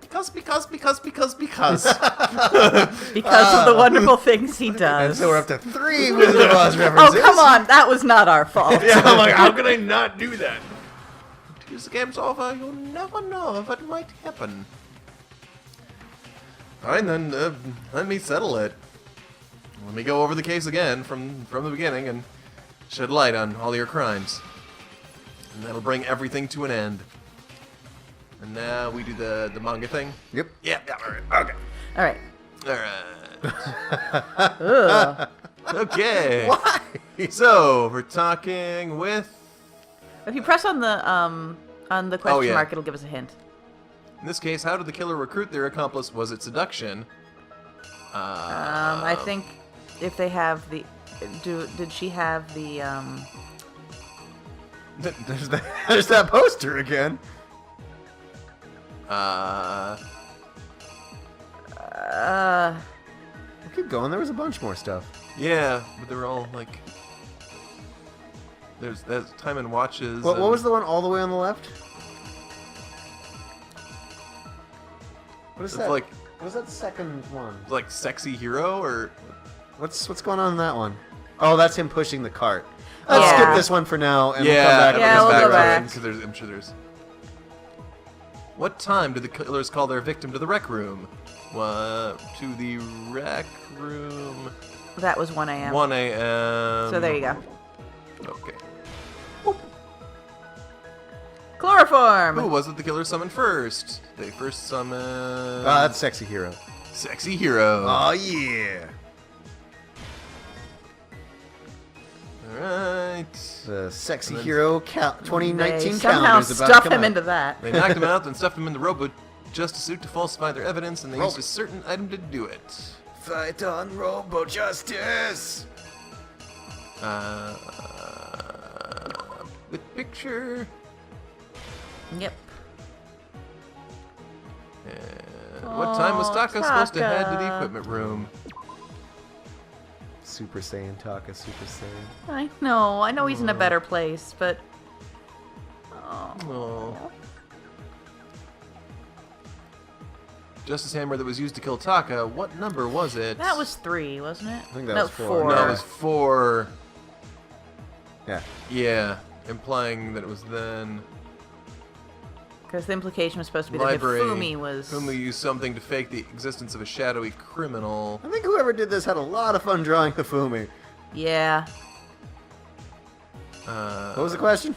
Because of the wonderful things he And does. so we're up to 3 Wizard of Oz Oh, references. come on. That was not our fault. Yeah, I'm like, how can I not do that? Until the game's over, you'll never know what might happen. Alright, then, let me settle it. Let me go over the case again from the beginning and shed light on all your crimes. And that'll bring everything to an end. And now we do the manga thing? Yep. Yeah, alright, okay. All right. Alright. Ugh. Okay. Why? So, we're talking with... If you press on the question Oh, yeah. mark, it'll give us a hint. In this case, how did the killer recruit their accomplice? Was it seduction? I think if they have the... Did she have the... There's that poster again. Keep going. There was a bunch more stuff. Yeah, but they were all like... There's time and watches. What and- was the one all the way on the left? What is It's that? like What was that second one? like sexy hero or... What's going on in that one? Oh, that's him pushing the cart. Let's Yeah. skip this one for now, and yeah, we'll come back. Yeah, we'll we'll come go back back. because I'm sure there's... What time did the killers call their victim to the rec room? To the rec room... That was 1 a.m. 1 a.m. So there you go. Okay. Chloroform! Who was it the killer summoned first? They first summoned... That's Sexy Hero. Sexy Hero. Oh, yeah. Alright. The Sexy And then- Hero 2019 They calendar somehow is about stuff to come him out. into that. They knocked him out, then stuffed him in the robot just a suit to falsify their evidence, and they used a certain item to do it. Fight on Robo Justice. With picture. Yep. was Taka supposed to head to the Taka. equipment room? Super Saiyan, Taka, Super Saiyan. I know he's in a better place, but... Oh. Justice Hammer that was used to kill Taka, what number was it? That was 3, wasn't it? I think that no, was 4. 4. No, it was 4. Yeah. Yeah, implying that it was then. Because the implication was supposed to be Library. that Hifumi was... Hifumi used something to fake the existence of a shadowy criminal. I think whoever did this had a lot of fun drawing Hifumi. Yeah. What was the question?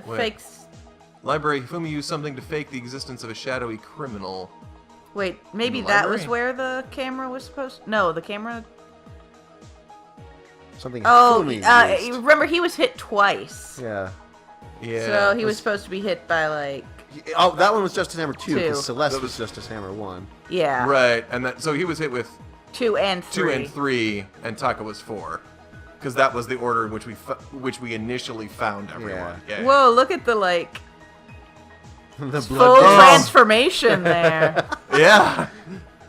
Wait. Fakes... Library. Hifumi used something to fake the existence of a shadowy criminal. Wait, maybe In the that was library? where the camera was supposed... No, the camera... Something Oh, Hifumi used. remember he was hit twice. Yeah. Yeah. So he was supposed to be hit by, like... Oh, that one was Justice Hammer 2, because 2. Celeste That was Justice Hammer 1. Yeah. Right, and that so he was hit with 2 and 3. 2 and 3, and Taka was 4, because that was the order in which we initially found everyone. Yeah. Whoa, look at the, like, The full blood. transformation there. Yeah.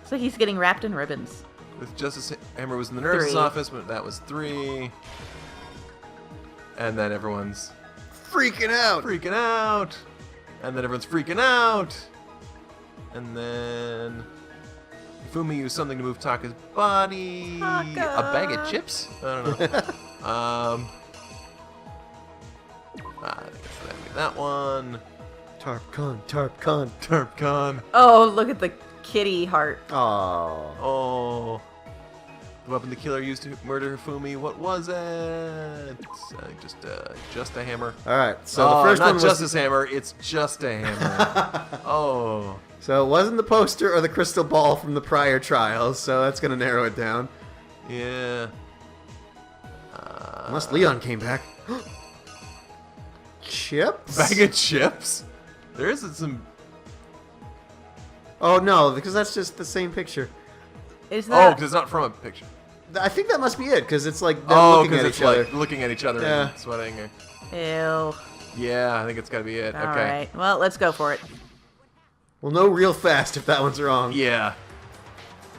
So he's getting wrapped in ribbons. With Justice Hammer was in the nurse's 3. office, but that was 3. And then everyone's Freaking out. freaking out. And then everyone's freaking out. And then Fumi used something to move Taka's body. Taka. A bag of chips? I don't know. I think it's that'd be that one. Tarp Con, Tarp Con. Turpcon. Oh, look at the kitty heart. Oh. Oh. The weapon the killer used to murder Fumi, what was it? I think just a hammer. Alright, so Oh, the first not one was... Justice Hammer, it's just a hammer. Oh. So it wasn't the poster or the crystal ball from the prior trials, so that's going to narrow it down. Yeah. Unless Leon came back. Chips? Bag of chips? There isn't some. Oh no, because that's just the same picture. Is Oh, that... because it's not from a picture. I think that must be it, because it's like them Oh, looking at because it's each other. like looking at each other Yeah. and sweating. Ew. Yeah, I think it's got to be it. Okay. Alright, well, let's go for it. We'll know real fast if that one's wrong. Yeah.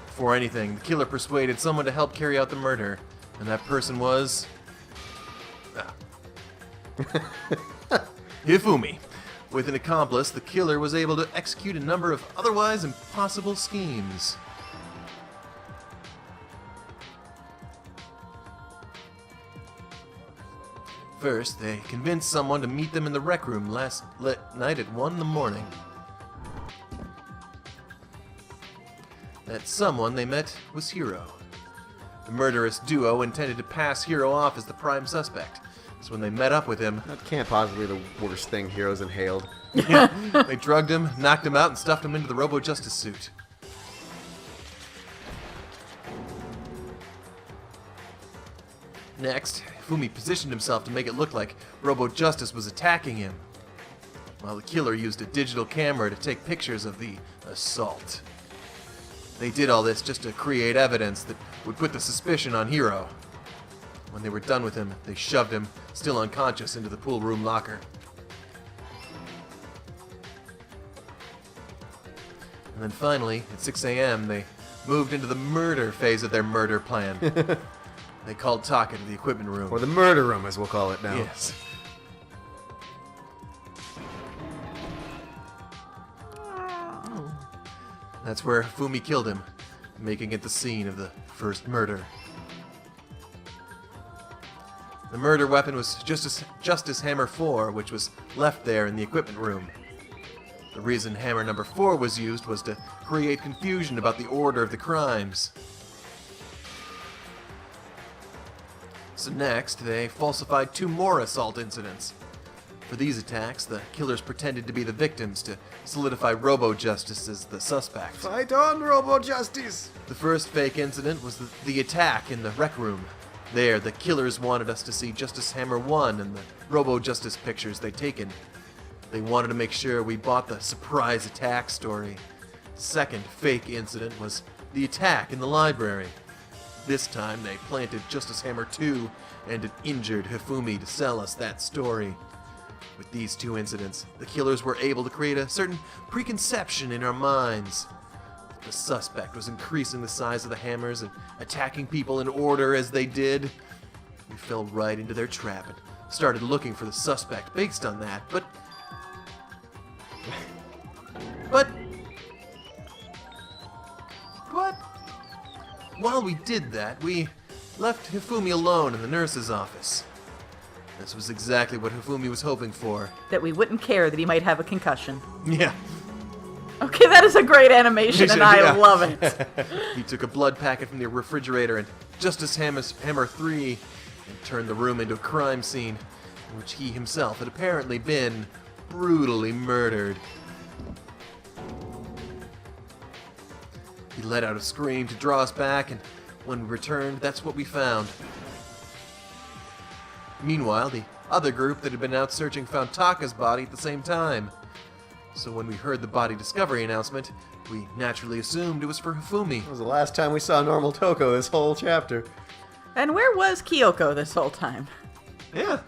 Before anything, the killer persuaded someone to help carry out the murder, and that person was. Hifumi. With an accomplice, the killer was able to execute a number of otherwise impossible schemes. First, they convinced someone to meet them in the rec room last night at 1 in the morning. That someone they met was Hiro. The murderous duo intended to pass Hiro off as the prime suspect, so when they met up with him, That can't possibly be the worst thing Heroes inhaled. they drugged him, knocked him out, and stuffed him into the Robo-Justice suit. Next, Fumi positioned himself to make it look like Robo-Justice was attacking him, while the killer used a digital camera to take pictures of the assault. They did all this just to create evidence that would put the suspicion on Hiro. When they were done with him, they shoved him, still unconscious, into the pool room locker. And then finally, at 6 a.m., they moved into the murder phase of their murder plan. They called Taka to the equipment room. Or the murder room, as we'll call it now. Yes. That's where Fumi killed him, making it the scene of the first murder. The murder weapon was Justice Hammer 4, which was left there in the equipment room. The reason Hammer number 4 was used was to create confusion about the order of the crimes. So next, they falsified 2 more assault incidents. For these attacks, the killers pretended to be the victims to solidify Robo-Justice as the suspect. Fight on, Robo-Justice! The first fake incident was the attack in the rec room. There, the killers wanted us to see Justice Hammer 1 and the Robo-Justice pictures they'd taken. They wanted to make sure we bought the surprise attack story. Second fake incident was the attack in the library. This time, they planted Justice Hammer 2 and an injured Hifumi to sell us that story. With these two incidents, the killers were able to create a certain preconception in our minds. The suspect was increasing the size of the hammers and attacking people in order as they did. We fell right into their trap and started looking for the suspect based on that, but while we did that, we left Hifumi alone in the nurse's office. This was exactly what Hifumi was hoping for. That we wouldn't care that he might have a concussion. Yeah. Okay, that is a great animation, and I Yeah. love it. He took a blood packet from the refrigerator and Justice Hammer 3 and turned the room into a crime scene in which he himself had apparently been brutally murdered. He let out a scream to draw us back, and when we returned, that's what we found. Meanwhile, the other group that had been out searching found Taka's body at the same time. So when we heard the body discovery announcement, we naturally assumed it was for Hifumi. That was the last time we saw normal Toko this whole chapter. And where was Kyoko this whole time? Yeah.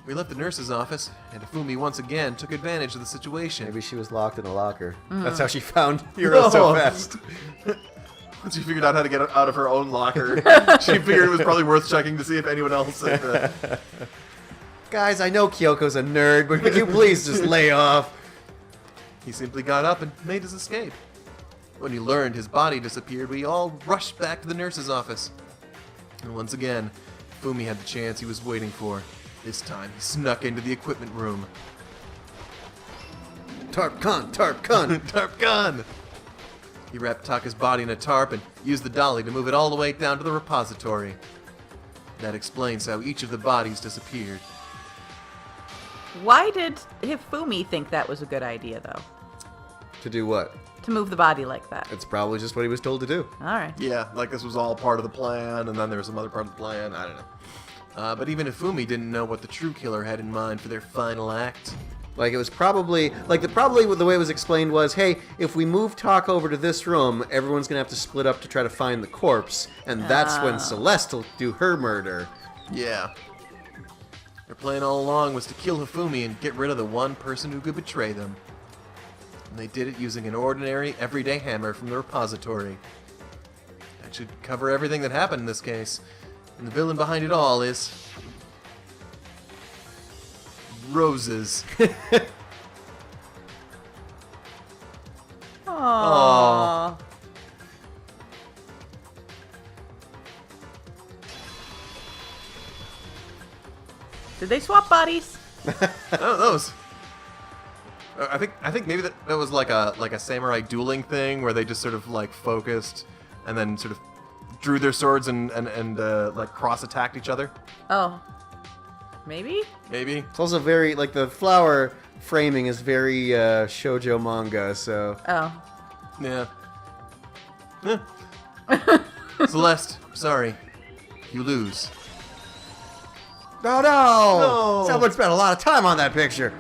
We left the nurse's office, and Hifumi once again took advantage of the situation. Maybe she was locked in a locker. That's how she found Hiro so fast. Once she figured out how to get out of her own locker, she figured it was probably worth checking to see if anyone else had... Guys, I know Kyoko's a nerd, but could you please just lay off? He simply got up and made his escape. When he learned his body disappeared, we all rushed back to the nurse's office. And once again, Fumi had the chance he was waiting for. This time, he snuck into the equipment room. Tarp con, tarp con. Tarp gun! He wrapped Taka's body in a tarp and used the dolly to move it all the way down to the repository. That explains how each of the bodies disappeared. Why did Hifumi think that was a good idea, though? To do what? To move the body like that. It's probably just what he was told to do. All right. Yeah, like this was all part of the plan, and then there was some other part of the plan. I don't know. But even Hifumi didn't know what the true killer had in mind for their final act. Like, it was probably, probably the way it was explained was, hey, if we move Talk over to this room, everyone's gonna have to split up to try to find the corpse, and that's when Celeste will do her murder. Yeah. Their plan all along was to kill Hifumi and get rid of the one person who could betray them. And they did it using an ordinary, everyday hammer from the repository. That should cover everything that happened in this case. And the villain behind it all is... roses. Aww. Did they swap bodies? Oh, those. I think maybe that was like a samurai dueling thing where they just sort of like focused and then sort of drew their swords and like cross attacked each other. Oh. Maybe? Maybe. It's also very, like, the flower framing is very shoujo manga, so... Oh. Yeah. Celeste, sorry. You lose. No! No. Someone spent a lot of time on that picture.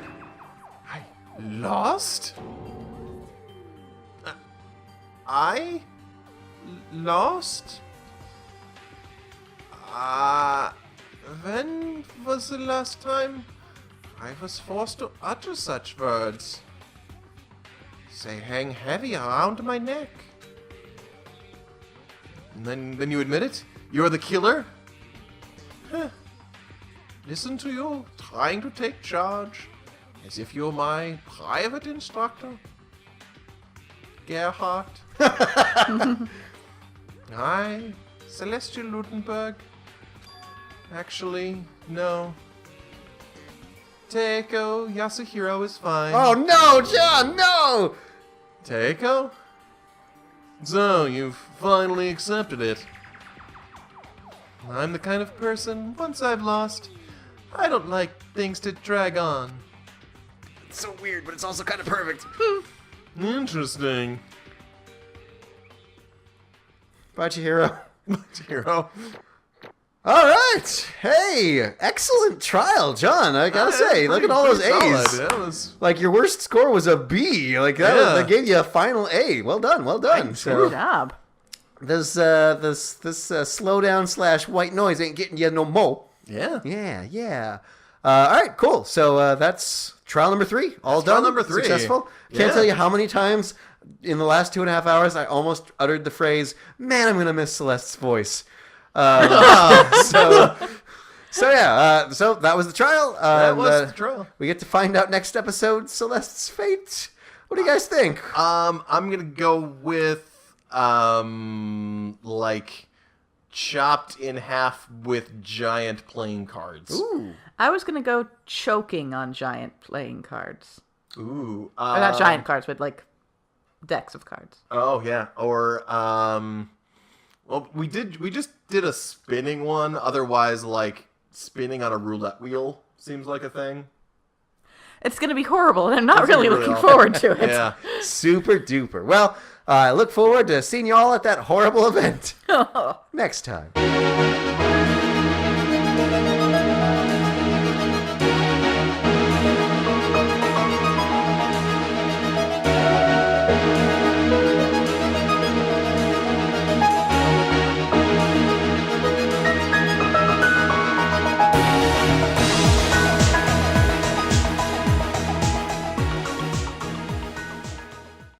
I lost? I lost? When was the last time I was forced to utter such words? They hang heavy around my neck. And then you admit it? You're the killer? Huh. Listen to you, trying to take charge, as if you're my private instructor. Gerhard. I, Celestial Lutenberg. Actually, no. Teiko Yasuhiro is fine. Oh, no, John, no! Teiko? So, you've finally accepted it. I'm the kind of person, once I've lost, I don't like things to drag on. It's so weird, but it's also kind of perfect. Interesting. Bye, Chihiro. Hero. All right. Hey, excellent trial, John. I gotta say, look at all those A's. That was... Like, your worst score was a B. Like, that gave you a final A. Well done, well done. Good job. This slowdown / white noise ain't getting you no more. Yeah. Yeah. All right, cool. So that's trial number 3. All done. trial number 3. Successful. Can't Yeah. tell you how many times in the last 2.5 hours I almost uttered the phrase, "Man, I'm going to miss Celeste's voice." So yeah, so that was the trial. That was the trial. We get to find out next episode Celeste's fate. What do you guys think? I'm gonna go with like chopped in half with giant playing cards. Ooh. I was going to go choking on giant playing cards. Ooh. Or not giant cards, but like decks of cards. Oh yeah. Or well, we just did a spinning one. Otherwise, like spinning on a roulette wheel seems like a thing. It's going to be horrible, and I'm not It's gonna really be really looking awful. forward to it. Yeah. Super duper. Well, I look forward to seeing you all at that horrible event next time.